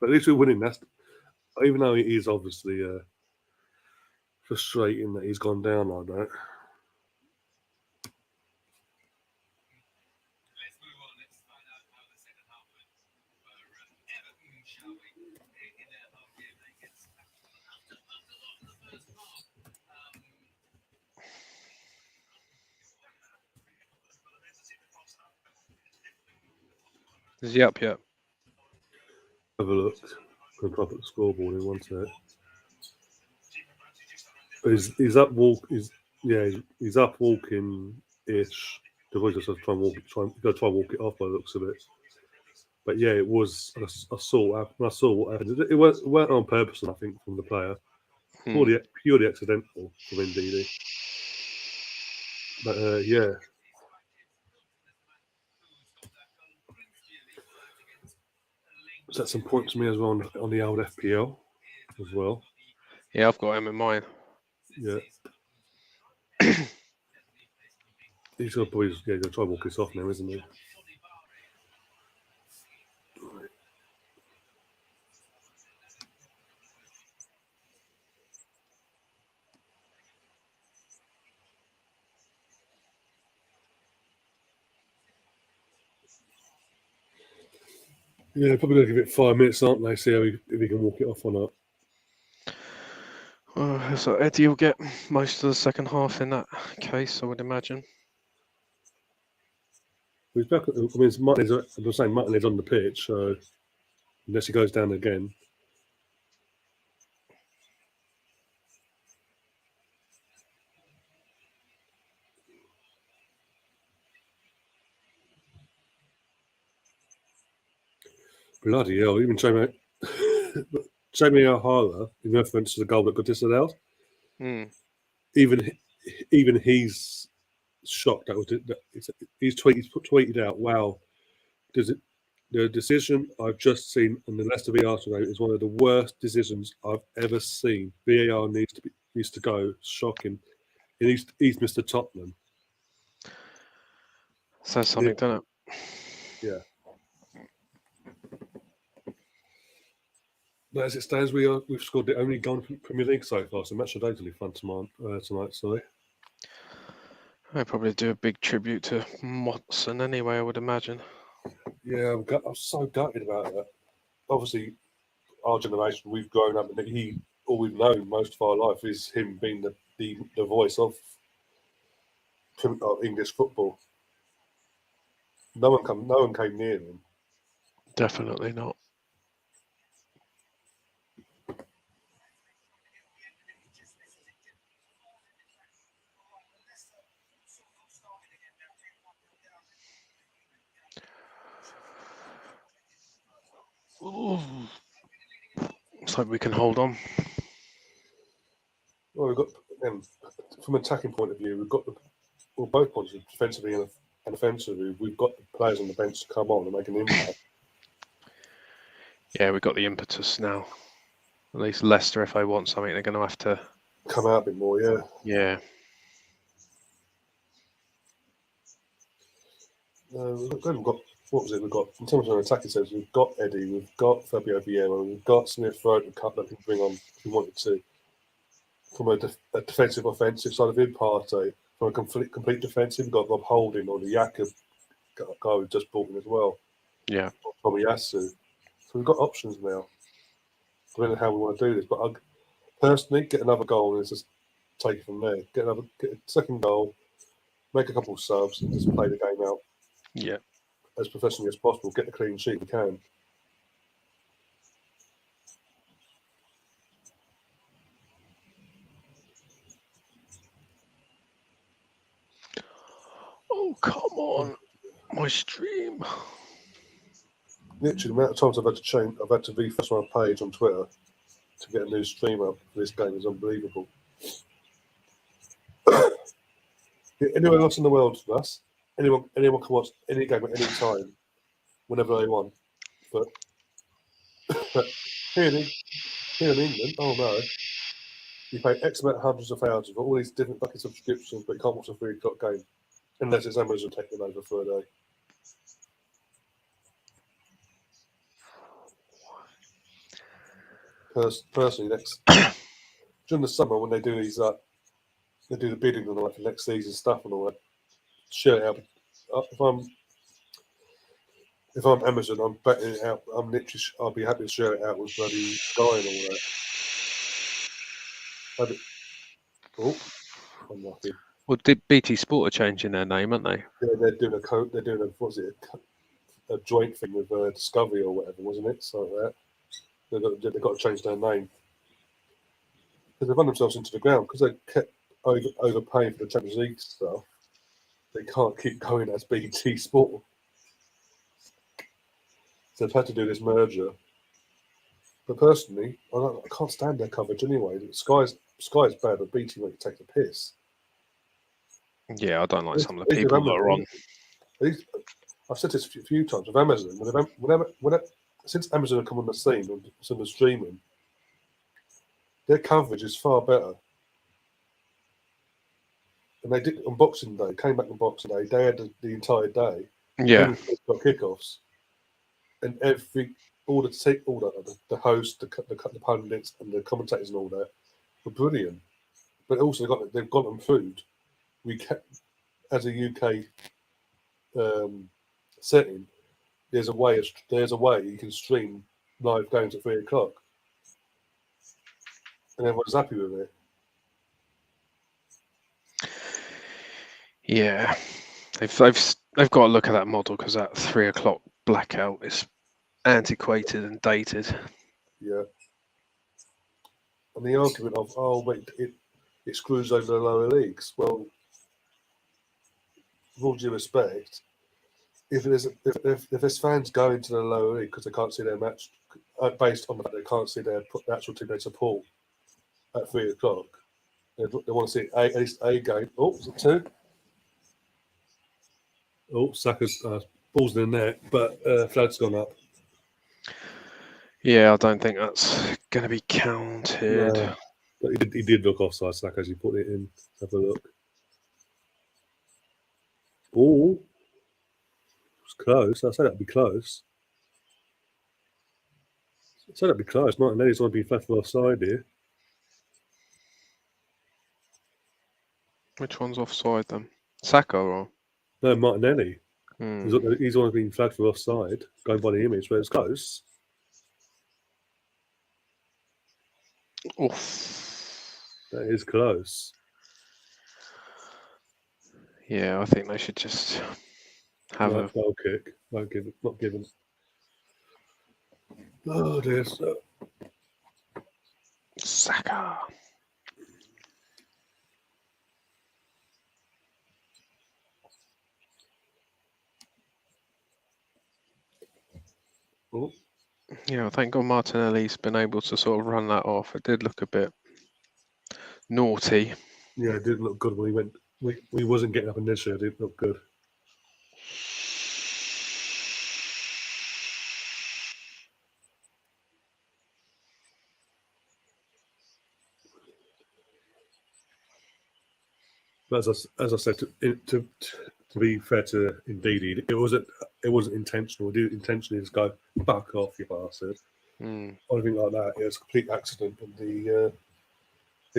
But at least we're winning. Even though it is obviously frustrating that he's gone down like that. Let's move on. Let's find out how the second half went for Everton, shall we? In their home game against after a lot in the first half. Is he up yet? Have a look. I'll try to put the scoreboard in one sec. But he's up he's up walking ish. The boy just has to try and walk it off by the looks of it. But yeah, it was. I saw what happened. It weren't on purpose, I think, from the player. Purely accidental from Ndidi. But yeah. Set some points to me as well on the old FPL as well. Yeah, I've got him in mine. Yeah. He's going to try and walk this off now, isn't he? Yeah, they're probably going to give it 5 minutes, aren't they? See if he can walk it off or not. So Eddie will get most of the second half in that case, I would imagine. He's back. I'm saying Martinelli's on the pitch, so unless he goes down again. Bloody hell! Even Jamie O'Hara, in reference to the goal that got disallowed, even he's shocked. He's tweeted out, "Wow, the decision I've just seen in the Leicester v Arsenal game is one of the worst decisions I've ever seen. VAR needs to go. Shocking. And he's Mr. Tottenham." Says something, doesn't it? Yeah. But as it stands, we've scored the only goal in the Premier League so far. So Matchday will be fun tonight. Sorry. I'll probably do a big tribute to Watson anyway, I would imagine. Yeah, I'm so gutted about that. Obviously, our generation, we've grown up, and all we've known most of our life is him being the voice of English football. No one came near him. Definitely not. Ooh. Looks like we can hold on. Well, we've got from an attacking point of view, we've got both points, defensively and offensively. We've got the players on the bench to come on and make an impact. Yeah, we've got the impetus now. At least Leicester, if they want something, they're going to have to come out a bit more. Yeah. Yeah. We've got what was it? We've got in terms of an attacking sense, we've got Eddie, we've got Fabio Vieira, we've got Smith Rowe and Cup that can bring on if we wanted to. From a defensive offensive side of it, Partey. From a complete defensive, we've got Rob Holding or the Jakob guy we just brought in as well. Yeah. Probably Yasu. So we've got options now. Depending on how we want to do this. But Personally, get another goal and just take it from there. Get a second goal, make a couple of subs, and just play the game out Yeah. as professionally as possible. Get the clean sheet you can. Oh, come on. My stream. Literally, the amount of times I've had to refresh my page on Twitter to get a new stream up for this game is unbelievable. Anyone else in the world, Russ? Anyone can watch any game at any time, whenever they want. But here in England, oh no, you pay X amount of hundreds of thousands for all these different fucking subscriptions, but you can't watch a 3 o'clock game unless it's Amazon taking over for a day. Personally, during the summer when they do these, they do the bidding on like the next season stuff and all that. Share it out. If I'm Amazon, I'm betting it out. I'll be happy to share it out with bloody Sky and all that. Oh, unlucky. Well, BT Sport are changing their name, aren't they? Yeah, they're doing a joint thing with Discovery or whatever, wasn't it? So they've got to change their name because they've run themselves into the ground because they kept overpaying for the Champions League stuff. They can't keep going as BT Sport, so they've had to do this merger. But personally, I can't stand their coverage anyway. Sky's bad, but BT might take the piss. Yeah, I don't like some of the people that are on. I've said this a few times with Amazon. Whenever, since Amazon have come on the scene and some of the streaming, their coverage is far better. And they did on Boxing Day. Came back on Boxing Day. They had the entire day. Yeah, got kickoffs, and all the host, the pundits, and the commentators and all that were brilliant. But also they've got them food. We kept as a UK setting. There's a way you can stream live games at 3 o'clock, and everyone's happy with it. yeah. They've got to look at that model because that 3 o'clock blackout is antiquated and dated. Yeah. And the argument of it screws over the lower leagues. Well, with all due respect, if there's fans going to the lower league because they can't see their match, based on the fact they can't see the actual team they support at 3 o'clock, they want to see at least a game. Oh, is it 2? Oh, Saka's balls in the net, but flag's gone up. Yeah, I don't think that's going to be counted. No, but he did look offside, Saka, as he put it in. Have a look. Oh, it's close. I said that'd be close. Martinelli's going to be flat for offside here. Which one's offside then? Saka or? No, Martinelli. Hmm. He's the one being flagged for offside, going by the image, but it's close. Oof. That is close. Yeah, I think they should just have a foul kick. Not given. Oh dear. Saka. Oh. Yeah, thank God Martinelli's been able to sort of run that off. It did look a bit naughty. Yeah, it didn't look good when he went. We wasn't getting up initially. It didn't look good. But as I said, to be fair to Ndidi, it wasn't intentional. He didn't intentionally just go back off, you bastard, or anything like that. It was a complete accident. And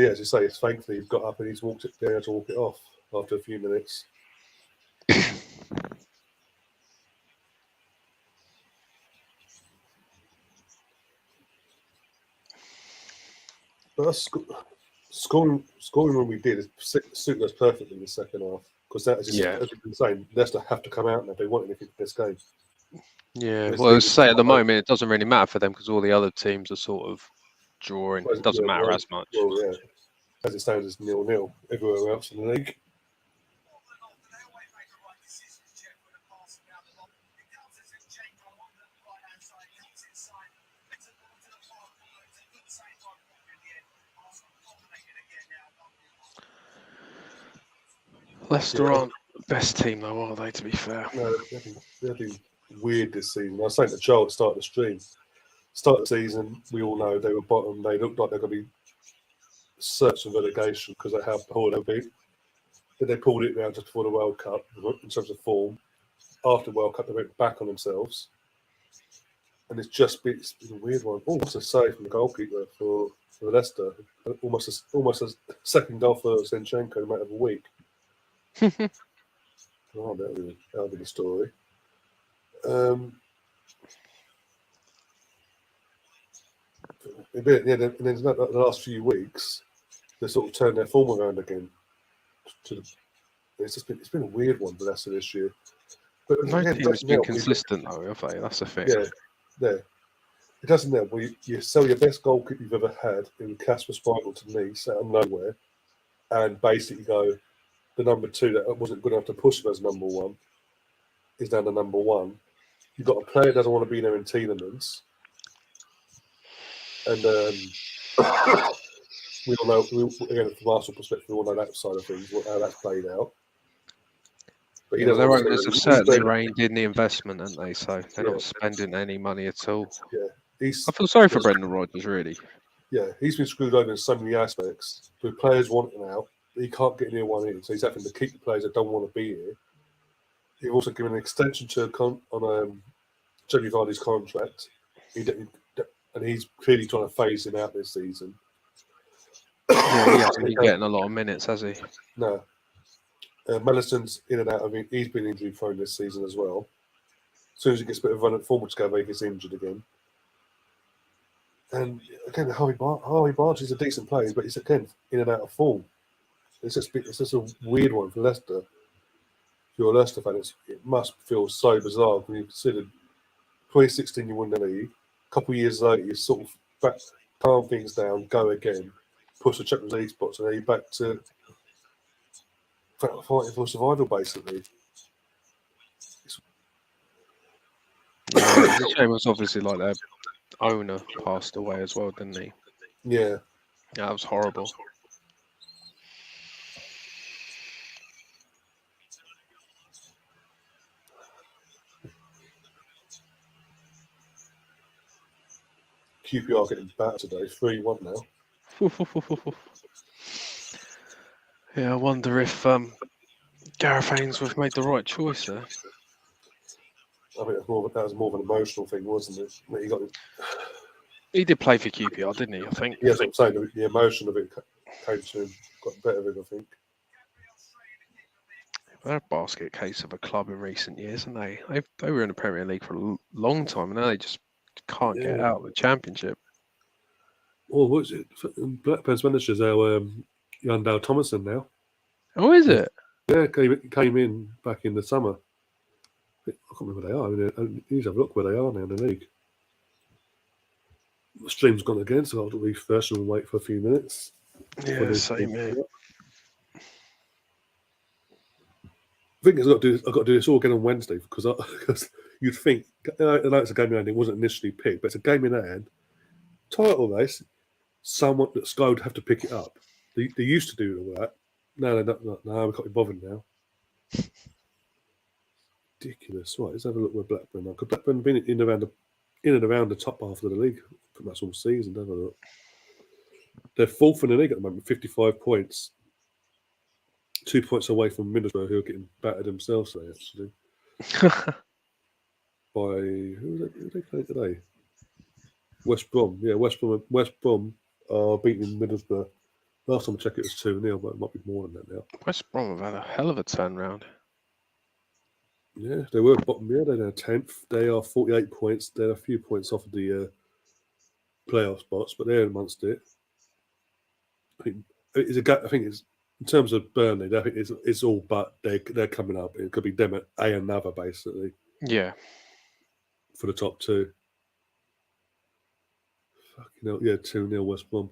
as you say, it's thankfully he's got up and he's been able to walk it off after a few minutes. But us scoring when we did suited us perfectly in the second half because that is just, as you've been saying, Leicester have to come out now if they want anything for this game. Yeah, This well, team as I is say, at the quite open. moment, it doesn't really matter for them because all the other teams are sort of drawing. It doesn't Yeah, matter as much. Well, yeah, as it stands, it's 0-0 everywhere else in the league. Leicester aren't the best team, though, are they, to be fair? No, they've been weird this season. I was saying to Joel at the start of the stream, start of the season, we all know they were bottom. They looked like they're going to be searching relegation because of how poor they've been. Then they pulled it down just before the World Cup in terms of form. After the World Cup, they went back on themselves. And it's been a weird one. Almost a save from the goalkeeper for Leicester. Almost a second goal for Zinchenko in a matter of a week. Oh, that'll be the story. And then the last few weeks, they sort of turned their form around again. It's been a weird one for Leicester this year. But No again, team's been consistent, though, have they? That's the thing. Yeah. It doesn't help. You sell your best goalkeeper you've ever had in Casper Spiegel to Nice out of nowhere, and basically go, the number 2 that wasn't good enough to push him as number 1 is now the number 1. You've got a player that doesn't want to be there in Tielemans. And we all know, again, from Arsenal perspective, we all know that side of things, how that's played out. But Their owners have certainly reined in the investment, haven't they? So they're not spending any money at all. Yeah. I feel sorry for Brendan Rodgers, really. Yeah, he's been screwed over in so many aspects. With players wanting out, he can't get near one in, so he's having to keep the players that don't want to be here. He's also given an extension on Jamie Vardy's contract, and he's clearly trying to phase him out this season. Yeah, he hasn't been getting a lot of minutes, has he? No. Melison's in and out. I mean, he's been injury prone this season as well. As soon as he gets a bit of run at form together, he gets injured again. And again, Harvey Barnes is a decent player, but he's again in and out of form. It's just a weird one for Leicester. If you're a Leicester fan, it must feel so bizarre when you consider 2016 you won the league. A couple of years later, you sort of calm things down, go again, push the Champions League spots, and then you're back to fighting for survival, basically. The shame was obviously like their owner passed away as well, didn't he? Yeah. That was horrible. QPR getting battered today, 3-1 now. Yeah, I wonder if Gareth Ainsworth made the right choice there. I think that was more of an emotional thing, wasn't it? He did play for QPR, didn't he? I think. Yes, I'm saying the emotion of it came to him, got the better of him, I think. They're a basket case of a club in recent years, aren't they? They were in the Premier League for a long time, and now they just can't get out of the Championship. Well, what's it? Blackburn's manager's our Yandel Thomason now. Oh, is it? Yeah, came in back in the summer. I can't remember where they are. I need to have a look where they are now in the league. The stream's gone again, so I'll refresh and wait for a few minutes. Yeah, same here. I think I've got to do this all again on Wednesday because you'd think, I know it's a game in hand, it wasn't initially picked, but it's a game in hand. Title race, someone that Sky would have to pick it up. They used to do all that. No, we can't be bothered now. Ridiculous. Right, let's have a look where Blackburn are. Because Blackburn have been in and around the top half of the league pretty much all season, have a look. They're fourth in the league at the moment, 55 points. 2 points away from Middlesbrough, who are getting battered themselves today, actually. By who they playing today? West Brom. Yeah, West Brom are beating Middlesbrough. Last time I checked, it was 2-0, but it might be more than that now. West Brom have had a hell of a turnaround. Yeah, they were bottom. Yeah, they're now 10th. They are 48 points. They're a few points off of the playoff spots, but they're amongst it. I think it's in terms of Burnley. I think it's all but they're coming up. It could be them at A and another basically Yeah. for the top two. Fucking hell, yeah, 2-0 West Brom.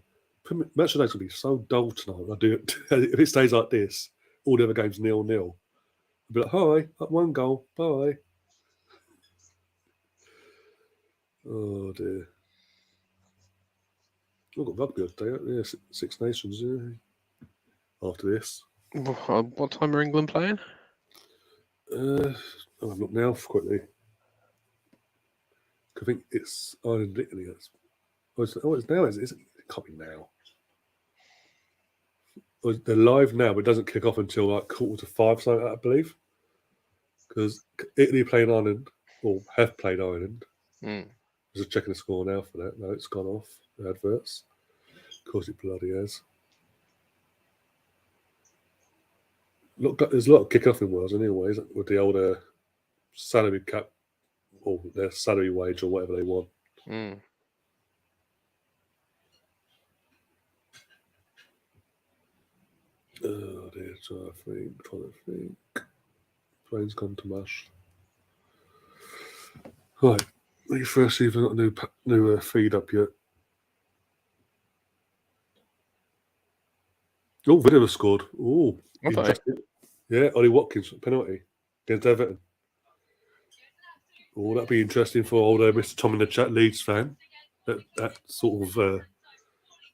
Match today's gonna be so dull tonight. I do if it stays like this, all the other games 0-0. I'll be like, hi, up 1 goal, bye. Oh dear. I've got rugby today. Yeah, Six Nations. Yeah. After this, What time are England playing? I'll have a look now quickly. I think it's Ireland, Italy. It's now. It can't be now. They're live now, but it doesn't kick off until like 4:45, something I believe. Because Italy playing Ireland, or have played Ireland. Mm. Just checking the score now for that. No, it's gone off. The adverts. Of course, it bloody has. Look, there's a lot of kick-off in Wales anyway, with the older salary cap or their salary wage or whatever they want. Mm. Oh dear, trying to think. Brain's gone to mush. Right, let me first see if I've got a new feed up yet. Oh, Villa scored. Oh, Okay. interesting. Yeah, Ollie Watkins penalty against Everton. Oh, that'd be interesting for old Mr. Tom in the chat, Leeds fan. That sort of, as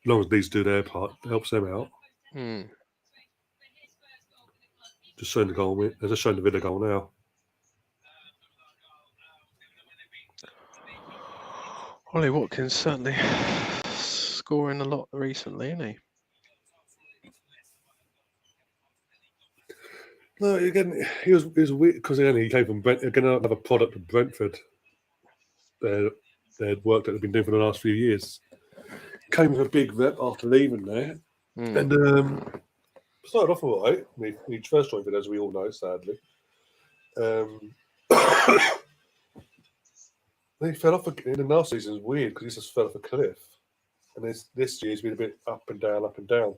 long as Leeds do their part, helps them out. Mm. Just showing the goal. They're just showing the Villa goal now. Ollie Watkins certainly scoring a lot recently, isn't he? No, again, he was weird because he came from Brent. Again, another product of Brentford. They'd work that they've been doing for the last few years. Came with a big rep after leaving there, and started off all right. He first joined it, as we all know, sadly. He fell off in the last season. Is weird because he just fell off a cliff, and this year he's been a bit up and down, up and down.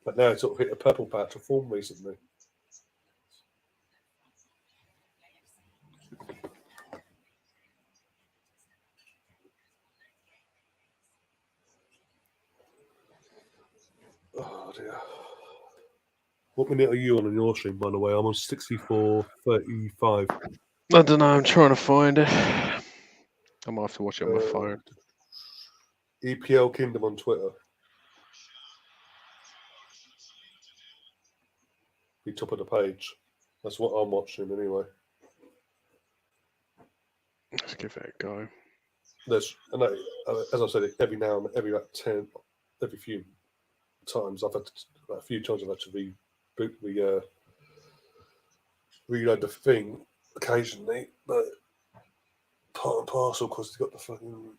But now it's sort of hit a purple patch of form recently. Oh dear. What minute are you on your stream, by the way? I'm on 64:35. I don't know. I'm trying to find it. I might have to watch it on my phone. EPL Kingdom on Twitter. Be top of the page. That's what I'm watching anyway. Let's give it a go. As I said, every now and every few times I've had a few times I've had to reload the thing occasionally, but part and parcel because it's got the fucking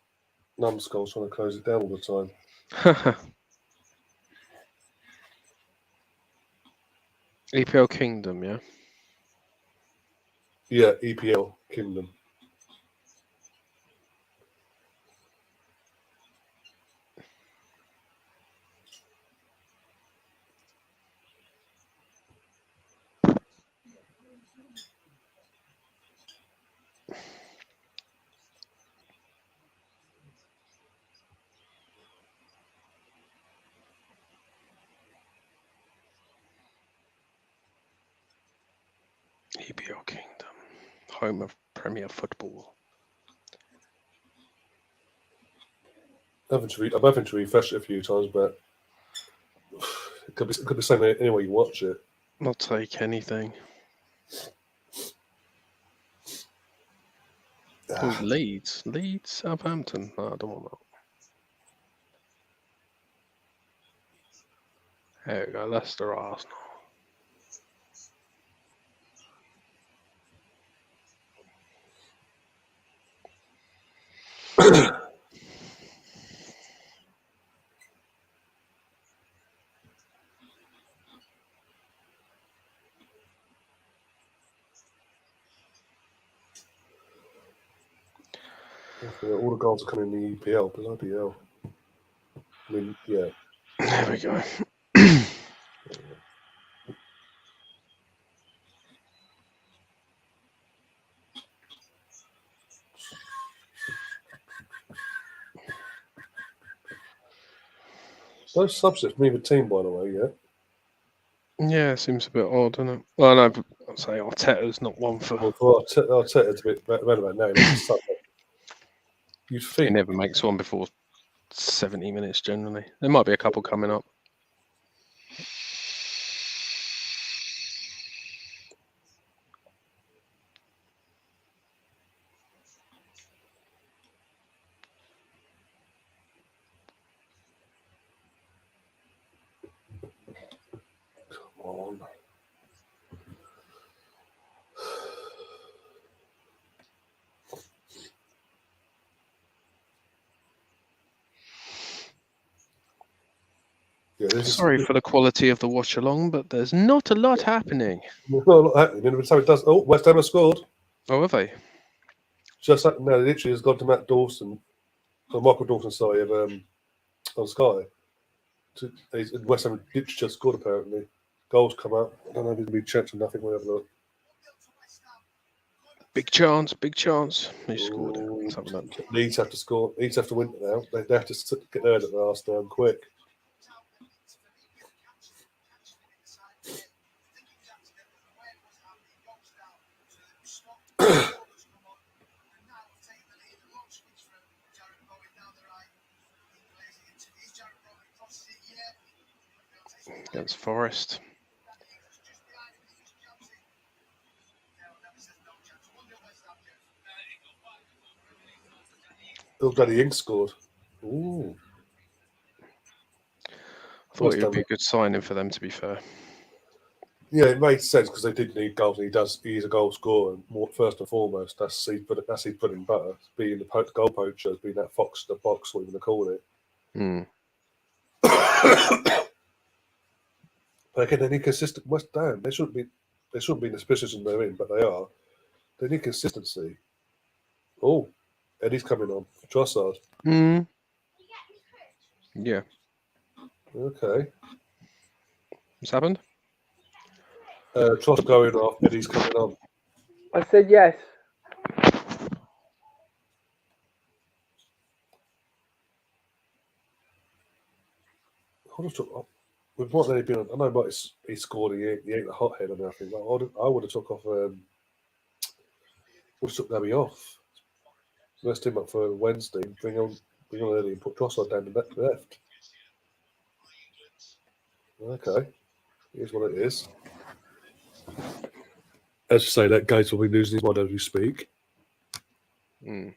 numbskulls trying to close it down all the time. EPL Kingdom, yeah. Yeah, EPL Kingdom. EPL Kingdom, home of Premier Football. I'm having to refresh it a few times, but it could be the same any way you watch it. Not take anything. Oh, Leeds, Southampton. No, I don't want that. There we go, Leicester, Arsenal. All the goals are coming in the EPL, bloody hell. I mean, yeah, There we go. No subject from either team, by the way, yeah. Yeah, seems a bit odd, doesn't it? Well, no, but I'd say Arteta's not one for. Well, for Arteta's a bit relevant now. That's a subject. You'd He think. never makes one before 70 minutes generally. There might be a couple coming up. Come on. Yeah, Sorry for the quality of the watch along, but there's not a lot happening. There's not a lot happening. Every time it does. Oh, West Ham have scored. Oh, have they? Just like, no, literally has gone to Matt Dawson, or Michael Dawson, sorry, of on Sky. West Ham literally just scored apparently. Goals come up. I don't know if it's going to be checked or nothing. We'll have a look. Big chance, big chance. Who scored it? Let's have a look. Leeds have to score. Leeds have to win it now. They have to get theirs at the last time quick. Against Forest. Oh, Danny Ings scored. Ooh. I thought it would be a good signing for them, to be fair. Yeah, it made sense because they did need goals. He's a goal scorer, first and foremost. That's his bread and butter. Being the goal poacher, being that fox in the box, what you want to call it. Hmm. But again, they need consistent. West Ham, they shouldn't be in the position they're in, but they are. They need consistency. Oh, Eddie's coming on. Trossard. Hmm. Yeah. Okay. What's happened? Trossard going off. Eddie's coming on. I said yes. With what they've been on, I know, but he scored. He ain't the hothead and everything. But I would have took off. Would have took Nabby off. Rest him up for Wednesday. Bring on early and put Trossard down the left. Okay, here's what it is. As you say, that guy's will be losing his mind as we speak. Hmm.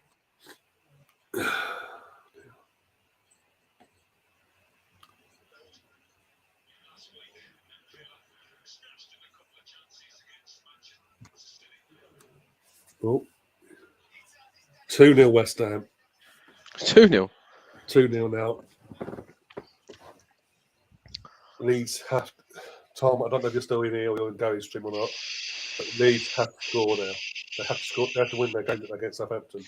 Oh. 2-0 West Ham. 2-0. 2-0 now. Leeds have Tom, I don't know if you're still in here or you're in Gary's stream or not, but Leeds have to score now. They have to score. They have to win their game against Southampton.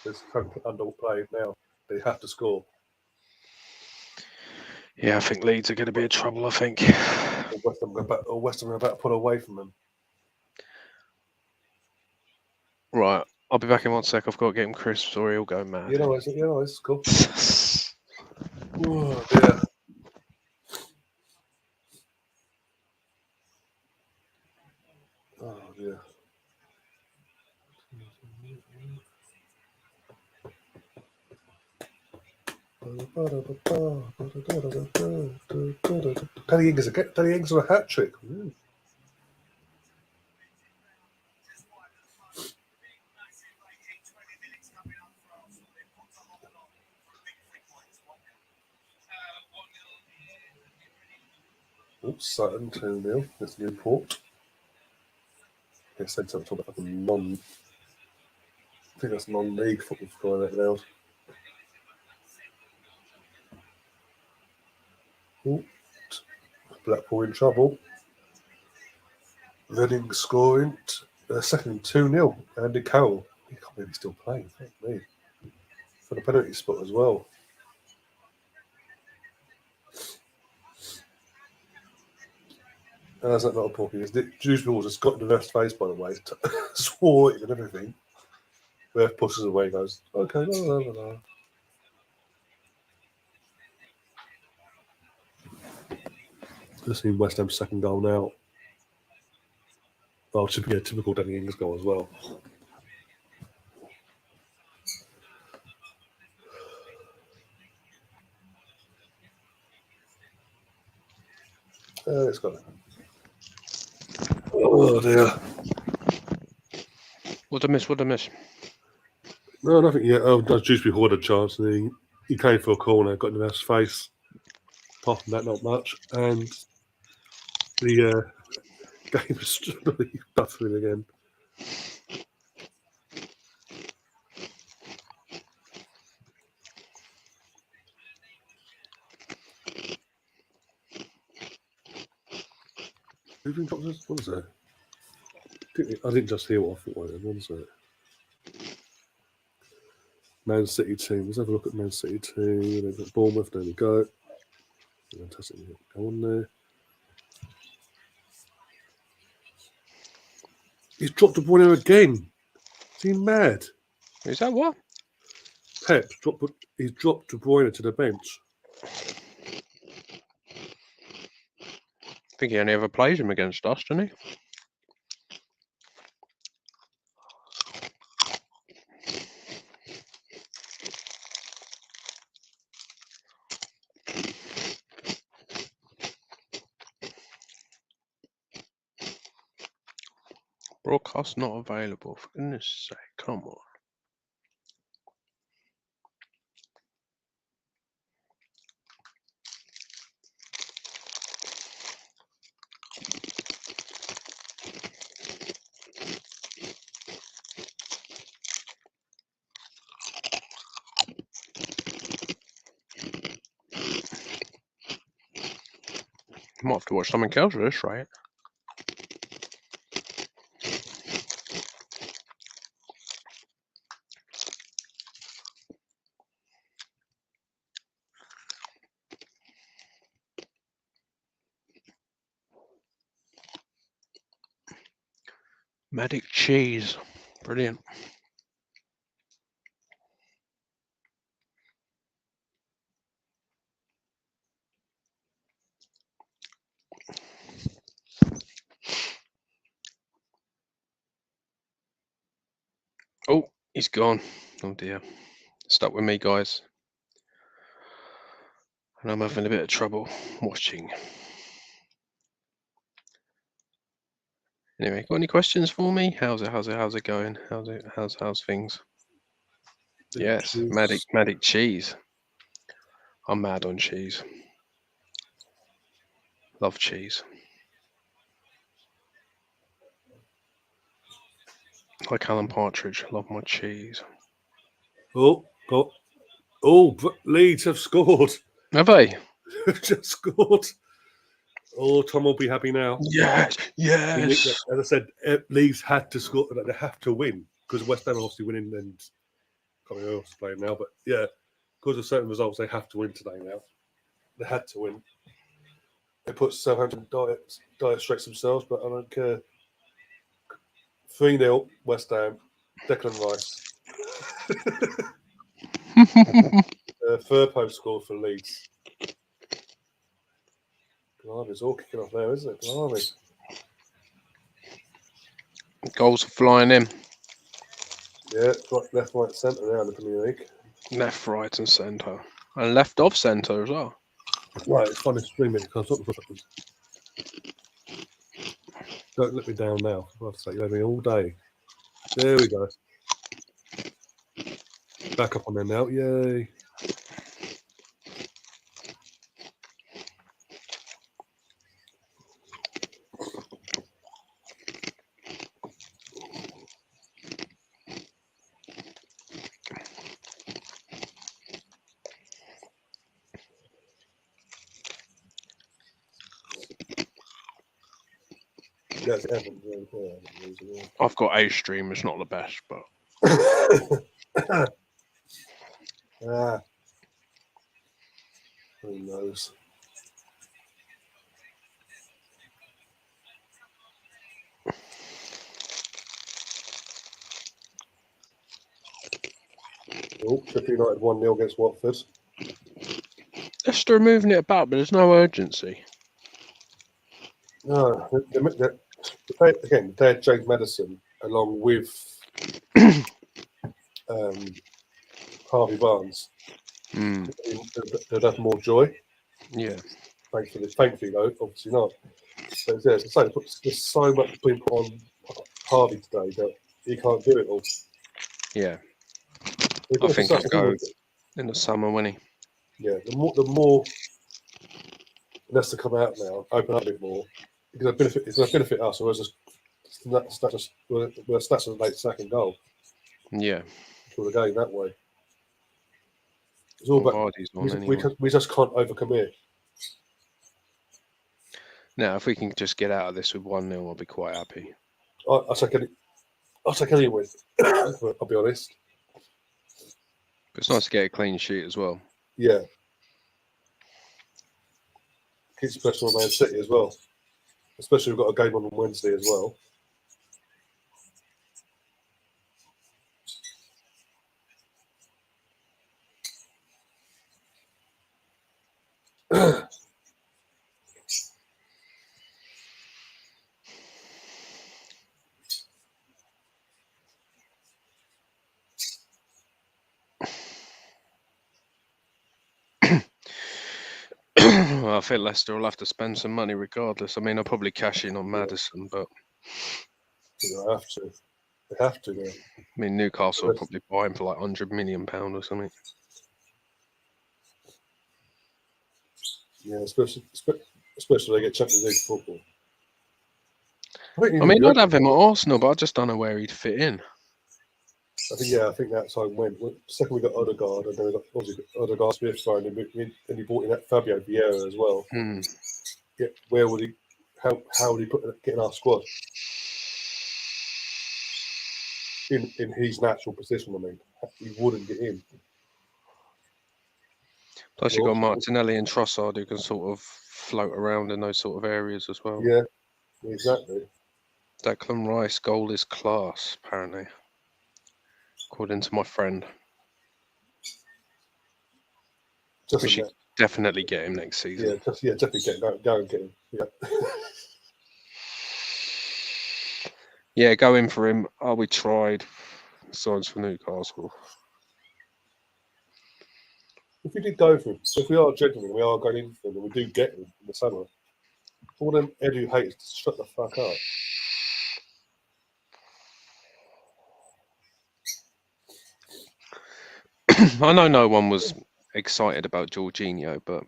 It's underplayed now. They have to score. Yeah, I think Leeds are going to be in trouble, I think. West Ham are about to pull away from them. Right. I'll be back in 1 sec. I've got to get him crisps or he'll go mad. It's cool. Oh, dear. Oh, dear. Danny Ings is a hat trick. Ooh. Sutton 2-0. That's Newport. I guess they're talking about the I think that's non-league football for crying out loud. Ooh. Blackpool in trouble. Reading scoring. Second 2-0. Andy Carroll. He can't believe he's still playing. Thank me. For the penalty spot as well. That's not a problem. Dewsbury just got in the ref's face, by the way. Swore at him and everything. The ref pushes away and goes, okay, no. Just seen West Ham's second goal now. Oh, typical Danny Ings goal as well. It's got it. Oh dear. What did I miss? No, nothing yet. Oh, Dewsbury had a chance and he came for a corner, got in the ref's face. Apart from that, not much. And the game is really buffering again. Who's been dropped? What is that? I didn't just hear what I thought. What is it? Man City team. Let's have a look at Man City team. They've got Bournemouth. There we go. Fantastic. Go on there. He's dropped De Bruyne again. Is he mad? Is that what? Pep he's dropped De Bruyne to the bench. I think he only ever plays him against us, doesn't he? Broadcast not available. For goodness sake, come on. Might have to watch something else with this, right? Medic cheese. Brilliant. Oh, he's gone. Oh dear. Stuck with me, guys. And I'm having a bit of trouble watching. Anyway, got any questions for me? How's it going? How's things? Yes, Medic cheese. I'm mad on cheese. Love cheese. Like Alan Partridge, love my cheese. Leeds have scored. Have they? Just scored. Oh, Tom will be happy now. Yes. As I said, Leeds had to score. They have to win because West Ham are obviously winning and can't remember who else is playing now. But yeah, because of certain results, they have to win today now. They had to win. They put Southampton dire straits themselves, but I don't care. 3-0 West Ham. Declan Rice. Third post score for Leeds. Blimey, it's all kicking off there, isn't it? Blimey. Goals are flying in. Yeah, left, right, centre now in the Premier League. Left, right, and centre. And left of centre as well. Right, it's fun to stream it because I'm not. Don't let me down now. For God's sake, you had me all day. There we go. Back up on there now. Yay. Yes, Evan. I've got a stream. It's not the best, but Who knows? Oh, Sheffield United 1-0 against Watford. Leicester are moving it about, but there's no urgency. No, again, they had James Maddison along with Harvey Barnes. Mm, They'd have more joy. yeah. Thankfully, though, obviously not. So there's so much being put on Harvey today that he can't do it all. Yeah. They've I got think such he'll a go thing, in the summer, won't he? yeah, the more Leicester come out now, open up a bit more, because it's going to benefit us, or as we're stats of a late second goal Yeah. for the game that way. It's all Well, about Vardy's on anyway. we just can't overcommit. Now, if we can just get out of this with 1-0, I'll be quite happy. I'll take any win. I'll be honest. But it's nice to get a clean sheet as well. Yeah. Keeps pressure on Man City as well. Especially we've got a game on Wednesday as well. Well, I feel Leicester will have to spend some money regardless. I mean, I'll probably cash in on Maddison, but They have to. They have to. Yeah. I mean, Newcastle will probably buy him for like £100 million or something. Yeah, especially they get Champions League football. I mean, I'd have him at Arsenal, but I just don't know where he'd fit in. I think that's how it went. Second, we got Odegaard, and then we got obviously Odegaard Smith, and then he brought in that Fabio Vieira as well. Hmm. Yeah, where would he? How would he get in our squad? In his natural position, I mean, he wouldn't get in. Plus, you've got Martinelli and Trossard who can sort of float around in those sort of areas as well. Yeah, exactly. Declan Rice goal is class, apparently, according to my friend. We should definitely get him next season. Yeah, definitely get him. Go and get him. Yeah. Yeah, go in for him. Oh, we tried. Signs for Newcastle. If we did go for him, if we are genuine, we are going in for him, and we do get him in the summer. All them Edu hates, shut the fuck up. I know no one was excited about Jorginho, but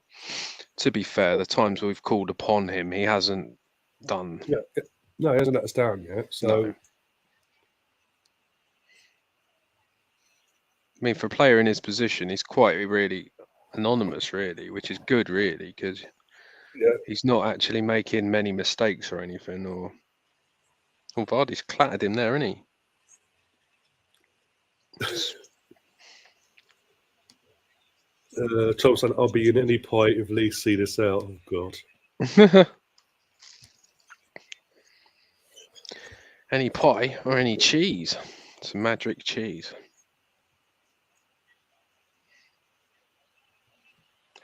to be fair, the times we've called upon him, he hasn't done. Yeah, no, he hasn't let us down yet. So, no. I mean, for a player in his position, he's quite really anonymous, really, which is good, really, because he's not actually making many mistakes or anything. Or Vardy's clattered him there, isn't he? Thompson, I'll be in any pie if Lee see this out. Oh God. Any pie or any cheese? Some magic cheese.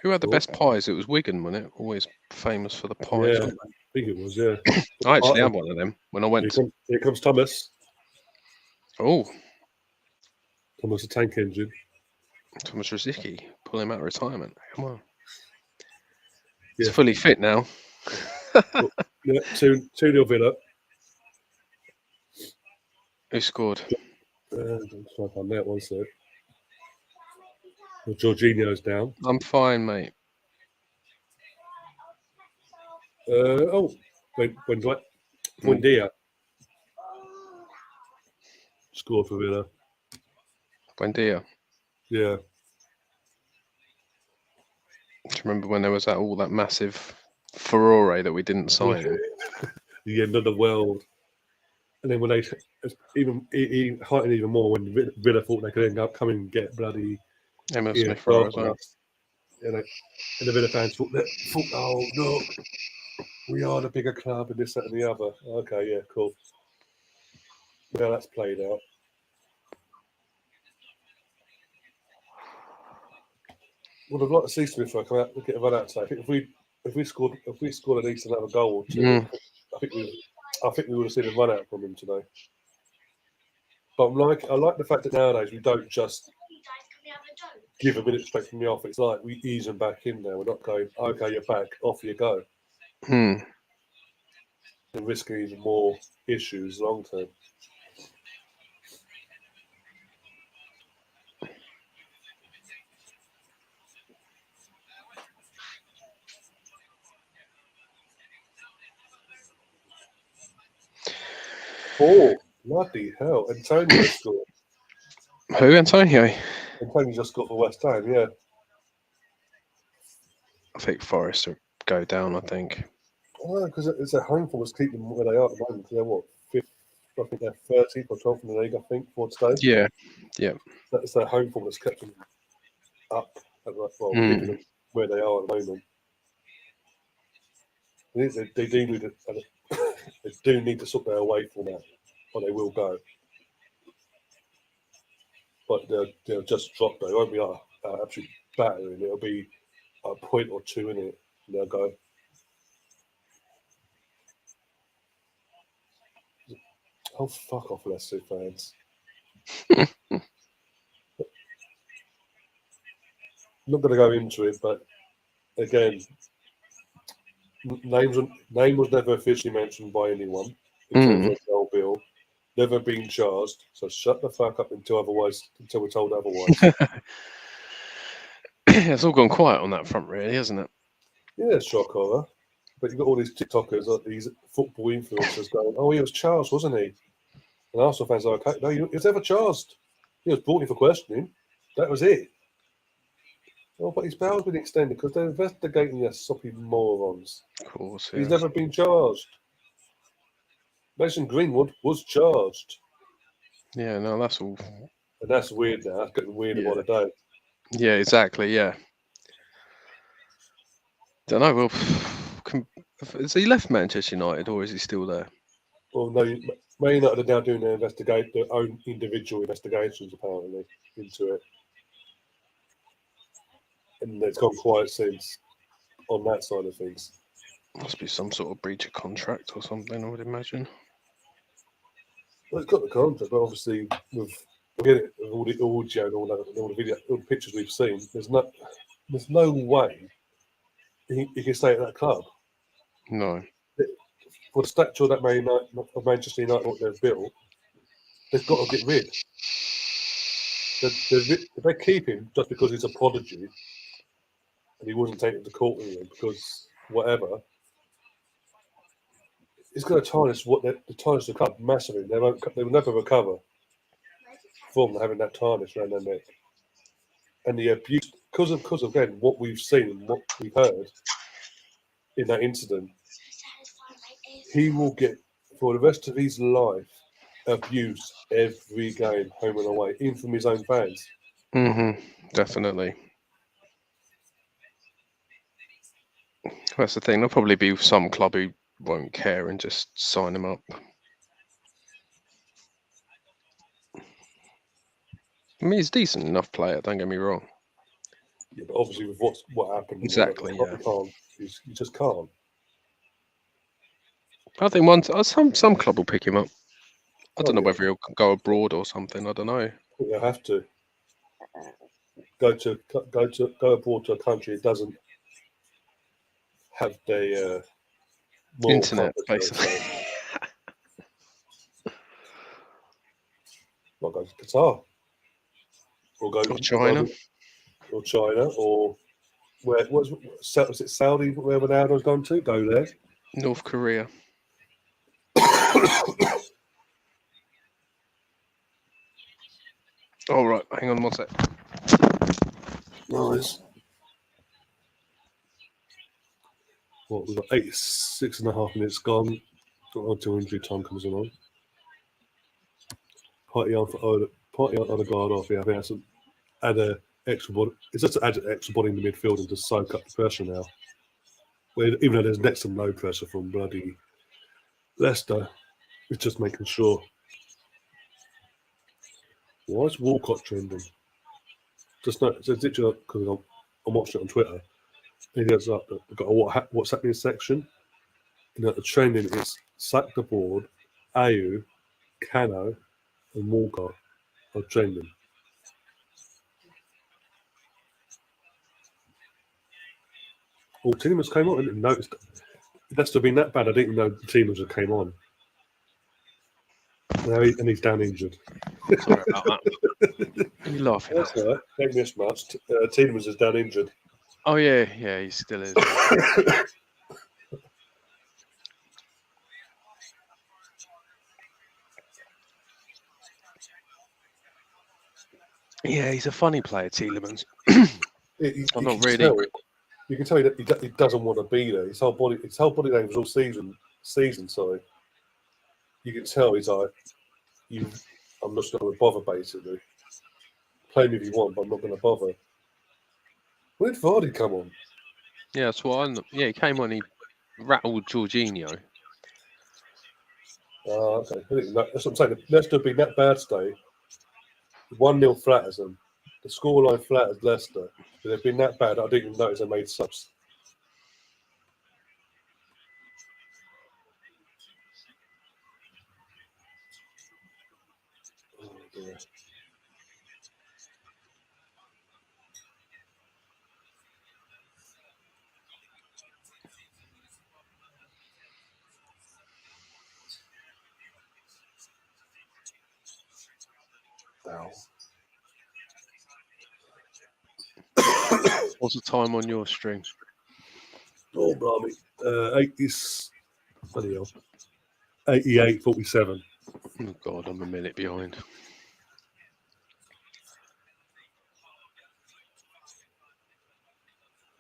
Who had the best pies? It was Wigan, wasn't it? Always famous for the pies. Yeah, I think it was. Yeah. I actually had one of them when I went. Here comes Thomas. Oh, Thomas the Tank Engine. Thomas Rosicky, pull him out of retirement. Come on. He's fully fit now. Yeah, 2-0 Villa. Who scored? I'm trying to find that one, sir. Jorginho's down. I'm fine, mate. Buendia scored for Villa. Buendia. Yeah. Do you remember when there was all that massive furore that we didn't sign him? The end of the world. And then when they he heightened even more when Villa thought they could end up coming and get bloody Emma Smith Rowe as well. And the Villa fans thought, oh look, we are the bigger club and this, that, and the other. Okay, yeah, cool. Now that's played out. would have liked to see Smith come out and get a run out today. I think if we scored at least another goal or two, Mm. I think we would have seen a run out from him today. But I like the fact that nowadays we don't just give a minute straight from the off. It's like we ease them back in there. We're not going, okay, you're back, off you go, Mm. and risking even more issues long term. Oh, bloody hell. Antonio scored. Who, Antonio? Antonio just got for West Ham, yeah. I think Forest will go down, I think. Oh, because it's a home for us keep them where they are at the moment. They're what, 5th? I think they're 13th or 12th in the league, I think, for today. Yeah. That's their home form that's kept them up, keeping them where they are at the moment. They do need to, they do need to sort their away form out, or they will go. But they'll just drop though. It won't be absolute battering. It'll be a point or two in it, and they'll go. Oh, fuck off, Leicester fans. Not going to go into it, but again, name was never officially mentioned by anyone in terms of the whole bill. Never been charged, so shut the fuck up until we're told otherwise. It's all gone quiet on that front, really, hasn't it? Yeah, shock horror. But you've got all these TikTokers, these football influencers going, "Oh, he was charged, wasn't he?" And Arsenal fans are okay. No, he was never charged. He was brought in for questioning. That was it. Oh, but his bail's been extended because they're investigating the soppy morons. Of course, He's never been charged. Mason Greenwood was charged. Yeah, no, that's all. And that's weird now. That's getting weirder by the day. Yeah, exactly, yeah. Don't know, well, has he left Manchester United or is he still there? Well, no, Man United are now doing their own individual investigations, apparently, into it. And it's gone quiet since on that side of things. Must be some sort of breach of contract or something, I would imagine. Well, it's got the contract, but obviously with all the audio and all the video, all the pictures we've seen, there's no way he can stay at that club. No. For the stature of that of Manchester United, what they've built, they've got to get rid. If they keep him just because he's a prodigy and he wasn't taken to court with him because whatever, it's going to tarnish the club massively. They will never recover from having that tarnish around their neck. And the abuse, because of again what we've seen and what we've heard in that incident, he will get for the rest of his life abuse every game, home and away, even from his own fans. Definitely. That's the thing. There'll probably be some club who won't care and just sign him up. I mean, he's a decent enough player, don't get me wrong. Yeah, but obviously with what happened, Exactly, you just can't. I think some club will pick him up. I don't know whether he'll go abroad or something. I don't know. I think they'll have to go abroad to a country that doesn't have the Internet, basically. Not go to Qatar, or go Or China, or China, or where was it Saudi? Where Ronaldo's gone to? Go there. North Korea. All right, hang on one sec. Nice. What we've got 6.5 minutes gone. Until injury time comes along. Party on the guard off. Yeah, I think that's add an extra body. It's just to add an extra body in the midfield and to soak up the pressure now. Even though there's next to no pressure from bloody Leicester, it's just making sure. Why is Walcott trending? Just no, it's literally because I'm watching it on Twitter. He goes up, they've got a what's happening section. And at the trending, it's Sack the Board, Ayu, Cano, and Walcott are trending. Oh, Tielemans came on. I didn't notice. That's to have been that bad. I didn't know Tielemans had came on. Now and he's down injured. Sorry about that. Are you laughing That's at? all right. Don't miss much. Tielemans is down injured. Oh yeah, he still is. Yeah, he's a funny player, Tielemans. I'm not really. You can tell that he doesn't want to be there. His whole body language all season. Sorry. You can tell he's like, I'm not going to bother. Basically, play me if you want, but I'm not going to bother. When did Vardy come on? Yeah, that's what he came on. He rattled Jorginho. Oh, okay. That's what I'm saying. Leicester have been that bad today. 1-0 flat as them. The scoreline flat as Leicester. But they've been that bad. I didn't even notice they made subs. Oh dear. Ow. What's the time on your string? Oh, blimey. 88:47. Oh God, I'm a minute behind.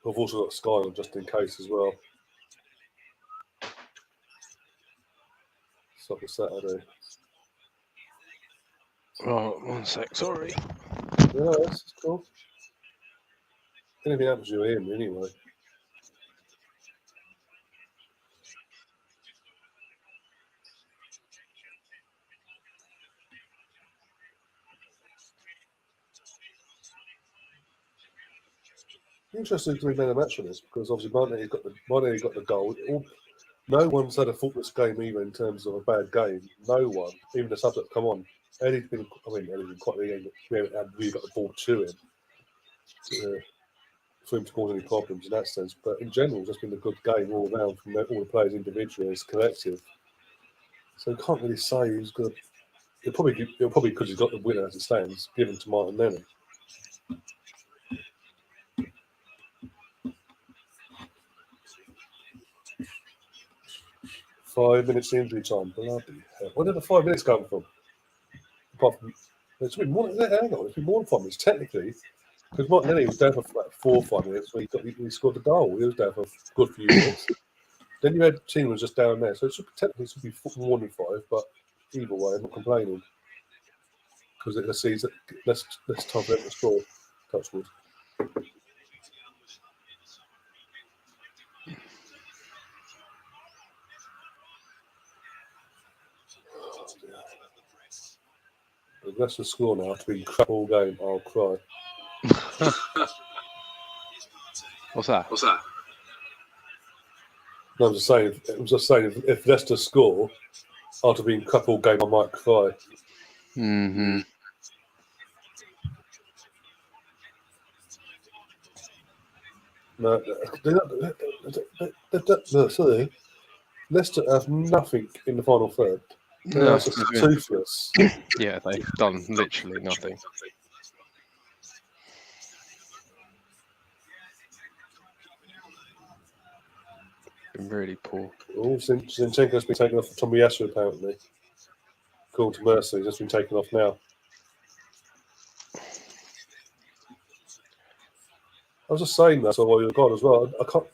I've also got Sky on just in case as well. It's like a Saturday. Oh, 1 sec. Sorry. Yeah, that's cool. Anything happens, you're in anyway. Interesting to be man of the match on this because obviously Martinelli got the goal. No one's had a faultless game either in terms of a bad game. No one, even the subs that come on. Eddie's been quite the we haven't really got the ball to him for him to cause any problems in that sense. But in general, it's just been a good game all around from all the players individually as collective. So you can't really say he's good. It'll probably because he's got the winner as it stands, given to Martinelli. Five minutes injury time. Bloody hell. Where did the 5 minutes come from? Apart from, it's been more than 5 minutes, technically. Because Martinelli was down for like 4 or 5 minutes when he scored the goal. He was down for a good few minutes. Then you had Tielemans just down there. So it should be more than 5, but either way, I'm not complaining. Because let's see, let's time for them to score. Touchwood. If Leicester score now to be crap all game, I'll cry. What's that? No, I'm just saying, if Leicester score after being crap all game, I might cry. Mm-hmm. No, sorry. Leicester have nothing in the final third. They're just toothless. Yeah, they've done literally nothing. Been really poor. Oh, Zinchenko's been taken off for Tommy Yasu, apparently. According to Mercy, he's just been taken off now. I was just saying that while you were gone as well. I can't.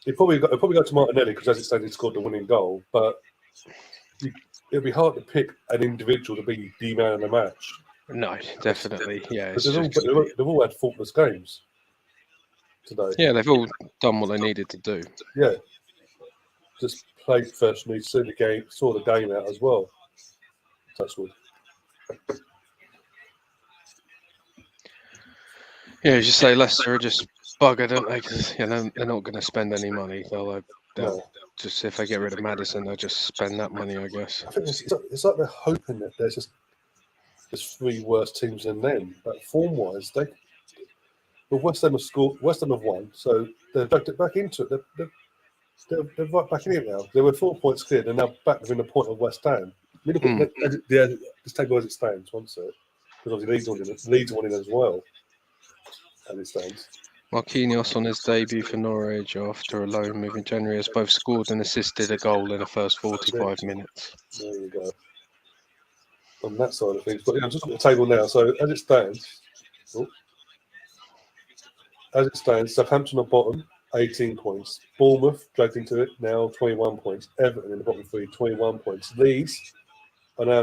He probably got to Martinelli because as it stands, he scored the winning goal. But it'd be hard to pick an individual to be the man of the match. No, definitely. Yeah, Because they've all had faultless games today. Yeah, they've all done what they needed to do. Yeah, just played professionally, saw the game out as well. Touchwood. Yeah, just say Leicester are just buggered, aren't they? Because they're not going to spend any money. They'll No. just, if they get rid of Maddison, they'll just spend that money, I guess. I think it's like they're hoping that there's three worse teams than them. But form-wise, West Ham have won, so they're back into it. They're right back in it now. They were 4 points clear. They're now back within a point of West Ham. Let's take it as it stands, won't it? Because obviously Leeds are winning as well, as it stands. Marquinhos on his debut for Norwich after a loan move in January has both scored and assisted a goal in the first 45 minutes. There you go. On that side of things. But yeah, I'm just looking at the table now. So as it stands, Southampton are bottom, 18 points. Bournemouth dragged into it now, 21 points. Everton in the bottom three, 21 points. Leeds are now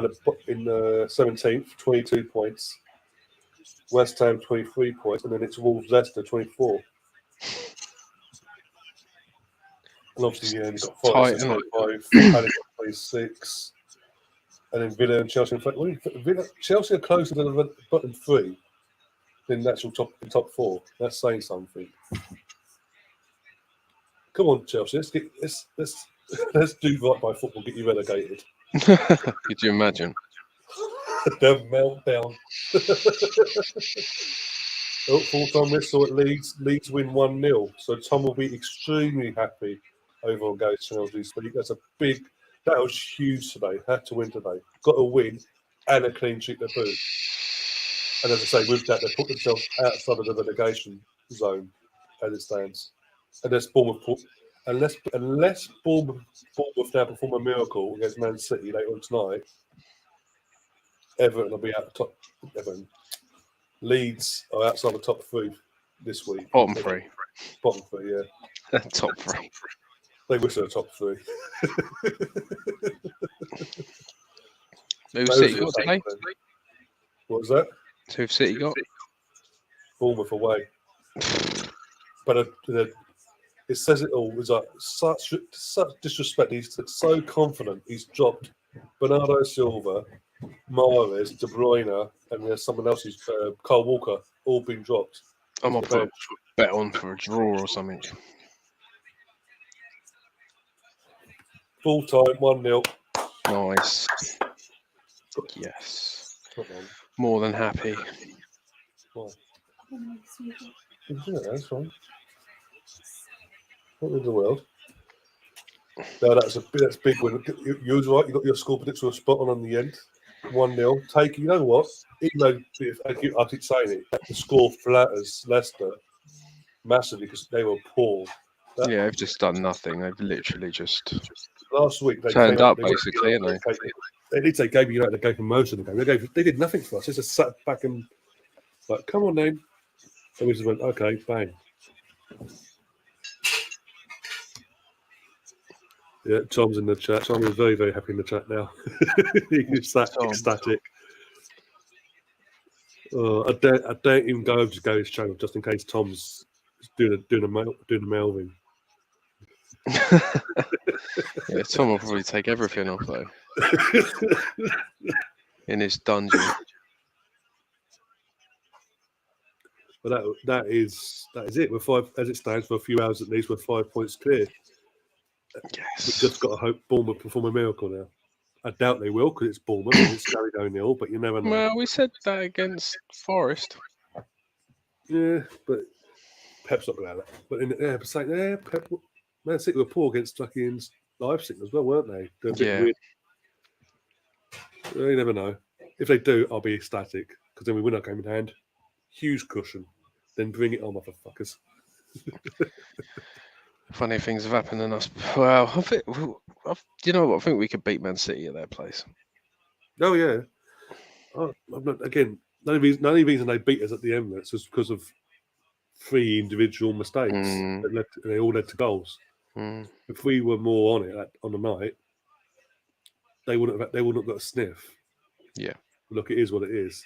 in the 17th, 22 points. West Ham 23 points, and then it's Wolves Leicester 24. And obviously, you've got Forest at 25, Palace at 26, and then Villa and Chelsea. In fact, Chelsea are closer to the bottom three than the actual top four. That's saying something. Come on, Chelsea. Let's do right by football. Get you relegated. Could you imagine? The meltdown. Full-time whistle at Leeds. Leeds win 1-0. So Tom will be extremely happy over on Gary Chelsea. That's a big. That was huge today. Had to win today. Got a win and a clean sheet to boot. And as I say, with that, they put themselves outside of the relegation zone as it stands. Unless Bournemouth now perform a miracle against Man City later on tonight, Everton will be out the top. Leeds are outside the top three this week. Bottom three. Bottom three, yeah. Top three. They wish they were top three. Who's City got today? What was that? Who've City got? Bournemouth away. But it says it all. It was like such disrespect. He's so confident. He's dropped Bernardo Silva, Mahrez, De Bruyne, and there's someone else who's Kyle Walker, all been dropped. I might put a bet on for a draw or something. Full time, 1-0. Nice. Yes. More than happy. Yeah, that's fine. Not in the world. No, that's big win. You was right. You got your score prediction spot on the end. 1-0. You know what? Even though I keep saying it, the score flatters Leicester massively because they were poor. They've just done nothing. They've literally just last week they turned up basically, haven't they? At least they gave United a game for most of the game. They did nothing for us. They just sat back and like, come on, then. And we just went, okay, bang. Yeah, Tom's in the chat. Tom is very, very happy in the chat now. He's ecstatic. I don't even go over to Gary's channel just in case Tom's doing a Melvin. Yeah, Tom will probably take everything off though. In his dungeon. But that is it. We're five, as it stands, for a few hours at least. We're 5 points clear. Yes. We've just got to hope Bournemouth perform a miracle now. I doubt they will because it's Bournemouth and it's Gary O'Neill, but you never know. Well, we said that against Forest. Yeah, but Pep's not going to have that. But Pep, Man City were poor against fucking Leipzig as well, weren't they? They're a bit weird. You never know. If they do, I'll be ecstatic because then we win our game in hand. Huge cushion. Then bring it on, motherfuckers. Funny things have happened in us. Well, I think, you know what? I think we could beat Man City at their place. Oh, yeah. Again, the only reason they beat us at the Emirates was because of 3 individual mistakes. They all led to goals. If we were more on it on the night, they wouldn't have got a sniff. Yeah. Look, it is what it is.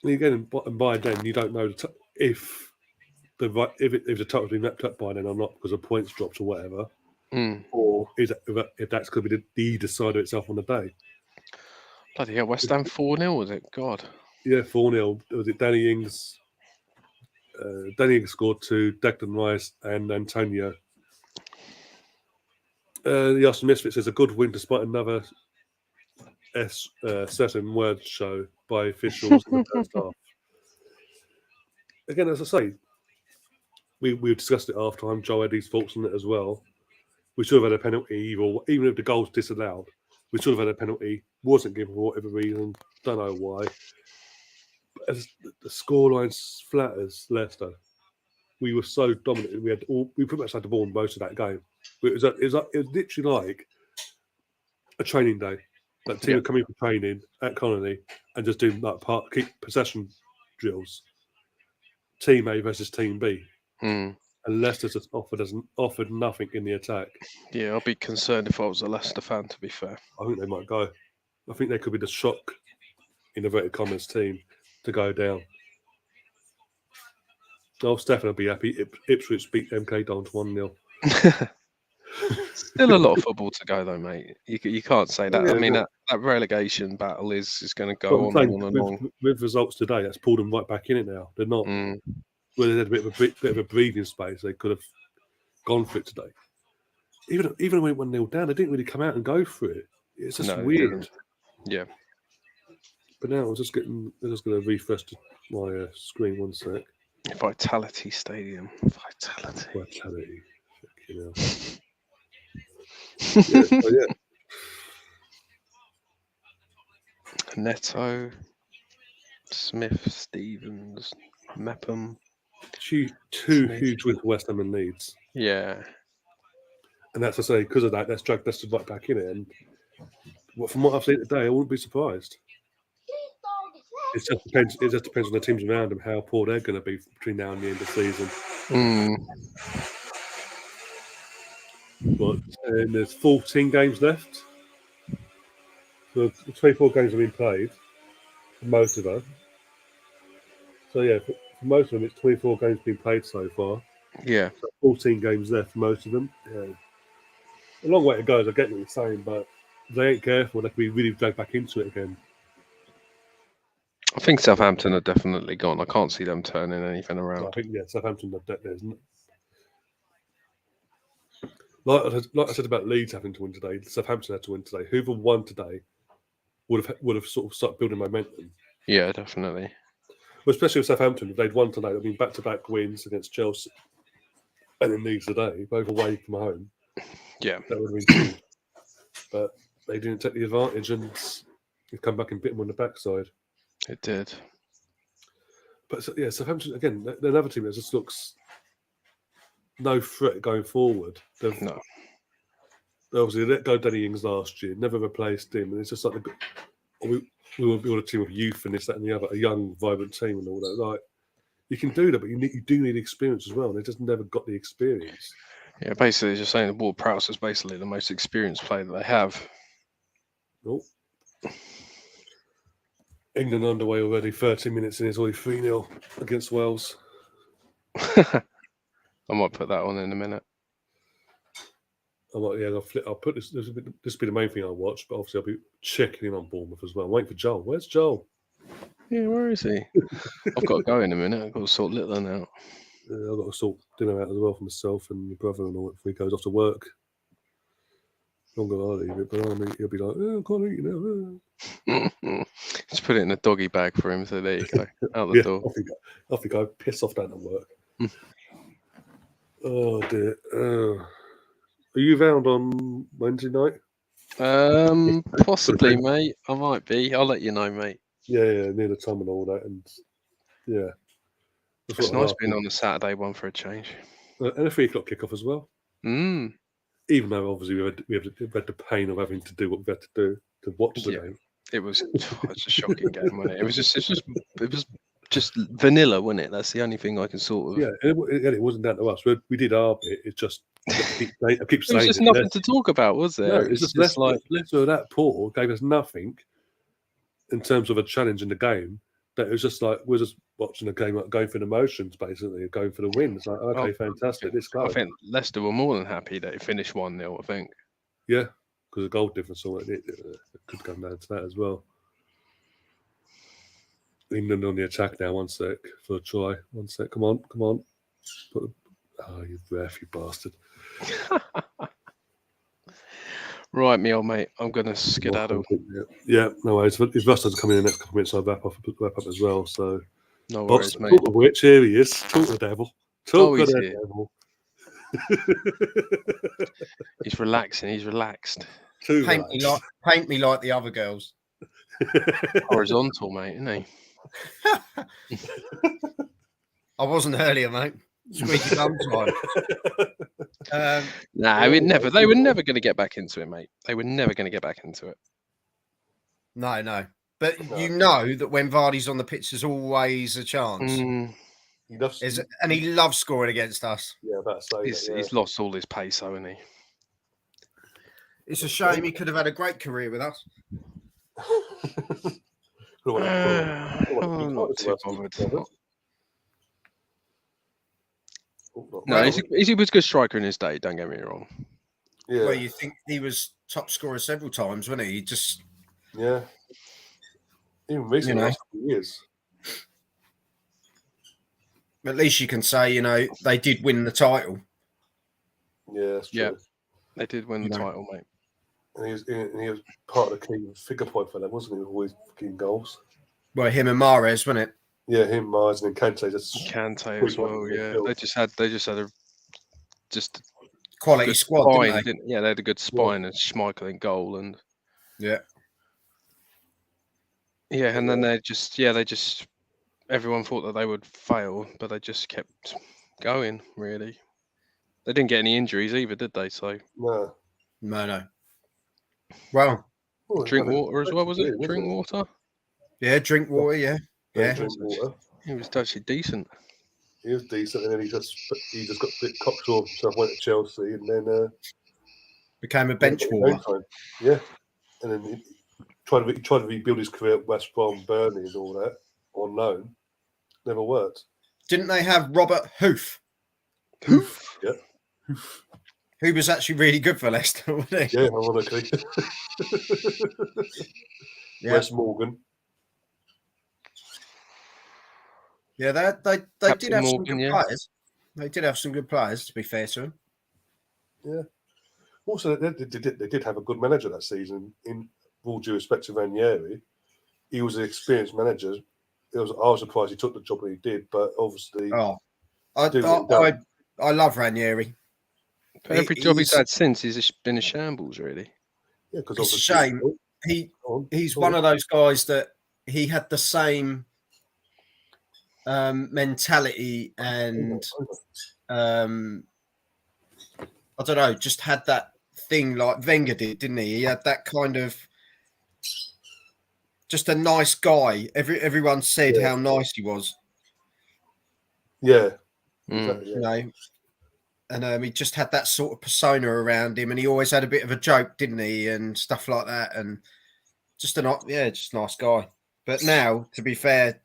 And again, and by then, you don't know if the touch has been wrapped up by then or not because the points dropped or whatever, or if that's going to be the decider itself on the day. Bloody hell, West Ham 4-0, was it? God. Yeah, 4-0. Was it Danny Ings Danny scored 2, Declan Rice and Antonio. The Arsenal Misfits is a good win despite another certain word show by officials in the first half. Again, as I say, we discussed it after time. Joe Eddie's thoughts on it as well. We should have had a penalty, even if the goal's disallowed. We should have had a penalty. Wasn't given for whatever reason. Don't know why. But as the scoreline flatters Leicester, we were so dominant. We pretty much had the ball in most of that game. It was literally like a training day. Like team would come in for training at Colony and just do like keep possession drills. Team A versus Team B. And Leicester just offered nothing in the attack. Yeah, I'd be concerned if I was a Leicester fan, to be fair. I think they might go. I think they could be the shock, in inverted commas, team to go down. Oh, Stefan will be happy. Ipswich beat MK Dons 1-0. Still a lot of football to go, though, mate. You can't say that. Yeah, I mean, that relegation battle is going to go on and on. With results today, that's pulled them right back in it now. They're not. Well, they had a bit of a breathing space. They could have gone for it today. Even when it went 1-0 down, they didn't really come out and go for it. It's just weird. Yeah. But now I'm just going to refresh my screen 1 sec. Vitality Stadium. Vitality. You know. Neto, Smith, Stevens, Mepham. Two huge wins for West Ham and Leeds. Yeah. And that's to say, because of that, that's dragged Leicester right back in it. And from what I've seen today, I wouldn't be surprised. It just depends on the teams around them, how poor they're going to be between now and the end of the season. But there's 14 games left. So 24 games have been played for most of them. So yeah, for most of them, it's 24 games been played so far. Yeah. So 14 games left for most of them. Yeah. A long way to go, as I get what you're saying, but if they ain't careful, they could be really dragged back into it again. I think Southampton are definitely gone. I can't see them turning anything around. I think, Southampton, like I said about Leeds having to win today, Southampton had to win today. Whoever won today would have sort of started building momentum. Yeah, definitely. Well, especially with Southampton, if they'd won today, I mean, back-to-back wins against Chelsea and then Leeds today, both away from home. Yeah. That would have been good. But they didn't take the advantage and they've come back and bit them on the backside. It did. But yeah, Southampton, again, they're another team that just looks no threat going forward. No. They obviously let go Danny Ings last year, never replaced him. And it's just like we want to build a team of youth and this, that, and the other, a young, vibrant team and all that. Like, you can do that, but you do need experience as well. And they just never got the experience. Yeah, basically, just saying that Ward Prowse is basically the most experienced player that they have. Nope. England underway already, 30 minutes in, it's already 3-0 against Wales. I might put that on in a minute. I'll put this will be the main thing I'll watch, but obviously I'll be checking in on Bournemouth as well. I'm waiting for Joel. Where's Joel? Yeah, where is he? I've got to go in a minute. I've got to sort Litland out. I've got to sort dinner out as well for myself and my brother and all before he goes off to work. Longer I'll leave it, but he'll be like, I can't eat now. Just put it in a doggy bag for him, so there you go. Out the door. Off you go. Piss off down at work. Oh, dear. Are you round on Wednesday night? Possibly, mate. I might be. I'll let you know, mate. Yeah, near the time and all that. And yeah. It's nice being on a Saturday one for a change. And a 3 o'clock kickoff as well. Even though obviously we had the pain of having to do what we had to do to watch the game. It was a shocking game, wasn't it? It was just vanilla, wasn't it? That's the only thing I can sort of. Yeah, it wasn't down to us. We did our bit. It's just I keep saying it was just nothing to talk about, was there? No, it's just Leicester of that poor gave us nothing in terms of a challenge in the game. That it was just like we're just watching a game, going through the motions, basically, going for the win. It's like, okay, fantastic, let's go. I think Leicester were more than happy that it finished 1-0, I think. Yeah, because the goal difference, it could come down to that as well. England on the attack now. 1 sec for a try. 1 sec. Come on. You ref, you bastard. Right, me old mate. I'm going to skedaddle. Yeah, no worries. If Russ doesn't come in the next couple of minutes, I'll wrap up as well. So, No worries, mate. Talk of which, here he is. Talk the devil. Talk of the devil. He's relaxing. He's relaxed. Paint me like the other girls. Horizontal, mate, isn't he? I wasn't earlier, mate. Squeaky bum time. Nah, they were never going to get back into it, mate. They were never going to get back into it. No. But you know that when Vardy's on the pitch, there's always a chance. And he loves scoring against us. Yeah, about to say he's lost all his pace, though, hasn't he? It's a shame. He could have had a great career with us. I'm not too bothered. No, he was a good striker in his day, don't get me wrong. Yeah. Well, you think he was top scorer several times, wasn't he? Yeah. Even recently, last couple of years. At least you can say, they did win the title. Yeah, that's true. Yeah, they did win the title, mate. And he was part of the key figure point for them, wasn't he? Always kicking goals. Well, him and Mahrez, wasn't it? Yeah, him, Mahrez, and Kante. Kante as well. Yeah, they just had a quality squad, spine, didn't they? Yeah, they had a good spine and Schmeichel in goal, and yeah, and then they just everyone thought that they would fail, but they just kept going. Really, they didn't get any injuries either, did they? So no. Well, drink water as well, was it? Drink water. Yeah, drink water. Yeah. Drink water. He was actually decent. He was decent, and then he just got a bit cocksure himself, went to Chelsea, and then became a bench warmer. Yeah, and then he tried to rebuild his career at West Brom, Burnley, and all that on loan. Never worked. Didn't they have Robert Hoof? Yeah. Who was actually really good for Leicester, wasn't he? Yeah, ironically. Wes Morgan. Yeah, they did have some good players. They did have some good players, to be fair to them. Yeah. Also, they did have a good manager that season. In all due respect to Ranieri, he was an experienced manager. I was surprised he took the job that he did, but obviously, I love Ranieri. But every job he's had since, he's been a shambles, really. Yeah, because it's a shame. He's one of those guys that he had the same mentality and I don't know, just had that thing like Wenger did, didn't he? He had that kind of just a nice guy. Everyone said how nice he was. Yeah. Exactly, and he just had that sort of persona around him, and he always had a bit of a joke, didn't he, and stuff like that, and just a nice guy. But now, to be fair,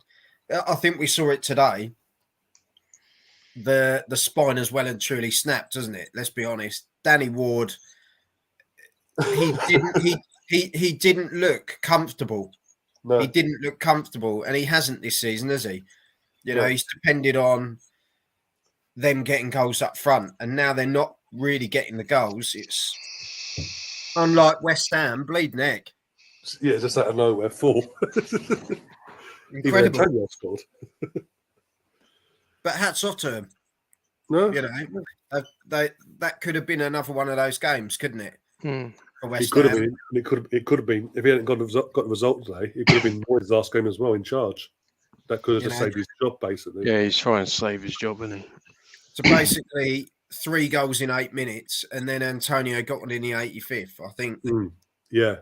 I think we saw it today. The spine has well and truly snapped, doesn't it? Let's be honest. Danny Ward, he didn't look comfortable. No. He didn't look comfortable, and he hasn't this season, has he? He's depended on them getting goals up front, and now they're not really getting the goals. It's unlike West Ham, bleeding egg. Yeah, just out of nowhere, 4. Incredible. Even scored. But hats off to him. No, that could have been another one of those games, couldn't it? For West it could Ham. have been. It could have been. If he hadn't got the result today, it could have been Moyes' last game as well in charge. That could have just saved his job, basically. Yeah, he's trying to save his job, isn't he? So basically, 3 goals in 8 minutes, and then Antonio got one in the 85th. I think. Yeah.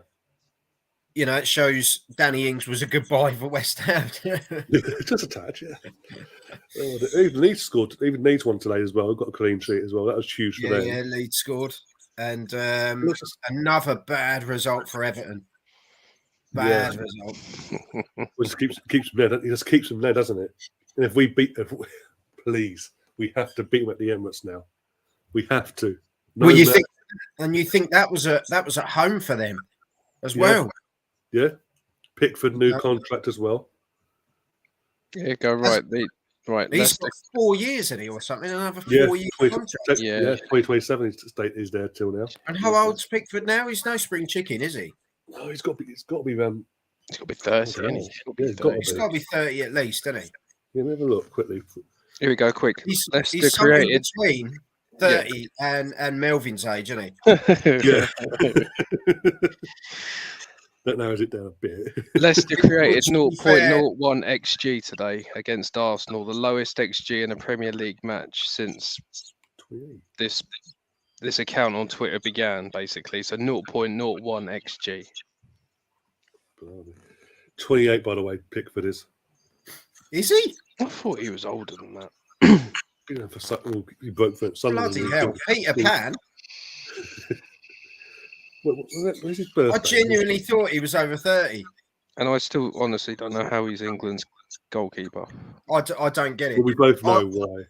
It shows Danny Ings was a good buy for West Ham. Just a touch, yeah. Even Leeds scored. Even Leeds won today as well. Got a clean sheet as well. That was huge for them. Yeah, Leeds scored. And another bad result for Everton. Bad result. Which keeps them there. It just keeps them there, doesn't it? And if we please, we have to beat them at the Emirates now. We have to. You think that was at home for them as well? Yeah. Pickford new contract as well. Yeah, go right. Right, He's Leicester. got 4 years in it or something, another Yeah, 4 year 20, contract. Yeah. 2027 is there till now. And how old's Pickford now? He's no spring chicken, is he? No, it's got to be. He's got to be 30, isn't he? He's got to be Yeah, it's gotta 30. He's got to be 30 at least, doesn't he? Yeah, let me have a look quickly. Here we go, quick. He's Leicester something created. between 30 and Melvin's age, isn't he? Yeah. That narrows it down a bit. Leicester created Which, to be fair- 0.01 XG today against Arsenal, the lowest XG in a Premier League match since 28. this account on Twitter began, basically. So 0.01 XG. Blimey. 28, by the way, Pickford is. Is he? I thought he was older than that. You know, he broke for Sunderland. Bloody hell. Peter Pan. Where's his birthday? I genuinely thought he was over 30. And I still honestly don't know how he's England's goalkeeper. I don't get it. Well, we both know why.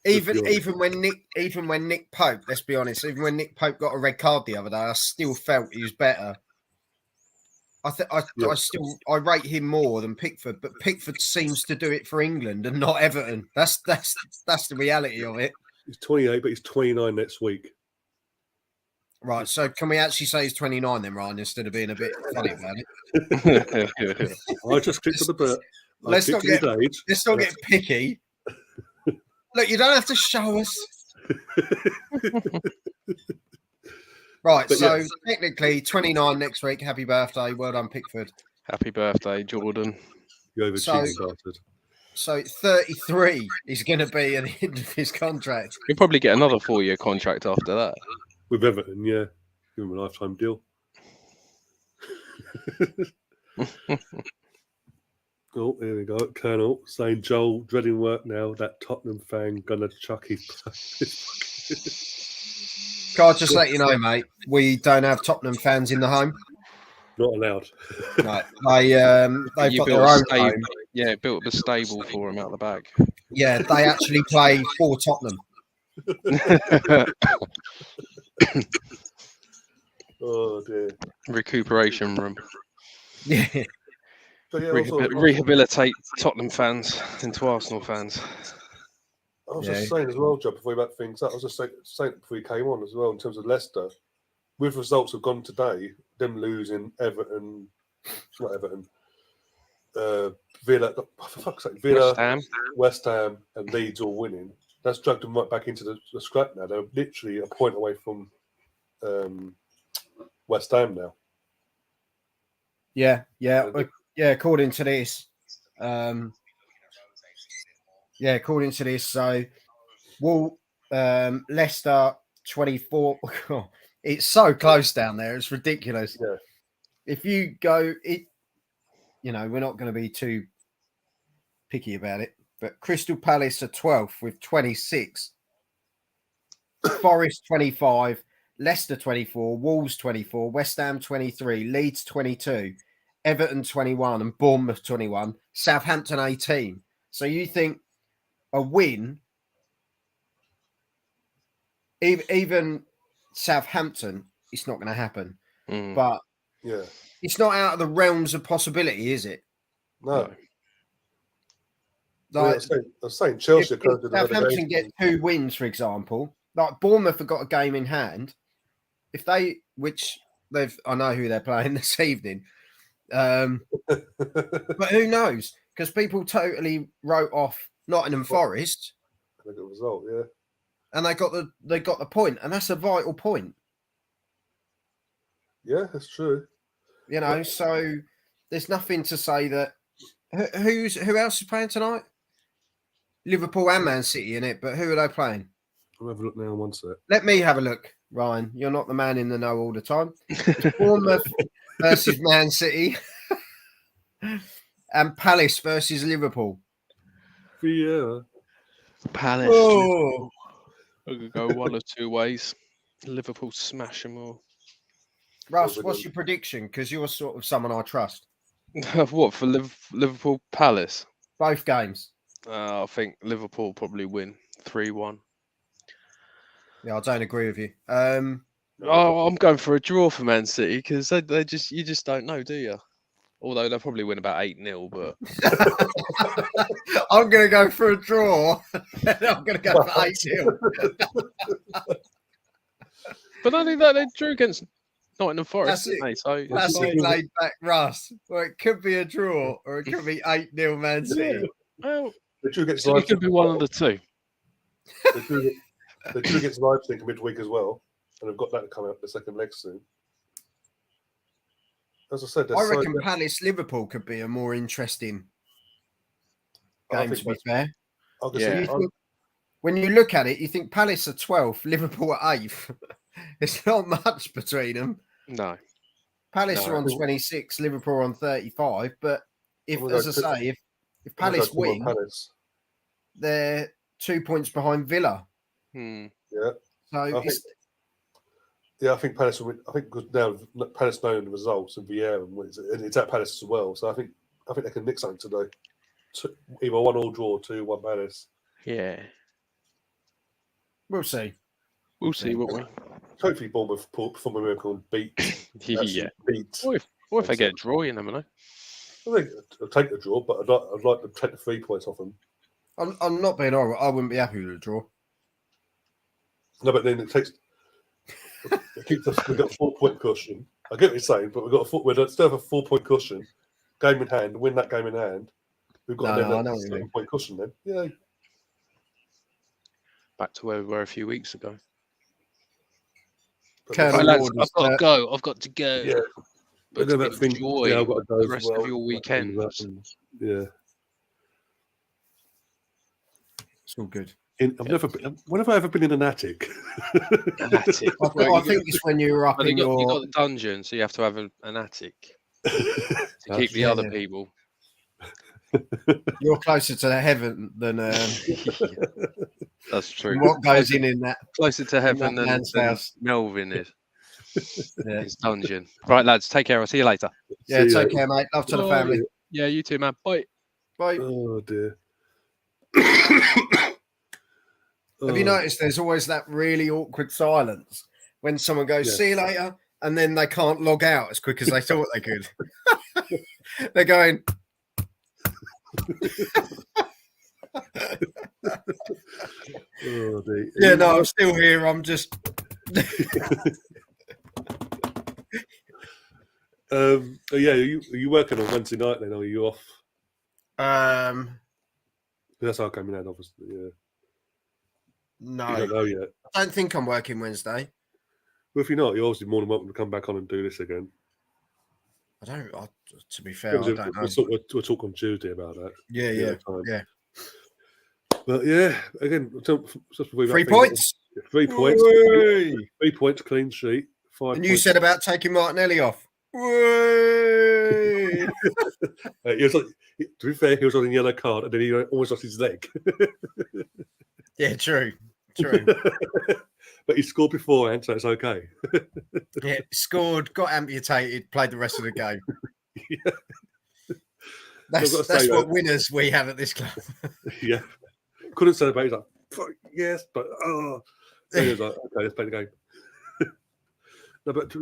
Even when Nick Pope, let's be honest, even when Nick Pope got a red card the other day, I still felt he was better. I rate him more than Pickford, but Pickford seems to do it for England and not Everton. That's the reality of it. He's 28, but he's 29 next week. Right, so can we actually say he's 29 then, Ryan, instead of being a bit funny about it? I just clicked on the birth. Let's not get age. let's not get picky. Look, you don't have to show us. Right, But so yeah. technically 29 next week. Happy birthday. Well done, Pickford. Happy birthday, Jordan. You overcheated bastard. So 33 is going to be at the end of his contract. He'll probably get another 4-year contract after that. With Everton, yeah. Give him a lifetime deal. Oh, here we go. Colonel saying Joel dreading work now. That Tottenham fan gonna chuck his. Can I just let you know, mate? We don't have Tottenham fans in the home. Not allowed. No, they've got their own home. Yeah, built up a stable for him out the back. Yeah, they actually play for Tottenham. Oh dear. Recuperation room. Yeah. But yeah, also, Rehabilitate Tottenham fans into Arsenal fans. I was just saying as well, Joe, before we wrap things up, I was just saying before we came on as well, in terms of Leicester, with results have gone today, them losing Everton, not Everton, Villa, for fuck's sake, Villa, West Ham, and Leeds all winning. That's dragged them right back into the scrap now. They're literally a point away from West Ham now. Yeah. According to this, so Leicester 24. It's so close down there. It's ridiculous. Yeah. If you go, we're not going to be too picky about it. But Crystal Palace are 12th with 26. Forest 25, Leicester 24, Wolves 24, West Ham 23, Leeds 22, Everton 21, and Bournemouth 21, Southampton 18. So you think a win, even Southampton, it's not going to happen. But yeah, it's not out of the realms of possibility, is it? No. Like, I was saying Chelsea. If Southampton get 2 wins, for example, like Bournemouth have got a game in hand. If they, I know who they're playing this evening, but who knows? Because people totally wrote off Nottingham Forest. They got a result, yeah, and they got the point, and that's a vital point. Yeah, that's true. So there's nothing to say that. Who else is playing tonight? Liverpool and Man City in it, but who are they playing? I'll have a look now. One sec. Let me have a look, Ryan. You're not the man in the know all the time. It's Bournemouth versus Man City and Palace versus Liverpool. Yeah. Palace. Oh. I could go one or two ways. Liverpool smash them all. Russ, what's your prediction? Because you're sort of someone I trust. What, for Liverpool Palace? Both games. I think Liverpool probably win 3-1. Yeah, I don't agree with you. I'm going for a draw for Man City because you just don't know, do you? Although they'll probably win about 8-0, but I'm going to go for a draw. I'm going to go for 8-0. but I think that they drew against Nottingham Forest, That's didn't they? So That's like, it, laid back Russ. Well, it could be a draw or it could be 8-0 Man City. well, They drew against it could be one of the two. They drew against Leipzig midweek as well, and they've got that coming up the second leg soon. As I said, I reckon Palace Liverpool could be a more interesting game, to be fair. Yeah. When you look at it, you think Palace are 12th, Liverpool are 8th. It's not much between them. No. Palace are on 26, Liverpool on 35. But if Palace win, they're 2 points behind Villa. Yeah. So I think Palace will win. I think because now Palace know the results and Vieira and it's at Palace as well. So I think they can nick something today. Either 1-1 draw, 2-1 Palace. Yeah. We'll see. We'll see, won't we? Hopefully Bournemouth perform a miracle and beat. Yeah. Beat. Or if they get a draw, you never know. I think I'll take the draw, but I'd like to take the 3 points off them. I'm not being horrible. I wouldn't be happy with a draw. No, but then it takes. We've got a 4-point cushion. I get what you're saying, but we're still have a 4-point cushion. Game in hand, win that game in hand. We've got a 7-point cushion then. Yeah. Back to where we were a few weeks ago. Right, lads, I've got to go. I've got to go. Yeah. But I've got to enjoy go the rest of your weekend. Yeah. It's all good. When have I ever been in an attic? Attic. I think it's when you were up in your... You got the dungeon, so you have to have an attic to keep the other people. You're closer to heaven than... That's true. What goes in that? Closer to heaven than house. Melvin is. His dungeon. Right, lads, take care. I'll see you later. Yeah, take care, mate. Love to the family. Yeah, you too, man. Bye. Bye. Oh, dear. Have you noticed there's always that really awkward silence when someone goes, see you later, and then they can't log out as quick as they thought they could? They're going... Oh, dear. Yeah, no, I'm still here. I'm just... Are you working on Wednesday night then, or are you off? That's our coming out, obviously, yeah. No. You don't know yet. I don't think I'm working Wednesday. Well, if you're not, you're obviously more than welcome to come back on and do this again. To be fair, I don't know. We'll talk on Tuesday about that. Yeah. But yeah, again, 3 points. 3 points. Whey! 3 points, clean sheet. 5 And points. you said about taking Martinelli off. Whey! To be fair, he was on a yellow card and then he almost lost his leg. Yeah, true. But he scored beforehand, so it's okay. Yeah, scored, got amputated, played the rest of the game. Yeah. That's what winners we have at this club. Yeah. Couldn't celebrate. He's like, yes, but So he was like, okay, let's play the game. No, but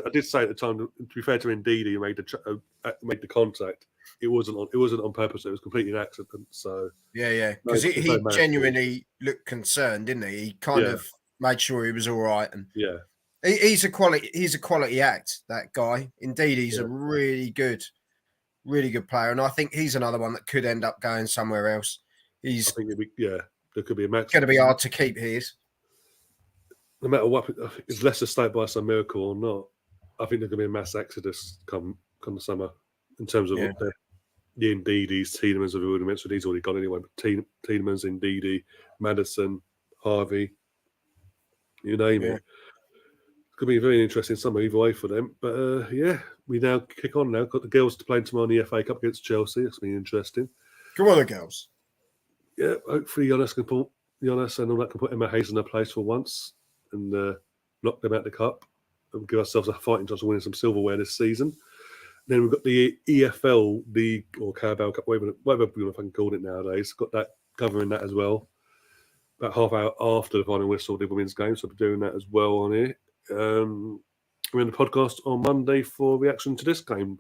I did say at the time, to be fair to Ndidi, who made the contact, it wasn't on purpose. It was completely an accident. So yeah, because he genuinely looked concerned, didn't he? He kind of made sure he was all right, and he's a quality act. That guy, indeed, he's a really good player, and I think he's another one that could end up going somewhere else. I think there could be a match. It's going to be hard to keep his. No matter what, if Leicester stay by some miracle or not, I think there's going to be a mass exodus come the summer in terms of the Ndidis, Tielemans, of who mentioned. He's already gone anyway. But Tielemans, Ndidi, Maddison, Harvey, you name it. It's going to be a very interesting summer either way for them. But we now kick on now. Got the girls to play tomorrow in the FA Cup against Chelsea. That's going to be interesting. Come on, the girls. Yeah, hopefully Jonas and all that can put Emma Hayes in her place for once and knock them out the cup and give ourselves a fighting chance of winning some silverware this season. Then we've got the EFL League or Carabao Cup, whatever we want to call it nowadays. Got that covering that as well. About half hour after the final whistle, the women's game, so we're doing that as well on here. We're in the podcast on Monday for reaction to this game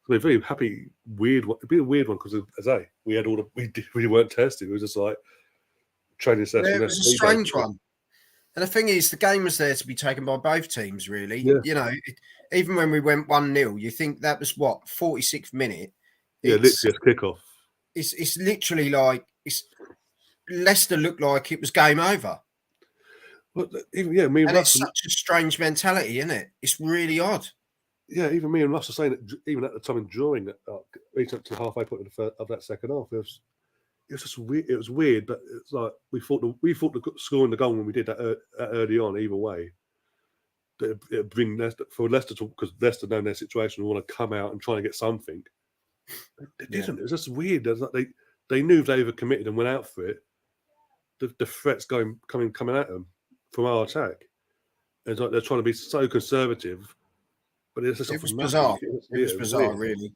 So we're very happy. Weird one. It'd be a weird one because, as I say, we had we weren't tested. It was just like training session. Yeah, it was a strange one. And the thing is, the game was there to be taken by both teams, really. Yeah. You know, even when we went 1-0, you think that was what, 46th minute? Yeah, literally a kickoff. It's literally like Leicester looked like it was game over. But even me and And Russ, it's such a strange mentality, isn't it? It's really odd. yeah, even me and Russ were saying that even at the time enjoying it, reaching up to the halfway point of that second half, it was just weird. It was weird, but it's like we thought scoring the goal when we did that early on, either way, that it'd bring Leicester because Leicester know their situation and want to come out and try and get something. It didn't. It was just weird. It was like they knew if they were committed and went out for it, the threats coming at them from our attack. It's like they're trying to be so conservative, but it was bizarre. It was bizarre, weird. really.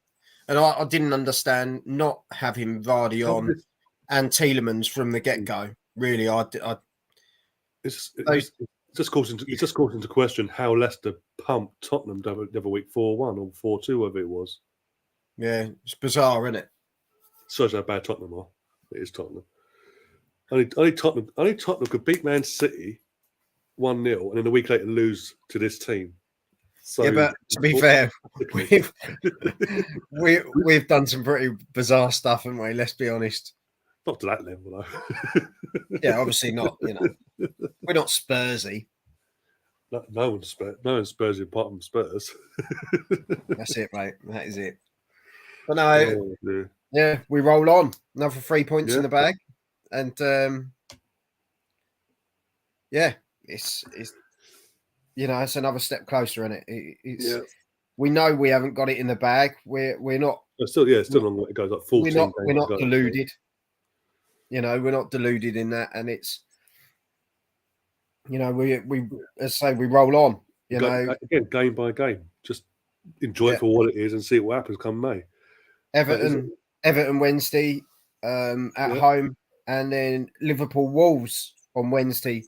And I didn't understand not having Vardy on and Tielemans from the get-go. Really, It's just calls into question how Leicester pumped Tottenham the other week 4-1 or 4-2, whatever it was. Yeah, it's bizarre, isn't it? Shows how bad Tottenham are. It is Tottenham. Only Tottenham could beat Man City 1-0 and then a week later lose to this team. So, yeah, but to be fair, we've done some pretty bizarre stuff, haven't we? Let's be honest. Not to that level, though. Yeah, obviously not. You know, we're not Spursy. No one's Spurs apart from Spurs. That's it, mate. That is it. But no, yeah, we roll on. Another 3 points in the bag, and it's it's another step closer, isn't it? We know we haven't got it in the bag. We're not. It's still long way it goes. Like 14. We're not deluded. You know, we're not deluded in that, and it's. You know, we as I say, we roll on. You know, again, game by game, just enjoy it for what it is and see what happens come May. Everton Wednesday at home, and then Liverpool Wolves on Wednesday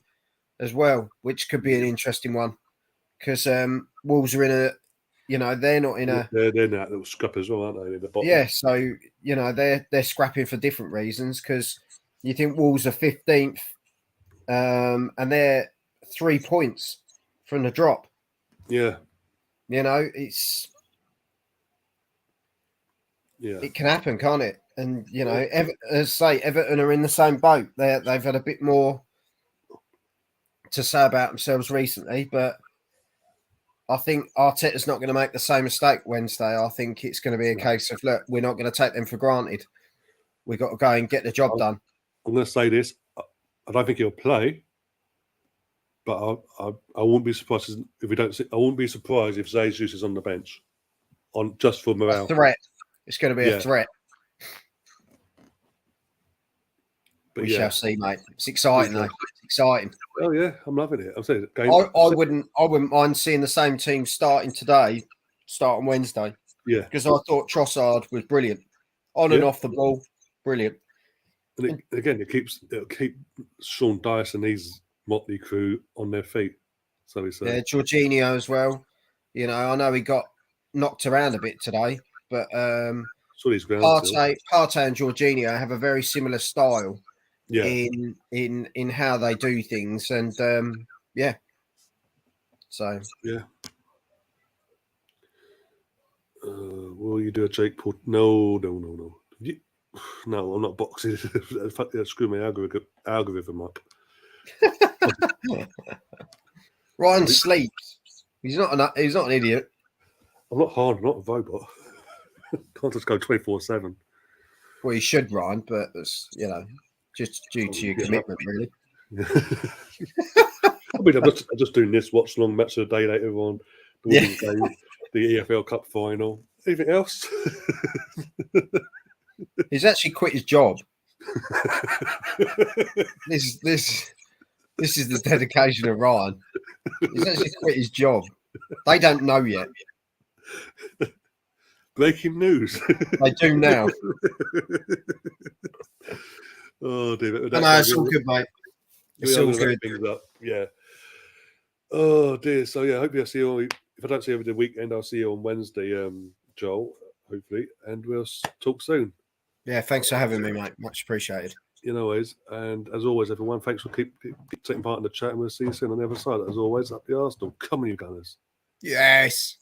as well, which could be an interesting one because Wolves are in a, they're not in a. They're in that little scrap as well, aren't they? In the bottom. Yeah, so they're scrapping for different reasons because you think Wolves are 15th, and they're 3 points from the drop. Yeah, it's. Yeah, it can happen, can't it? And Everton are in the same boat. They've had a bit more to say about themselves recently, but I think Arteta's not going to make the same mistake Wednesday. I think it's going to be a case of, look, we're not going to take them for granted. We've got to go and get the job done. I'm going to say this: I don't think he'll play, but I wouldn't be surprised if we don't. I wouldn't be surprised if Jesus is on the bench, just for morale. A threat. It's going to be a threat. But we shall see, mate. It's exciting, though. It's exciting. Oh yeah, I'm loving it. I'm saying I wouldn't mind seeing the same team starting today, start on Wednesday. Yeah, because I thought Trossard was brilliant, on and off the ball, brilliant. And it'll keep Sean Dyche and his motley crew on their feet. So we say. Yeah, Jorginho as well. I know he got knocked around a bit today. But Partey and Jorginho have a very similar style in how they do things, and so will you do a Jake Paul? No. No, I'm not boxing. Screw my algorithm up. Ryan sleeps. He's not an idiot. I'm not hard. I'm not a robot. Can't just go 24/7. Well, you should, Ryan, but it's just due to your commitment, really. I mean, I'm just doing this watch-along match of the day later on, the women's game, the EFL Cup final. Anything else? He's actually quit his job. This is the dedication of Ryan. He's actually quit his job. They don't know yet. Breaking news. They do now. Oh, dear. No, it's all good, mate. It's all good. Yeah. Oh, dear. So, hopefully I'll see you. If I don't see you over the weekend, I'll see you on Wednesday, Joel. hopefully, and we'll talk soon. Yeah, thanks for having me, mate. Much appreciated. You know, always. And as always, everyone, thanks for keep taking part in the chat, and we'll see you soon on the other side. As always, up the Arsenal. Come on, you Gunners. Yes.